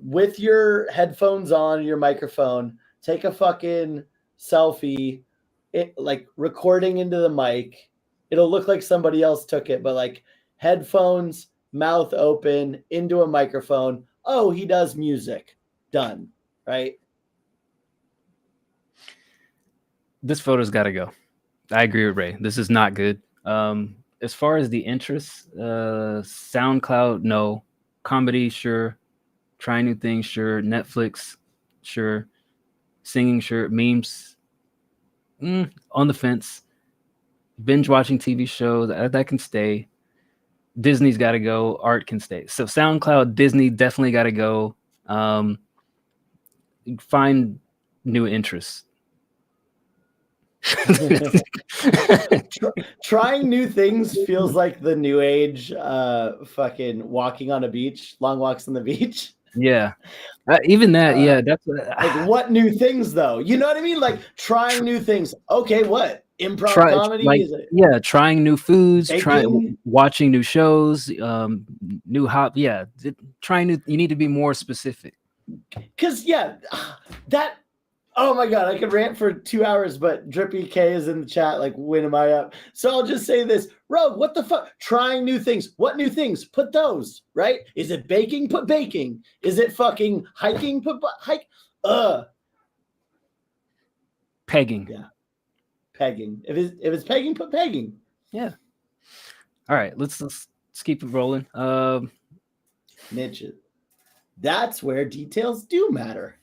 with your headphones on, your microphone. Take a fucking selfie, like recording into the mic. It'll look like somebody else took it, but like headphones, mouth open into a microphone. Oh, he does music. Done. Right? This photo's got to go. I agree with Ray. This is not good. As far as the interests, SoundCloud, no. Comedy, sure. Trying new things, sure. Netflix, sure. Singing, sure. Memes, on the fence. Binge watching TV shows, that can stay. Disney's got to go. Art can stay. So SoundCloud, Disney definitely got to go. Find new interests. Trying new things feels like the new age fucking walking on a beach, long walks on the beach. Yeah. Even that, that's like what new things though? You know what I mean? Like trying new things. Okay, what? Improv comedy? Like, is it? Yeah, trying new foods, Baking? watching new shows, new hop. Yeah, trying new. You need to be more specific. Because that. Oh my god, I could rant for 2 hours, but Drippy K is in the chat. Like, when am I up? So I'll just say this, Rogue. What the fuck? Trying new things. What new things? Put those. Right? Is it baking? Put baking. Is it fucking hiking? Put hike. Pegging. Yeah. Pegging. If it's pegging, put pegging. Yeah. All right, let's keep it rolling. Niches. That's where details do matter.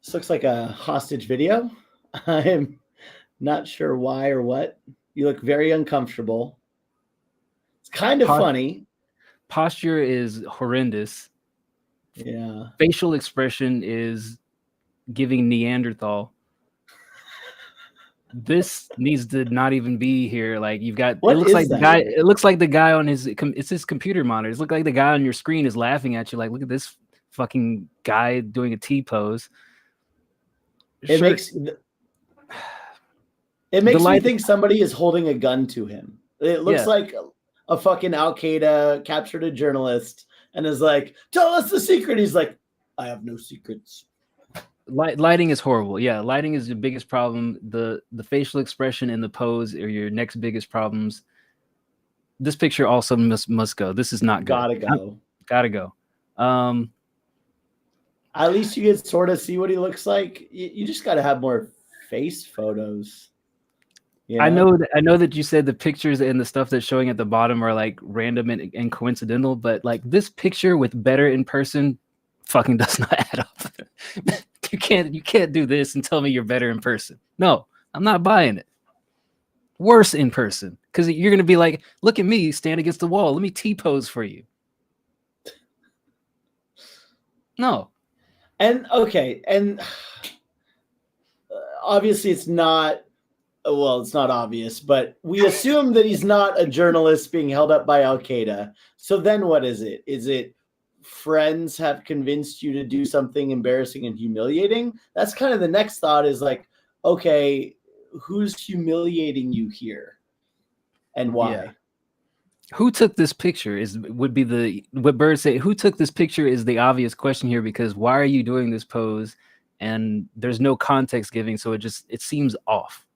This looks like a hostage video. I'm not sure why or what. You look very uncomfortable. It's kind of funny. Posture is horrendous. Yeah. Facial expression is giving Neanderthal. This needs to not even be here. Like you've got. It looks like the guy on his. It's his computer monitor. It looks like the guy on your screen is laughing at you. Like, look at this fucking guy doing a T pose. It makes me think somebody is holding a gun to him. It looks like a fucking Al Qaeda captured a journalist and is like, tell us the secret. He's like, I have no secrets. Lighting is horrible. Yeah, lighting is the biggest problem. The facial expression and the pose are your next biggest problems. This picture also must go. This is not good. Gotta go. Gotta go. At least you get sort of see what he looks like. You just got to have more face photos. You I know that you said the pictures and the stuff that's showing at the bottom are like random and coincidental, but like this picture with better in person fucking does not add up. You can't do this and tell me you're better in person. No, I'm not buying it. Worse in person, because you're gonna be like, look at me stand against the wall. Let me T-pose for you. No. And okay, and obviously it's not. Well, it's not obvious, but we assume that he's not a journalist being held up by Al Qaeda. So then what is it? Is it friends have convinced you to do something embarrassing and humiliating? That's kind of the next thought is like, okay, who's humiliating you here and why? Yeah. Who took this picture would be what Bird say. Who took this picture is the obvious question here, because why are you doing this pose? And there's no context giving, so it seems off.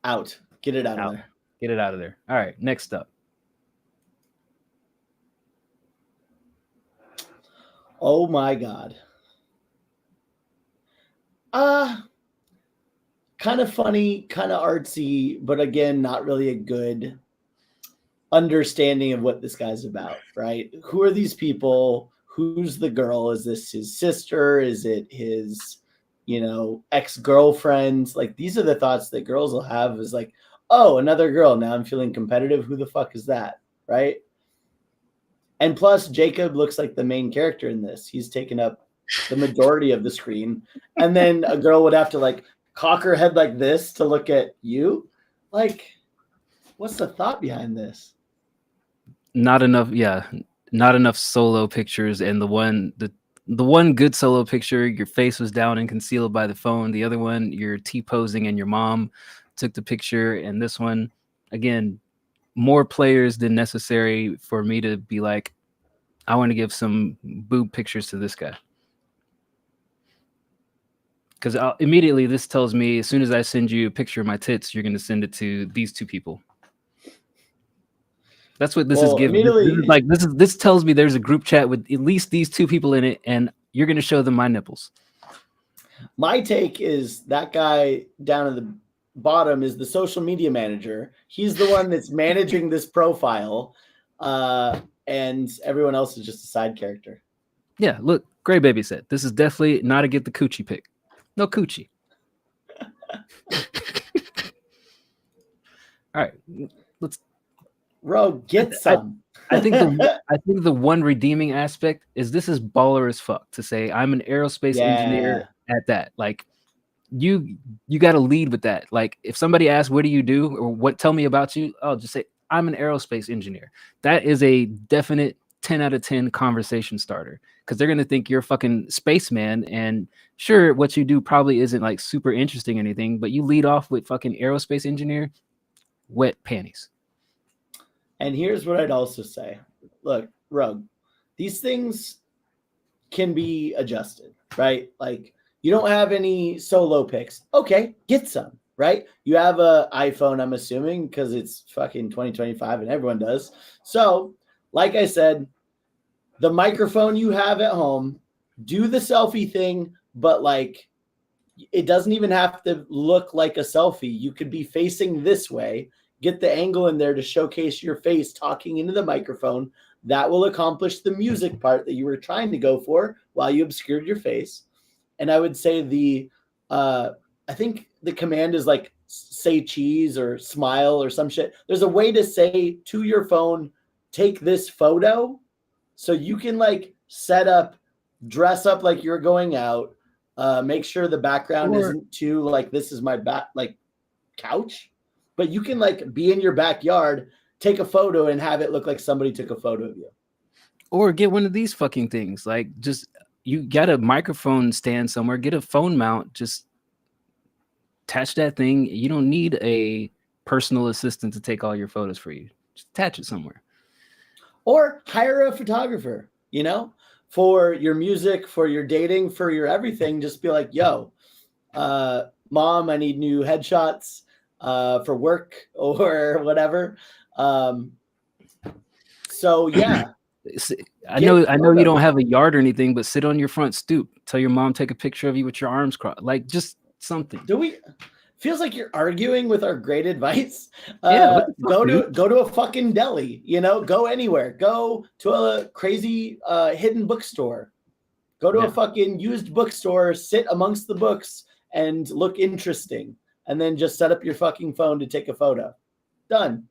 Out. Get it out of there. Get it out of there. All right, next up. Oh my God. Kind of funny, kind of artsy, but again, not really a good understanding of what this guy's about, right? Who are these people? Who's the girl? Is this his sister? Is it his, ex-girlfriends? Like, these are the thoughts that girls will have, is like, oh, another girl. Now I'm feeling competitive. Who the fuck is that? Right? And plus, Jacob looks like the main character in this. He's taken up the majority of the screen. And then a girl would have to like cock her head like this to look at you. Like, what's the thought behind this? Not enough solo pictures. And the one good solo picture, your face was down and concealed by the phone. The other one, you're T-posing and your mom took the picture. And this one, again, more players than necessary for me to be like, I want to give some boob pictures to this guy. Because immediately this tells me, as soon as I send you a picture of my tits, you're going to send it to these two people. That's what this is giving. This tells me there's a group chat with at least these two people in it, and you're going to show them my nipples. My take is that guy down at the bottom is the social media manager. He's the one that's managing this profile, and everyone else is just a side character. Yeah, look, Gray Baby said this is definitely not a get the coochie pick. No coochie. All right, let's get some. I think the one redeeming aspect is this is baller as fuck to say I'm an aerospace engineer at that. Like, you got to lead with that. Like, if somebody asks what do you do or tell me about you, I'll just say I'm an aerospace engineer. That is a definite 10 out of 10 conversation starter, because they're gonna think you're a fucking spaceman, and sure, what you do probably isn't like super interesting or anything, but you lead off with fucking aerospace engineer, wet panties. And here's what I'd also say. Look, Rug, these things can be adjusted, right? Like, you don't have any solo pics. Okay, get some, right? You have an iPhone, I'm assuming, because it's fucking 2025 and everyone does. So, like I said, the microphone you have at home, do the selfie thing, but like, it doesn't even have to look like a selfie. You could be facing this way, get the angle in there to showcase your face talking into the microphone. That will accomplish the music part that you were trying to go for while you obscured your face. And I would say I think the command is like say cheese or smile or some shit. There's a way to say to your phone, take this photo, so you can like set up, dress up like you're going out, make sure the background isn't too like this is my couch, but you can like be in your backyard, take a photo and have it look like somebody took a photo of you. Or get one of these fucking things. Like, just, you got a microphone stand somewhere, get a phone mount, just attach that thing. You don't need a personal assistant to take all your photos for you. Just attach it somewhere. Or hire a photographer, for your music, for your dating, for your everything. Just be like, yo, mom, I need new headshots for work or whatever. So yeah. I know you don't have a yard or anything, but sit on your front stoop. Tell your mom take a picture of you with your arms crossed, like just something. Feels like you're arguing with our great advice. Yeah, go to a fucking deli, go anywhere. Go to a crazy hidden bookstore. Go to a fucking used bookstore, sit amongst the books and look interesting, and then just set up your fucking phone to take a photo. Done.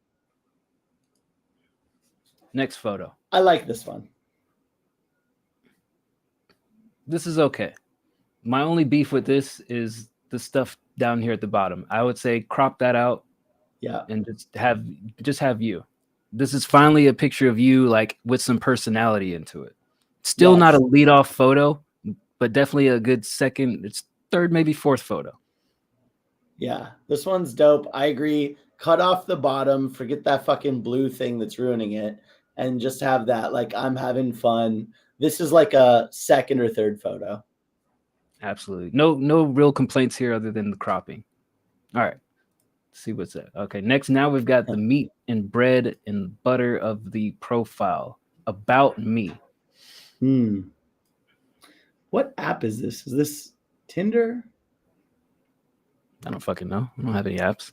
Next photo. I like this one. This is okay. My only beef with this is the stuff down here at the bottom. I would say crop that out. Yeah. And just have you. This is finally a picture of you, like with some personality into it. Still not a lead off photo, but definitely a good second, it's third, maybe fourth photo. Yeah, this one's dope. I agree. Cut off the bottom, forget that fucking blue thing that's ruining it, and just have that, like, I'm having fun. This is like a second or third photo. Absolutely. No real complaints here other than the cropping. All right. Let's see what's that. Okay. Next, now we've got the meat and bread and butter of the profile. About me. What app is this? Is this Tinder? I don't fucking know. I don't have any apps.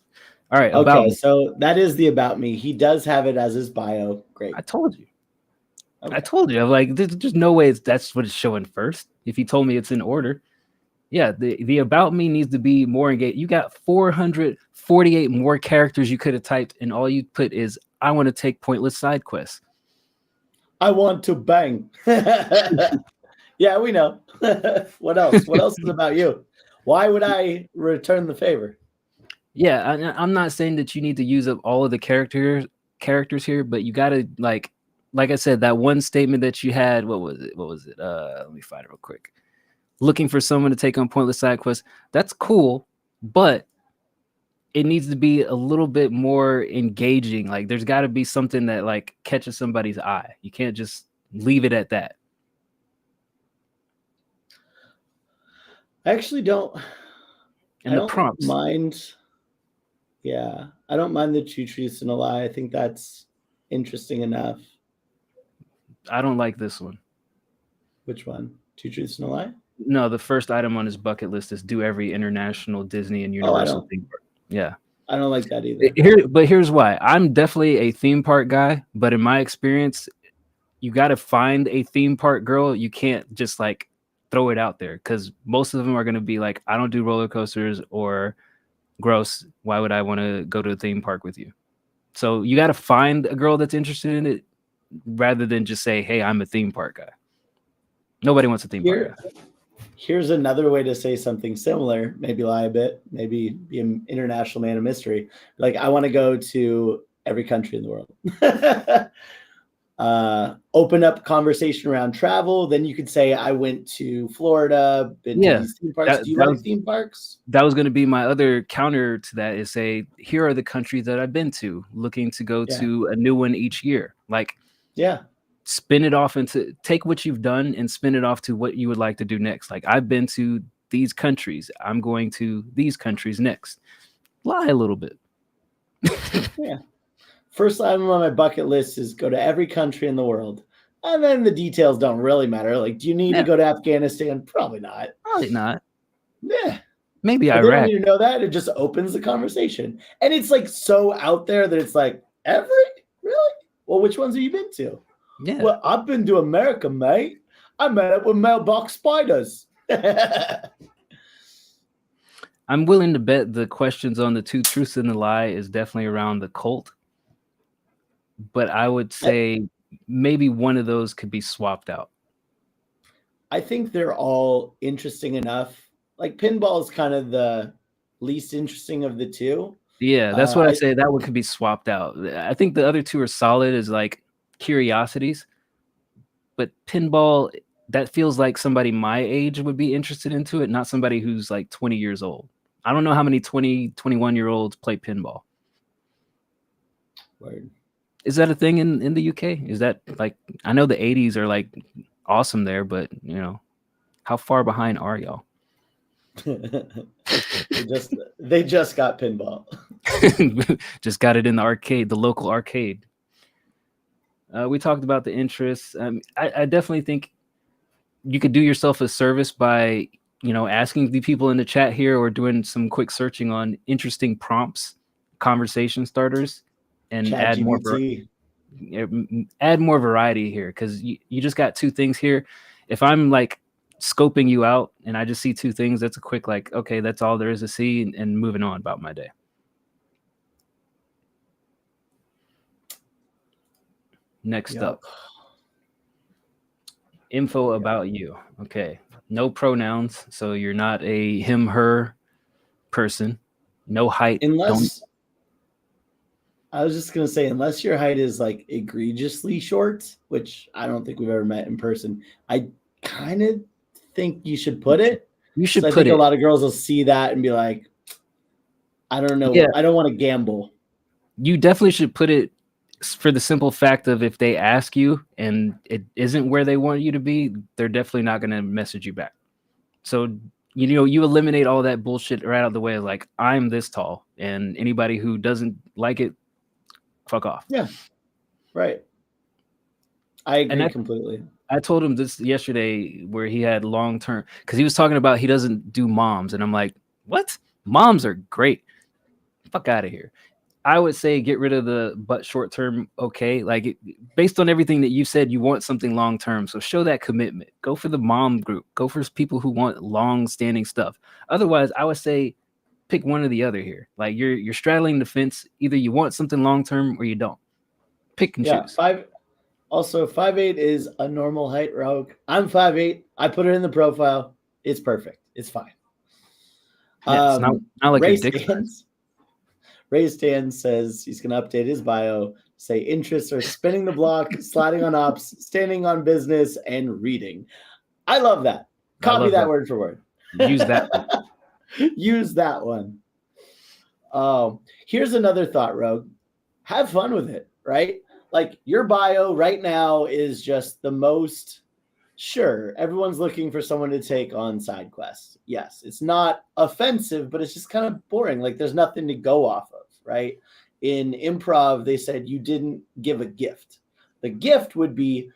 All right. Okay. So that is the about me. He does have it as his bio. Great. I told you. Okay. I told you. I'm like, there's no way that's what it's showing first. If he told me it's in order. Yeah, the about me needs to be more engaged. You got 448 more characters you could have typed, and all you put is, I want to take pointless side quests. I want to bang. Yeah, we know. What else? What else is about you? Why would I return the favor? Yeah, I'm not saying that you need to use up all of the characters here, but you got to, like I said, that one statement that you had, what was it? Let me find it real quick. Looking for someone to take on pointless side quests. That's cool, but it needs to be a little bit more engaging. Like, there's got to be something that, like, catches somebody's eye. You can't just leave it at that. I actually don't. And the prompts. Mind. Yeah, I don't mind the two truths and a lie. I think that's interesting enough. I don't like this one. Which one? Two truths and a lie? No, the first item on his bucket list is do every international Disney and Universal theme park. Yeah. I don't like that either. But here's why. I'm definitely a theme park guy, but in my experience, you got to find a theme park girl. You can't just like throw it out there, because most of them are going to be like, I don't do roller coasters, or gross. Why would I want to go to a theme park with you? So you got to find a girl that's interested in it rather than just say, hey, I'm a theme park guy. Nobody wants a theme park guy. Here's another way to say something similar, maybe lie a bit, maybe be an international man of mystery. Like, I want to go to every country in the world. Open up conversation around travel. Then you could say, I went to Florida, been to these theme parks. Do you like theme parks? That was going to be my other counter to that, is say, here are the countries that I've been to, looking to go to a new one each year. Like, spin it off into, take what you've done and spin it off to what you would like to do next. Like, I've been to these countries. I'm going to these countries next. Lie a little bit. Yeah. First item on my bucket list is go to every country in the world. And then the details don't really matter. Like, do you need to go to Afghanistan? Probably not. Probably not. Yeah. Maybe Iraq. Iraq. You know that? It just opens the conversation. And it's like so out there that it's like, every? Really? Well, which ones have you been to? Yeah. Well, I've been to America, mate. I met up with mailbox spiders. I'm willing to bet the questions on the two truths and the lie is definitely around the cult. But I would say maybe one of those could be swapped out. I think they're all interesting enough. Like, pinball is kind of the least interesting of the two. Yeah, that's what I say. That one could be swapped out. I think the other two are solid as like curiosities, but pinball, that feels like somebody my age would be interested into it, not somebody who's like 20 years old. I don't know how many 20, 21-year-olds play pinball. Word. Is that a thing in the UK? Is that like, I know the 80s are like awesome there, but you know, how far behind are y'all? they just got pinball. Just got it in the arcade, the local arcade. We talked about the interests. I definitely think you could do yourself a service by, you know, asking the people in the chat here or doing some quick searching on interesting prompts, conversation starters, and add more variety here, because you just got two things here. If I'm like scoping you out and I just see two things, that's a quick like, okay, that's all there is to see, and moving on about my day. Next up, info about you. Okay, no pronouns, so you're not a him, her person. No height. Unless I was just gonna say, unless your height is like egregiously short, which I don't think we've ever met in person, I kind of think you should put it. You should put it. I think a lot of girls will see that and be like, I don't know. Yeah. I don't want to gamble. You definitely should put it, for the simple fact of if they ask you and it isn't where they want you to be, they're definitely not going to message you back. So, you know, you eliminate all that bullshit right out of the way. Like, I'm this tall, and anybody who doesn't like it, fuck off. Yeah. Right. I agree completely. I told him this yesterday where he had long-term, because he was talking about he doesn't do moms. And I'm like, what? Moms are great. Fuck out of here. I would say get rid of the but short-term. Okay. Like, based on everything that you said, you want something long-term. So show that commitment. Go for the mom group. Go for people who want long-standing stuff. Otherwise, I would say pick one or the other here. Like, you're straddling the fence. Either you want something long-term or you don't. Pick and choose. 5'8" is a normal height, Rogue. I'm 5'8". I put it in the profile. It's perfect. It's fine. Yeah, it's not like Ray a dick. Ray Stan says he's going to update his bio, say interests are spinning the block, sliding on ops, standing on business, and reading. I love that. Copy that word for word. Use that one. Use that one. Here's another thought, Rogue. Have fun with it, right? Like, your bio right now is just the most, sure, everyone's looking for someone to take on side quests. Yes, it's not offensive, but it's just kind of boring. Like, there's nothing to go off of, right? In improv, they said you didn't give a gift. The gift would be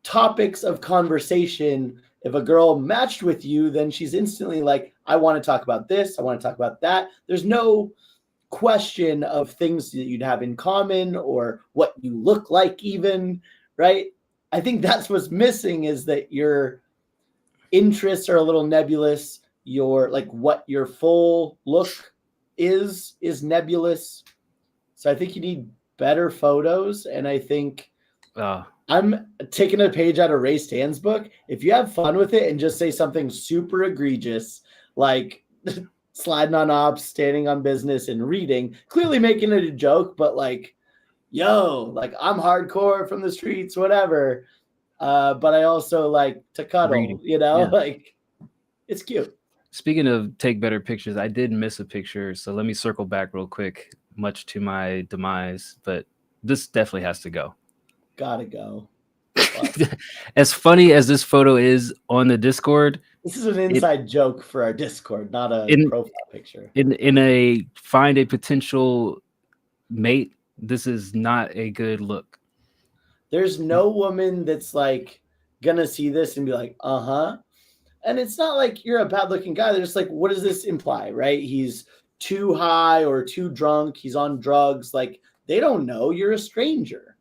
topics of conversation. If a girl matched with you, then she's instantly like, I want to talk about this. I want to talk about that. There's no question of things that you'd have in common or what you look like even, right? I think that's what's missing, is that your interests are a little nebulous. Your, like, what your full look is nebulous. So I think you need better photos. And I think I'm taking a page out of Ray Stan's book. If you have fun with it and just say something super egregious, like sliding on ops, standing on business, and reading, clearly making it a joke, but like, yo, like, I'm hardcore from the streets, whatever. But I also like to cuddle, reading. You know, yeah. Like, it's cute. Speaking of take better pictures, I did miss a picture. So let me circle back real quick, much to my demise, but this definitely has to go. Gotta go. As funny as this photo is on the Discord, this is an inside joke for our Discord, not a profile picture. In a find a potential mate, this is not a good look. There's no woman that's like gonna see this and be like, and it's not like you're a bad looking guy. They're just like, what does this imply, right? He's too high or too drunk. He's on drugs. Like, they don't know you're a stranger,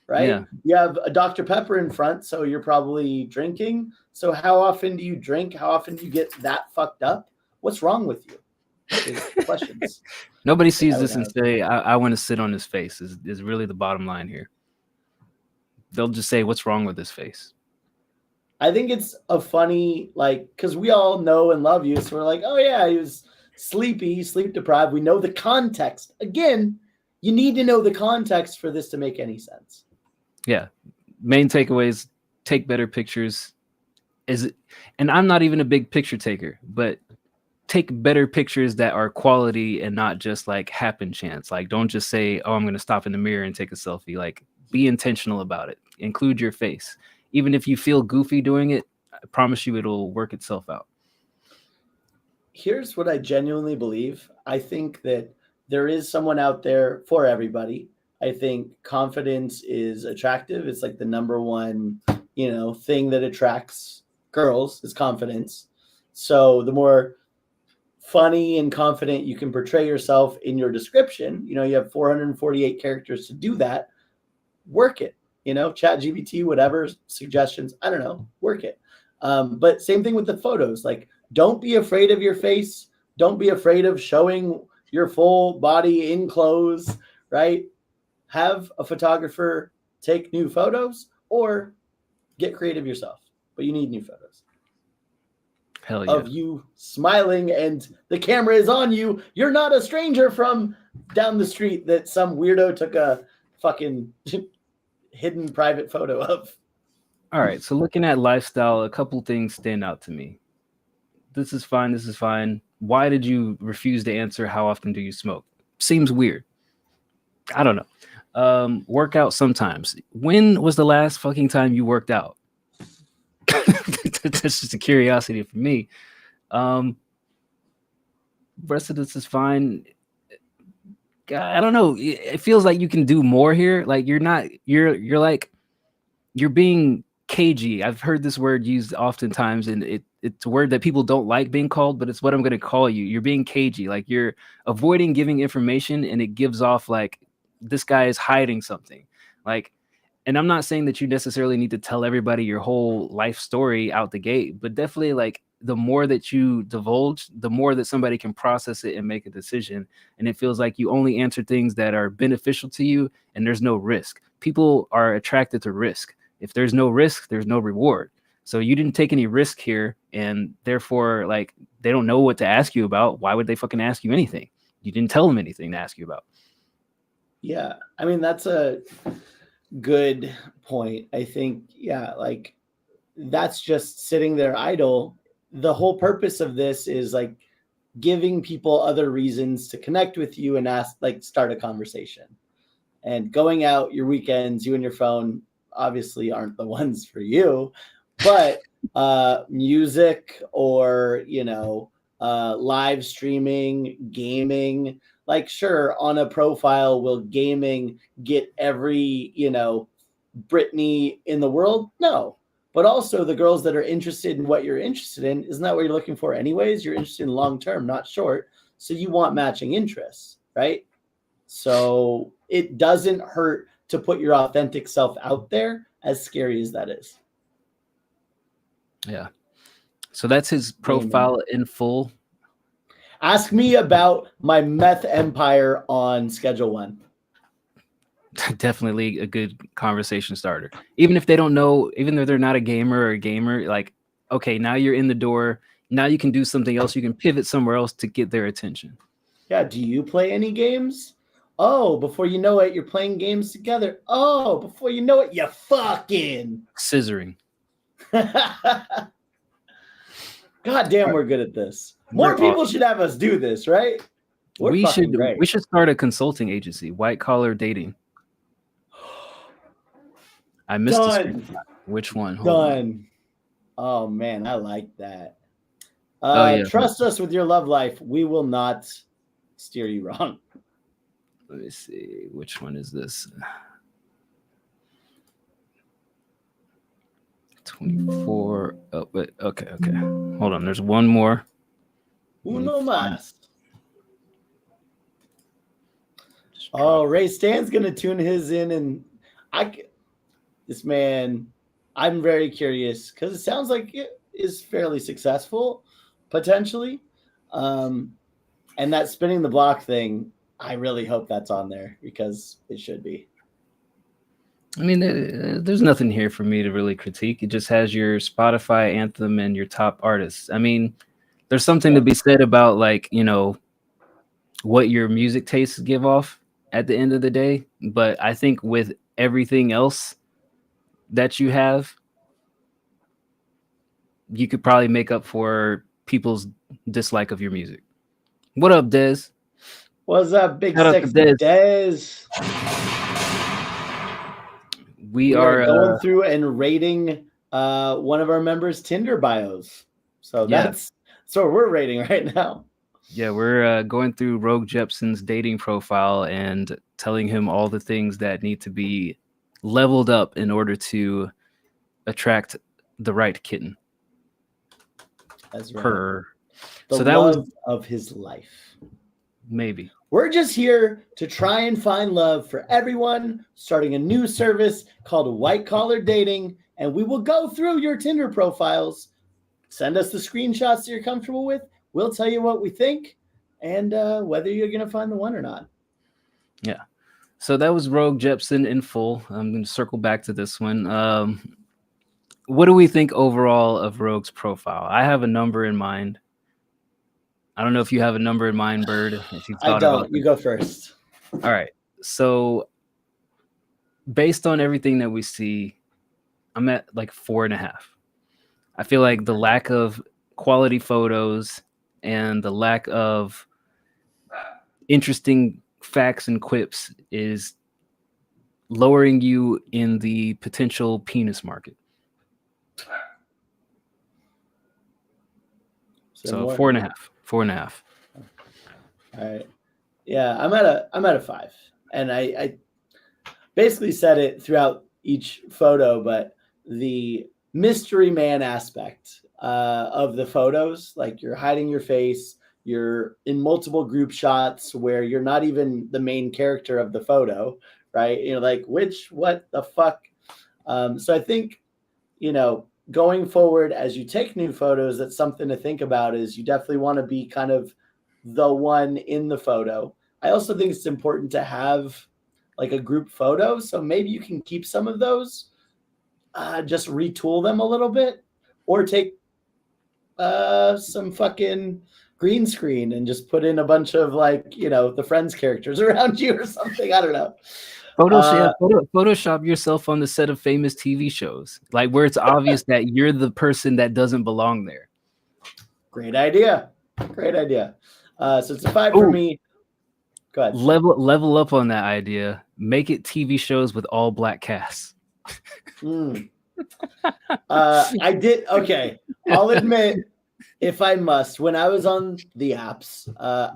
right? Yeah. You have a Dr. Pepper in front, so you're probably drinking. So how often do you drink? How often do you get that fucked up? What's wrong with you? Questions. Nobody sees this and say, I want to sit on his face is really the bottom line here. They'll just say, what's wrong with his face? I think it's a funny, like, because we all know and love you. So we're like, oh yeah, he was sleepy, sleep deprived. We know the context. Again, you need to know the context for this to make any sense. Yeah. Main takeaways, take better pictures. And I'm not even a big picture taker, but take better pictures that are quality and not just like happen chance. Like, don't just say, oh, I'm going to stop in the mirror and take a selfie. Like, be intentional about it. Include your face. Even if you feel goofy doing it, I promise you it'll work itself out. Here's what I genuinely believe. I think that there is someone out there for everybody. I think confidence is attractive. It's like the number one, thing that attracts girls is confidence. So the more funny and confident you can portray yourself in your description, you have 448 characters to do that. Work it, ChatGPT, whatever suggestions, I don't know, work it. But same thing with the photos. Like, don't be afraid of your face. Don't be afraid of showing your full body in clothes, right? Have a photographer take new photos or get creative yourself. But you need new photos. Hell yeah. Of you smiling and the camera is on you. You're not a stranger from down the street that some weirdo took a fucking hidden private photo of. All right. So looking at lifestyle, a couple things stand out to me. This is fine. This is fine. Why did you refuse to answer how often do you smoke? Seems weird. I don't know. Work out sometimes. When was the last fucking time you worked out? That's just a curiosity for me. Rest of this is fine. I don't know. It feels like you can do more here. Like you're being cagey. I've heard this word used oftentimes, and it's a word that people don't like being called, but it's what I'm going to call you. You're being cagey. Like you're avoiding giving information, and it gives off like this guy is hiding something. Like, and I'm not saying that you necessarily need to tell everybody your whole life story out the gate, but definitely like the more that you divulge, the more that somebody can process it and make a decision. And it feels like you only answer things that are beneficial to you and there's no risk. People are attracted to risk. If there's no risk, there's no reward. So you didn't take any risk here, and therefore like they don't know what to ask you about. Why would they fucking ask you anything? You didn't tell them anything to ask you about. Yeah. I mean, that's a good point. I think, like that's just sitting there idle. The whole purpose of this is like giving people other reasons to connect with you and start a conversation. And going out your weekends, you and your phone obviously aren't the ones for you, but music or, live streaming, gaming, like sure, on a profile, will gaming get every, Britney in the world? No. But also the girls that are interested in what you're interested in, isn't that what you're looking for anyways? You're interested in long-term, not short. So you want matching interests, right? So it doesn't hurt to put your authentic self out there, as scary as that is. Yeah. So that's his profile in full. Ask me about my meth empire on Schedule One. Definitely a good conversation starter. Even if they don't know, even though they're not a gamer, like, okay, now you're in the door. Now you can do something else. You can pivot somewhere else to get their attention. Yeah. Do you play any games? Oh, before you know it, you're playing games together. Oh, before you know it, you're fucking scissoring. God damn, we're good at this. More people should have us do this, right? We should start a consulting agency, White Collar Dating. I missed the screen. Which one? Done. Oh man, I like that. Trust us with your love life. We will not steer you wrong. Let me see. Which one is this? 24. Oh, wait. Okay. Hold on. There's one more. Uno más. Oh, Ray Stan's gonna tune his in, and this man, I'm very curious because it sounds like it is fairly successful, potentially. And that spinning the block thing, I really hope that's on there because it should be. I mean, there's nothing here for me to really critique. It just has your Spotify anthem and your top artists. I mean, there's something to be said about like, what your music tastes give off at the end of the day. But I think with everything else that you have, you could probably make up for people's dislike of your music. What up, Dez? What's up, big sexy Dez? We are going are through and rating one of our members' Tinder bios. So Yeah. that's what we're rating right now. Yeah, we're going through Rogue Jepson's dating profile and telling him all the things that need to be leveled up in order to attract the right kitten. That's right. Her. The So that was love of his life. maybe. We're just here to try and find love for everyone, starting a new service called White Collar Dating, and we will go through your Tinder profiles. Send us the screenshots that you're comfortable with. We'll tell you what we think and whether you're going to find the one or not. Yeah. So that was Rogue Jepson in full. I'm going to circle back to this one. What do we think overall of Rogue's profile? I have a number in mind. I don't know if you have a number in mind, Bird. If you've I thought don't. about You go first. All right. So based on everything that we see, I'm at like 4.5. I feel like the lack of quality photos and the lack of interesting facts and quips is lowering you in the potential penis market. So 4.5. 4.5. All right. Yeah, I'm at a 5. And I basically said it throughout each photo, but the mystery man aspect of the photos, like you're hiding your face, you're in multiple group shots where you're not even the main character of the photo, right? You know, like what the fuck? So I think, going forward as you take new photos, that's something to think about is you definitely want to be kind of the one in the photo. I also think it's important to have like a group photo. So maybe you can keep some of those, just retool them a little bit, or take some fucking green screen and just put in a bunch of the Friends characters around you or something. I don't know. Photoshop yourself on the set of famous TV shows, like where it's obvious that you're the person that doesn't belong there. Great idea. So it's a 5 for me. Go ahead. Level up on that idea. Make it TV shows with all black casts. I did. Okay. I'll admit, if I must, when I was on the apps,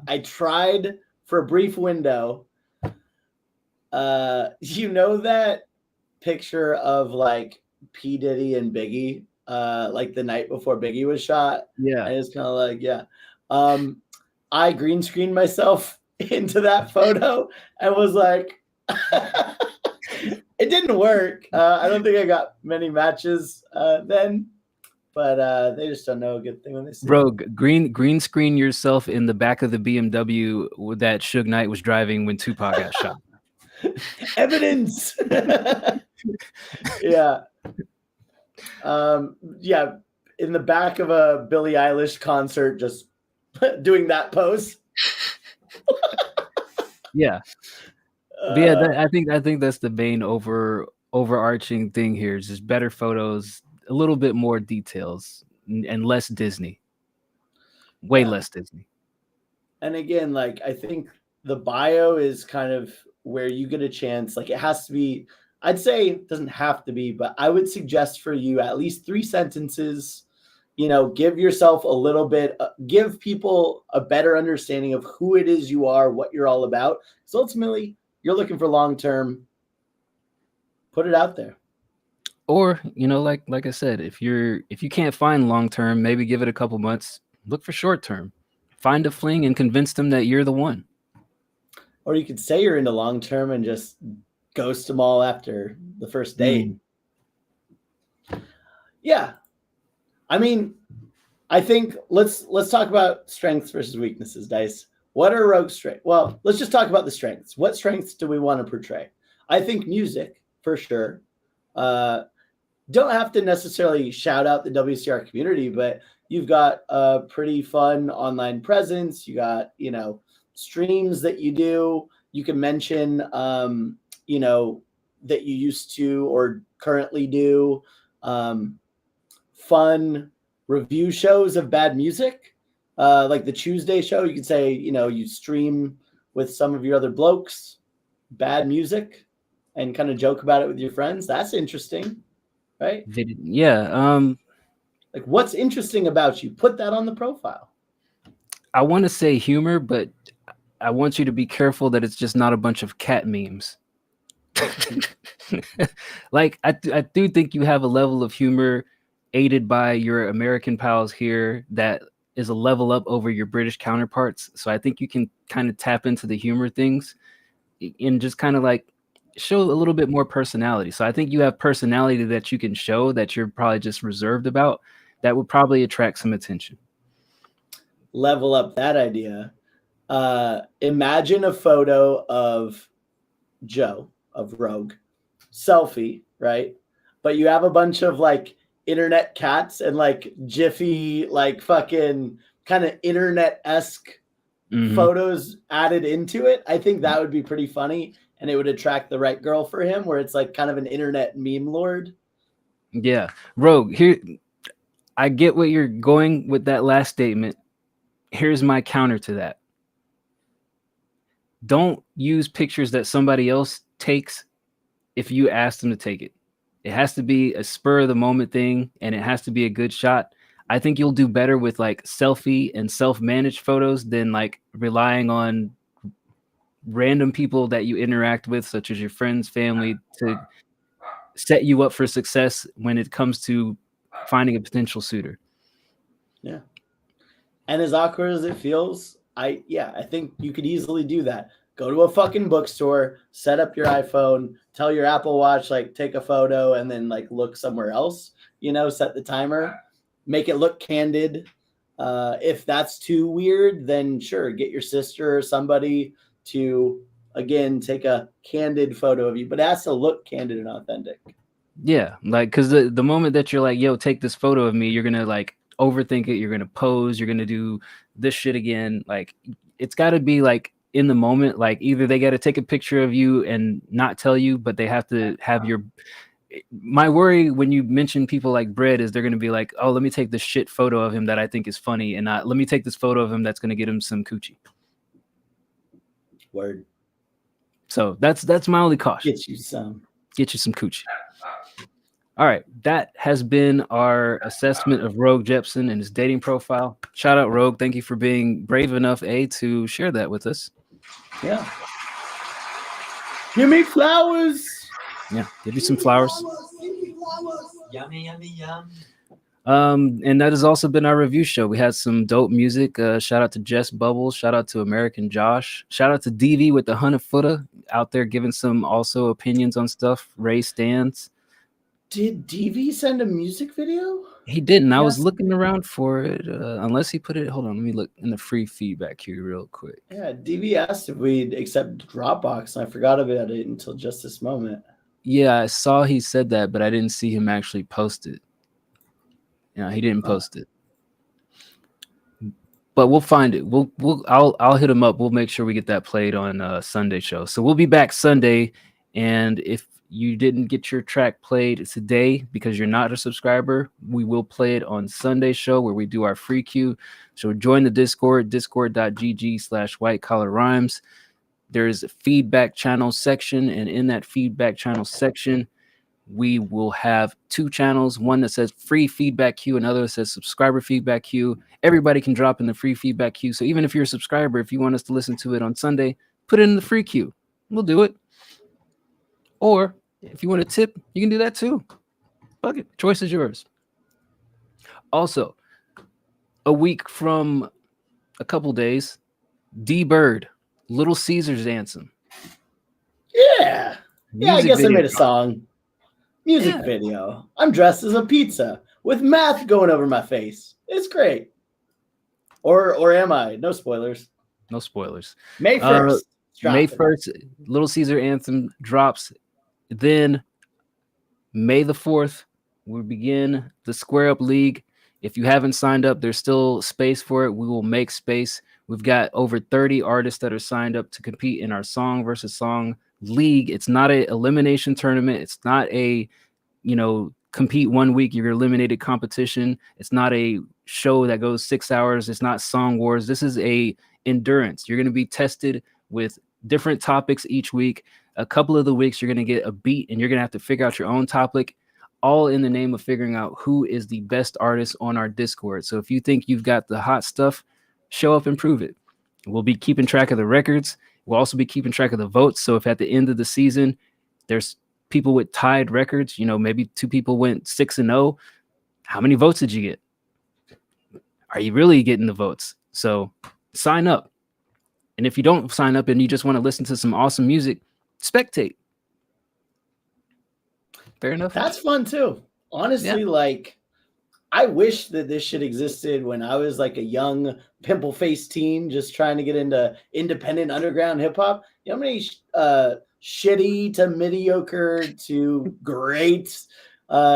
I tried for a brief window. That picture of like P. Diddy and Biggie, like the night before Biggie was shot? Yeah. And it's kind of like, yeah. I green screened myself into that photo and was like, it didn't work. I don't think I got many matches then, but they just don't know a good thing when they see Rogue, green screen yourself in the back of the BMW that Suge Knight was driving when Tupac got shot. Evidence. Yeah. Yeah. In the back of a Billie Eilish concert, just doing that pose. Yeah. But yeah, I think that's the main overarching thing here is just better photos, a little bit more details, and less Disney. Way less Disney. And again, like I think the bio is kind of where you get a chance. Like it has to be, I'd say it doesn't have to be, but I would suggest for you at least 3 sentences. Give yourself a little bit, give people a better understanding of who it is you are, what you're all about. So ultimately, you're looking for long-term. Put it out there. Or, like I said, if you can't find long-term, maybe give it a couple months. Look for short-term. Find a fling and convince them that you're the one. Or you could say you're into long-term and just ghost them all after the first date. Yeah. I mean, I think let's talk about strengths versus weaknesses, Dice. What are Rogue's strengths? Well, let's just talk about the strengths. What strengths do we want to portray? I think music, for sure. Don't have to necessarily shout out the WCR community, but you've got a pretty fun online presence. You got, streams that you do. You can mention, that you used to or currently do. Fun review shows of bad music, like the Tuesday show. You could say, you stream with some of your other blokes, bad music, and kind of joke about it with your friends. That's interesting, right? Yeah. Like, what's interesting about you? Put that on the profile. I want to say humor, but I want you to be careful that it's just not a bunch of cat memes. Like, I do think you have a level of humor aided by your American pals here that is a level up over your British counterparts. So I think you can kind of tap into the humor things and just kind of like show a little bit more personality. So I think you have personality that you can show that you're probably just reserved about that would probably attract some attention. Level up that idea. Imagine a photo of Joe, of Rogue, selfie, right? But you have a bunch of like internet cats and like Jiffy, like fucking kind of internet-esque photos added into it. I think that would be pretty funny, and it would attract the right girl for him, where it's like kind of an internet meme lord. Yeah. Rogue, here, I get what you're going with that last statement. Here's my counter to that. Don't use pictures that somebody else takes if you ask them to take it. It has to be a spur of the moment thing, and it has to be a good shot. I think you'll do better with like selfie and self-managed photos than like relying on random people that you interact with, such as your friends, family, to set you up for success when it comes to finding a potential suitor. Yeah. And as awkward as it feels, I think you could easily do that. Go to a fucking bookstore, set up your iPhone, tell your Apple Watch, like, take a photo, and then like look somewhere else, set the timer, make it look candid. If that's too weird, then sure, get your sister or somebody to, again, take a candid photo of you, but it has to look candid and authentic. Yeah, like, because the moment that you're like, yo, take this photo of me, you're going to like overthink it. You're going to pose. You're going to do this shit again. Like, it's got to be like in the moment. Like, either they got to take a picture of you and not tell you, but they have to have your... My worry when you mention people like Bread is they're going to be like, oh, let me take this shit photo of him that I think is funny, and not let me take this photo of him that's going to get him some coochie. Word. So that's my only caution. Get you some coochie. All right, that has been our assessment of Rogue Jepsen and his dating profile. Shout out Rogue, thank you for being brave enough to share that with us. Yeah. Give me flowers. Yeah, give you some flowers. Yummy, yummy, yum. And that has also been our review show. We had some dope music. Shout out to Jess Bubbles. Shout out to American Josh. Shout out to DV with the 100-footer out there giving some also opinions on stuff. Ray Stans. Did DV send a music video? He didn't. I was looking around for it. Unless he put it. Hold on. Let me look in the free feedback here real quick. Yeah, DV asked if we'd accept Dropbox, and I forgot about it until just this moment. Yeah, I saw he said that, but I didn't see him actually post it. Yeah, he didn't post it. But we'll find it. I'll hit him up. We'll make sure we get that played on Sunday show. So we'll be back Sunday, and if you didn't get your track played today because you're not a subscriber, we will play it on Sunday show where we do our free queue. So join the Discord, discord.gg/whitecollarrhymes. There's a feedback channel section, and in that feedback channel section, we will have two channels, one that says free feedback queue, another that says subscriber feedback queue. Everybody can drop in the free feedback queue. So even if you're a subscriber, if you want us to listen to it on Sunday, put it in the free queue. We'll do it. Or if you want a tip, you can do that too. Fuck it. Choice is yours. Also, a week from a couple days, D Bird, Little Caesar's anthem. Yeah. I guess I made a song. Music video. I'm dressed as a pizza with math going over my face. It's great. Or am I? No spoilers. No spoilers. May 1st. May 1st, Little Caesar anthem drops. Then May the 4th, we begin the Square Up League. If you haven't signed up, there's still space for it. We will make space. We've got over 30 artists that are signed up to compete in our song versus song league. It's not an elimination tournament. It's not a, compete 1 week, you're eliminated competition. It's not a show that goes 6 hours. It's not Song Wars. This is a endurance. You're going to be tested with different topics each week. a couple of the weeks you're going to get a beat and you're going to have to figure out your own topic, all in the name of figuring out who is the best artist on our Discord. So if you think you've got the hot stuff, show up and prove it. We'll be keeping track of the records. We'll also be keeping track of the votes. So if at the end of the season there's people with tied records, maybe 2 people went 6-0, how many votes did you get? Are you really getting the votes? So sign up. And if you don't sign up and you just want to listen to some awesome music, spectate. Fair enough. That's fun too. Honestly, like, I wish that this shit existed when I was like a young pimple-faced teen just trying to get into independent underground hip-hop. You know how many shitty to mediocre to great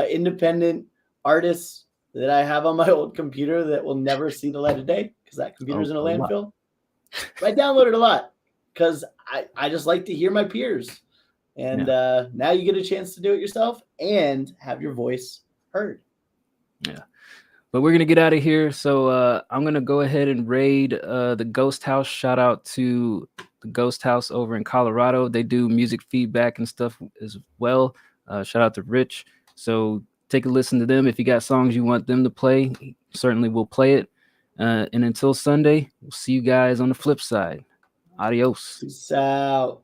independent artists that I have on my old computer that will never see the light of day because that computer's in a landfill? I downloaded a lot because I just like to hear my peers. And now you get a chance to do it yourself and have your voice heard. Yeah. But we're going to get out of here. So I'm going to go ahead and raid the Ghost House. Shout out to the Ghost House over in Colorado. They do music feedback and stuff as well. Shout out to Rich. So take a listen to them. If you got songs you want them to play, certainly we'll play it. And until Sunday, we'll see you guys on the flip side. Adios. Peace out.